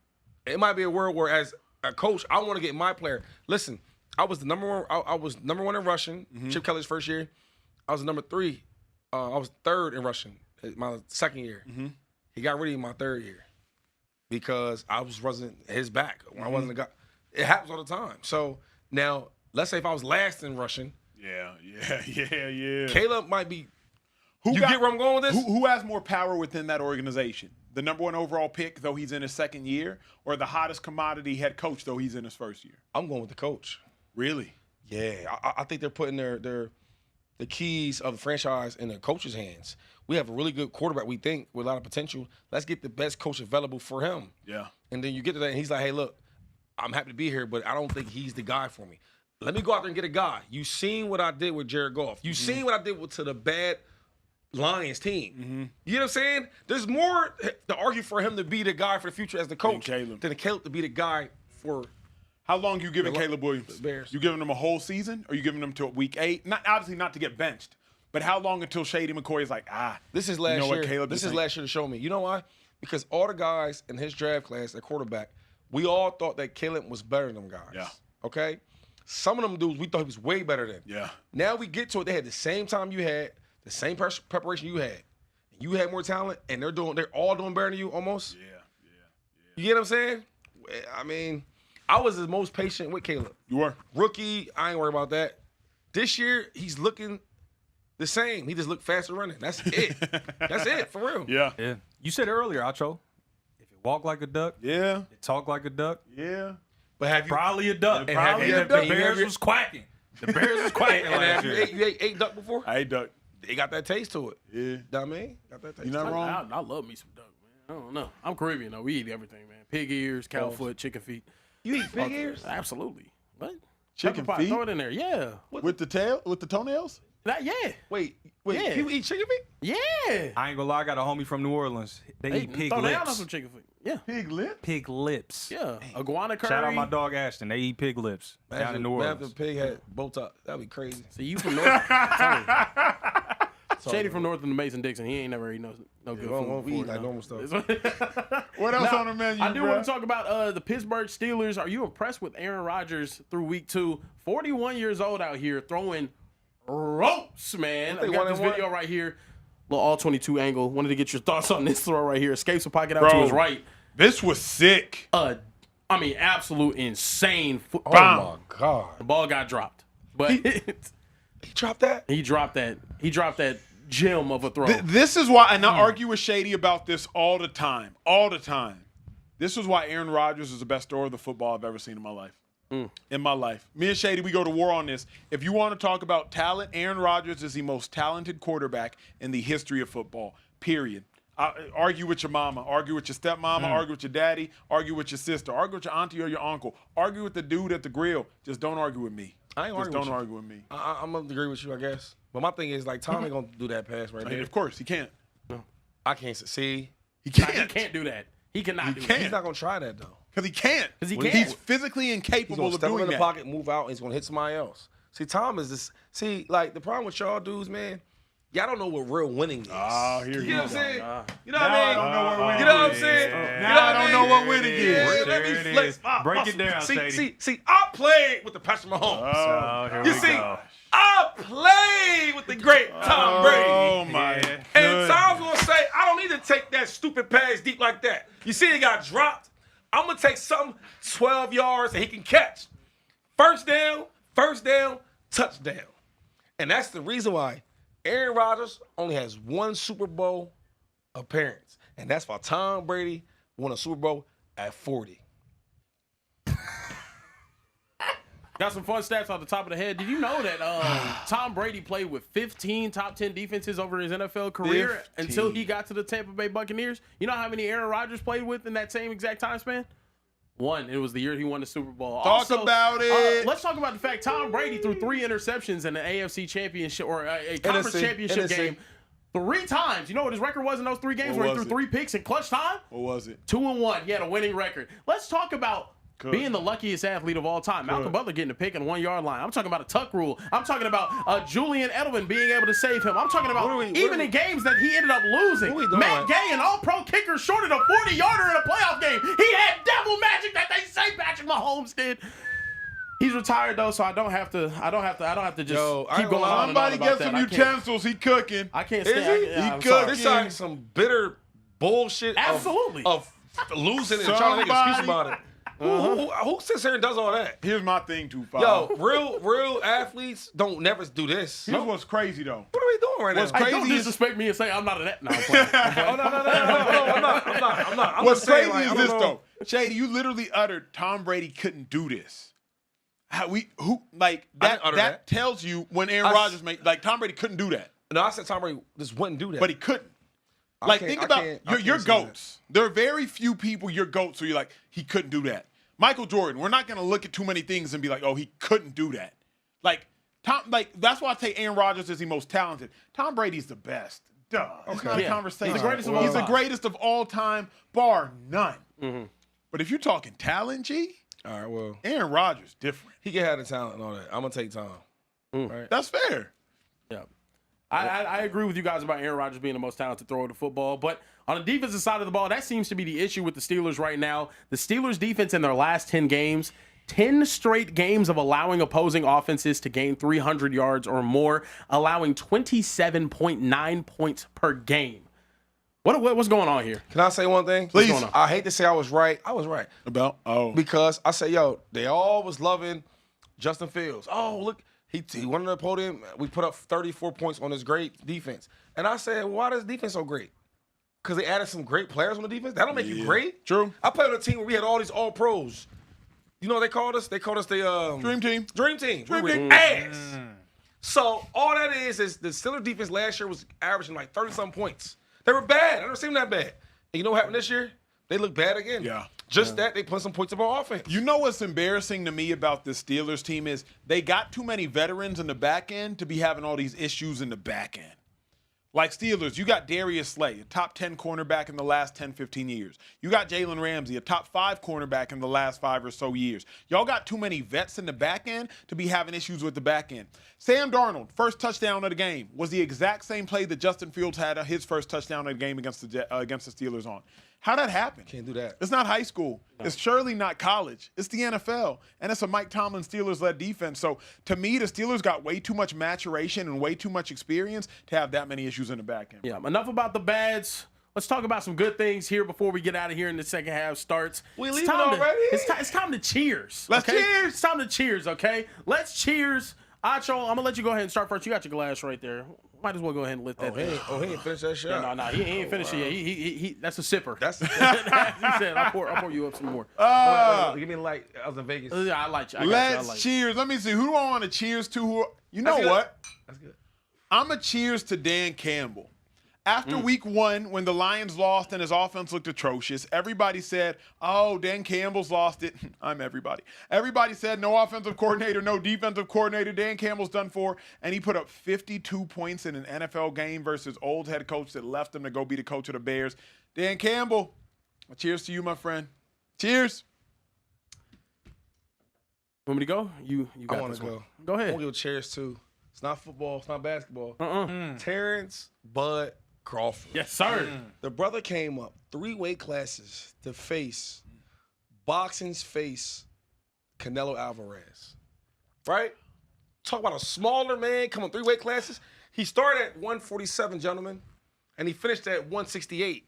it might be a world where, as a coach, I want to get my player. Listen, I was the number one. I was number one in rushing. Chip Kelly's first year. I was number 3. I was third in rushing my second year. He got rid of me my third year because I wasn't his back. I wasn't the guy. It happens all the time. So now, let's say if I was last in rushing, Yeah. Caleb might be. Who You get where I'm going with this? Who has more power within that organization? The number one overall pick, though he's in his second year, or the hottest commodity head coach, though he's in his first year? I'm going with the coach. Really? Yeah, I think they're putting the keys of the franchise in the coach's hands. We have a really good quarterback, we think, with a lot of potential. Let's get the best coach available for him. Yeah. And then you get to that, and he's like, hey, look, I'm happy to be here, but I don't think he's the guy for me. Let me go out there and get a guy. You seen what I did with Jared Goff. You seen what I did to the bad Lions team. You know what I'm saying? There's more to argue for him to be the guy for the future as the coach Caleb. than Caleb to be the guy for How long you giving Caleb Williams? Bears. You giving him a whole season, or you giving him till week 8? Not obviously not to get benched, but how long until Shady McCoy is like, This is last you know year. what, Caleb? This is last year to show me. You know why? Because all the guys in his draft class at quarterback, we all thought that Caleb was better than them guys. Yeah. Okay? Some of them dudes we thought he was way better than. Yeah. Now we get to it. They had the same time you had, the same preparation you had. You had more talent, and they're all doing better than you almost. Yeah. You get what I'm saying? I mean, I was the most patient with Caleb. You were. Rookie, I ain't worried about that. This year, he's looking the same. He just looked faster running. That's it. That's it, for real. Yeah. Yeah. You said earlier, Acho, if it walk like a duck, Yeah. it talk like a duck, Yeah. But have you probably a duck. And have And you the ever- Bears was quacking. The Bears was quacking and last have year. you ate duck before? I ain't duck. They got that taste to it. Yeah. You know what I mean? Got that taste. You not to it. wrong. I love me some duck, man. I don't know. I'm Caribbean, though. We eat everything, man. Pig ears, cow foot, chicken feet. You eat pig ears? Absolutely. What? Chicken Pepper pot, feet? Throw it in there. Yeah. With the toenails? Yeah. Wait. Yeah. You eat chicken feet? Yeah. I ain't gonna lie, I got a homie from New Orleans. They eat pig throw down on lips. some chicken feet. Yeah. Pig lip? Pig lips. Yeah. Iguana curry. Shout out my dog Ashton. They eat pig lips down in New Imagine Orleans. if the pig had Botox. That'd be crazy. So you from North? Shady from North of the Mason-Dixon. He ain't never eat no good food. We eat before, like no. normal stuff. What else Now, on the menu, I do bruh? want to talk about the Pittsburgh Steelers. Are you impressed with Aaron Rodgers through week 2? 41 years old out here throwing ropes, man. I got this video right here. Little all-22 angle. Wanted to get your thoughts on this throw right here. Escapes the pocket out to his right. This was sick. I mean, absolute insane. Oh my God. The ball got dropped. But He dropped that? he dropped that gem of a throw. This is why, and I argue with Shady about this all the time. All the time. This is why Aaron Rodgers is the best thrower of the football I've ever seen in my life. In my life. Me and Shady, we go to war on this. If you want to talk about talent, Aaron Rodgers is the most talented quarterback in the history of football, period. Argue with your mama, argue with your stepmama, argue with your daddy, argue with your sister, argue with your auntie or your uncle, argue with the dude at the grill. Just don't argue with me. I ain't Just arguing don't with you. argue with me. I'm going to agree with you, I guess. But my thing is, like, Tom ain't going to do that pass right I mean, there. of course, he can't. I can't see. He Nah, can't. he can't do that. He cannot do can't. that. He's not gonna try that though. Because he can't. Because he can't. He's physically He's incapable gonna of step doing in the that. pocket, move out, and he's gonna hit somebody else. See, Tom is this. See, like the problem with y'all dudes, man. Y'all don't know what real winning is. Oh, here You know what I'm saying? You know what Now I I don't know what mean? winning You know what I'm is. saying? Now You know I what don't mean? know what winning is. Yeah, There let me it flex is. my Break it muscle. down, Shady. See, I played with the Patrick Mahomes. Oh, here You we see, go. I played with the great Tom Brady. Oh, my. Yeah. And Tom's gonna say, I don't need to take that stupid pass deep like that. You see, he got dropped. I'm gonna take something 12 yards that he can catch. First down, touchdown. And that's the reason why Aaron Rodgers only has one Super Bowl appearance. And that's why Tom Brady won a Super Bowl at 40. Got some fun stats off the top of the head. Did you know that Tom Brady played with 15 top 10 defenses over his NFL career 15. until he got to the Tampa Bay Buccaneers? You know how many Aaron Rodgers played with in that same exact time span? One. It was the year he won the Super Bowl. Talk about it. Let's talk about the fact Tom Brady threw 3 interceptions in an AFC championship or a conference NFC. championship game 3 times. You know what his record was in those 3 games What where he was threw it? 3 picks in clutch time? What was it? 2-1. He had a winning record. Let's talk about being the luckiest athlete of all time. Malcolm Butler getting a pick on the 1-yard line. I'm talking about a tuck rule. I'm talking about Julian Edelman being able to save him. I'm talking about even in games that he ended up losing. What are we doing? Matt Gay, an all-pro kicker, shorted a 40-yarder in a playoff game. He had devil magic that they say Patrick Mahomes did. He's retired though, so I don't have to just Yo, I keep ain't going gonna lie. on and on Somebody about get that. some I can't- utensils. He cooking. I can't Is stay. he? I'm He sorry. This like some bitter bullshit Absolutely. of losing and trying to make an excuse about it. Who sits here and does all that? Here's my thing, 2-5. Yo, real athletes don't never do this. Here's what's crazy, though. What are we doing right What's now? Hey, don't crazy is- disrespect me and say I'm not an. No, I'm playing. Oh, no, I'm not. I'm What's just saying, crazy like, is I this, don't know. though. Shady, you literally uttered Tom Brady couldn't do this. I didn't utter That that. tells you when Aaron Rodgers made, like, Tom Brady couldn't do that. No, I said Tom Brady just wouldn't do that. But he couldn't. I Like, can't- think I about can't your say GOATs. There are very few people, your GOATs, who you're like, he couldn't do that. Michael Jordan, we're not going to look at too many things and be like, oh, he couldn't do that. Like, that's why I say Aaron Rodgers is the most talented. Tom Brady's the best. Duh. It's not a Yeah. conversation. He's the greatest of all He's the time. greatest of all time, bar none. But if you're talking talent, G, All right, well, Aaron Rodgers, different. he can have the talent and all that. I'm going to take Tom. Right? That's fair. Yeah. I agree with you guys about Aaron Rodgers being the most talented thrower of the football, but on the defensive side of the ball, that seems to be the issue with the Steelers right now. The Steelers defense in their last 10 games, 10 straight games of allowing opposing offenses to gain 300 yards or more, allowing 27.9 points per game. What's going on here? Can I say one thing? Please. going on? I hate to say I was right. I was right. Because I say, yo, they all was loving Justin Fields. Oh, look, he won the podium. We put up 34 points on this great defense. And I said, why is defense so great? Because they added some great players on the defense. That don't make you great. True. I played on a team where we had all these all pros. You know what they called us? They called us the Dream Team. Dream Team. We were Team. ass. So all that is the Steelers defense last year was averaging like 30-something points. They were bad. I never seen them that bad. And you know what happened this year? They look bad again. Yeah. Just that they put some points up on offense. You know what's embarrassing to me about this Steelers team is they got too many veterans in the back end to be having all these issues in the back end. Like Steelers, you got Darius Slay, a top 10 cornerback in the last 10, 15 years. You got Jalen Ramsey, a top 5 cornerback in the last 5 or so years. Y'all got too many vets in the back end to be having issues with the back end. Sam Darnold, first touchdown of the game, was the exact same play that Justin Fields had his first touchdown of the game against the Steelers on. How'd that happen? Can't do that. It's not high school. No. It's surely not college. It's the NFL. And it's a Mike Tomlin Steelers-led defense. So, to me, the Steelers got way too much maturation and way too much experience to have that many issues in the back end. Yeah, enough about the bads. Let's talk about some good things here before we get out of here and the second half starts. We leaving already? It's time to cheers. Let's okay? cheers. It's time to cheers, okay? Let's cheers. Acho, I'm going to let you go ahead and start first. You got your glass right there. Might as well go ahead and lift that thing. He ain't finished that shot. No, he ain't finished it yet. He that's a sipper. That's he said, I'll pour you up some more. give me a light. I was in Vegas. Yeah, I like you. Let's cheers. Let me see. Who do I want to cheers to? You know That's good. what? That's good. I'm a cheers to Dan Campbell. After week 1, when the Lions lost and his offense looked atrocious, everybody said, oh, Dan Campbell's lost it. I'm everybody. Everybody said no offensive coordinator, no defensive coordinator. Dan Campbell's done for. And he put up 52 points in an NFL game versus old head coach that left him to go be the coach of the Bears. Dan Campbell, cheers to you, my friend. Cheers. Want me to go? You got I want this to one. go. Go ahead. I want to give cheers too. It's not football. It's not basketball. Terrence Bud Crawford. Yes, sir. The brother came up 3 weight classes to face boxing's face Canelo Alvarez. Right? Talk about a smaller man coming 3 weight classes. He started at 147, gentlemen, and he finished at 168.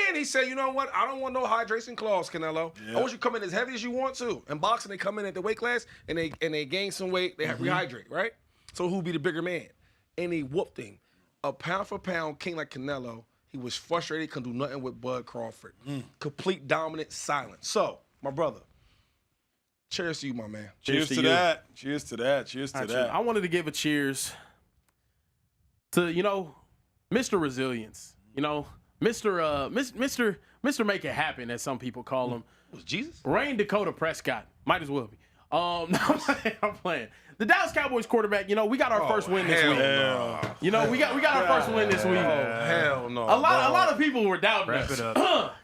And he said, you know what? I don't want no hydration clause, Canelo. I want you to come in as heavy as you want to. In boxing, they come in at the weight class and they gain some weight. They rehydrate, right? So who'll be the bigger man? And he whooped him. A pound for pound king like Canelo, he was frustrated, couldn't do nothing with Bud Crawford. Complete dominant silence. So, my brother, cheers to you, my man. Cheers to that. Cheers to that. Cheers to that. I wanted to give a cheers to, Mr. Resilience. Mr. Make It Happen, as some people call him. Was Jesus? Rain Dakota Prescott. Might as well be. I'm playing. The Dallas Cowboys quarterback, we got our first win this week. No. We got our first win this week. Hell no. A lot of people were doubting Wrap us. it up.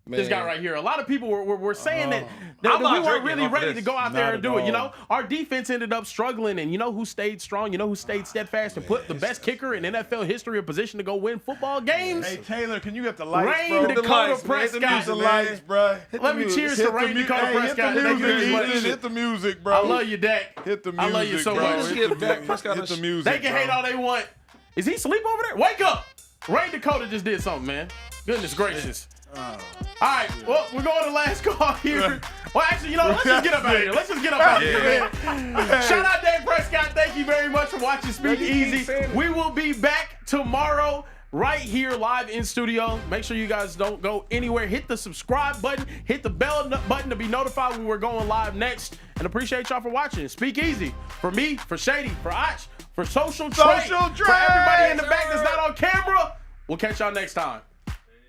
This guy right here. A lot of people were saying that I'm we not weren't drinking really off ready this. to go out Not there and at do it. all. Our defense ended up struggling, and who stayed strong? Who stayed steadfast and put the best kicker in NFL history in position to go win football games? Hey, Taylor, can you get the lights, Rain bro? Dakota The Prescott. lights, bro. Let me cheers to Rain Dakota Prescott. Hit the Thank you very music, much. Ethan. Hit the music, bro. I love you, Dak. Hit the music, I love you so bro. much. Just give Dak Prescott Hit the a music, They can bro. hate all they want. Is he asleep over there? Wake up! Rain Dakota just did something, man. Goodness gracious. All right, well, we're going to last call here. Well, actually, let's just get up out of here. Let's just get up out of here, man. Shout out Dak Prescott. Thank you very much for watching Speakeasy. We will be back tomorrow right here live in studio. Make sure you guys don't go anywhere. Hit the subscribe button. Hit the bell button to be notified when we're going live next. And appreciate y'all for watching. Speakeasy. For me, for Shady, for Och, for Social Trade, for everybody in the back that's not on camera. We'll catch y'all next time.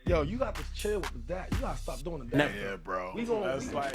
Yo, you got to chill with the Dak. You got to stop doing the Dak. Never. Yeah, bro. We gonna- That's like...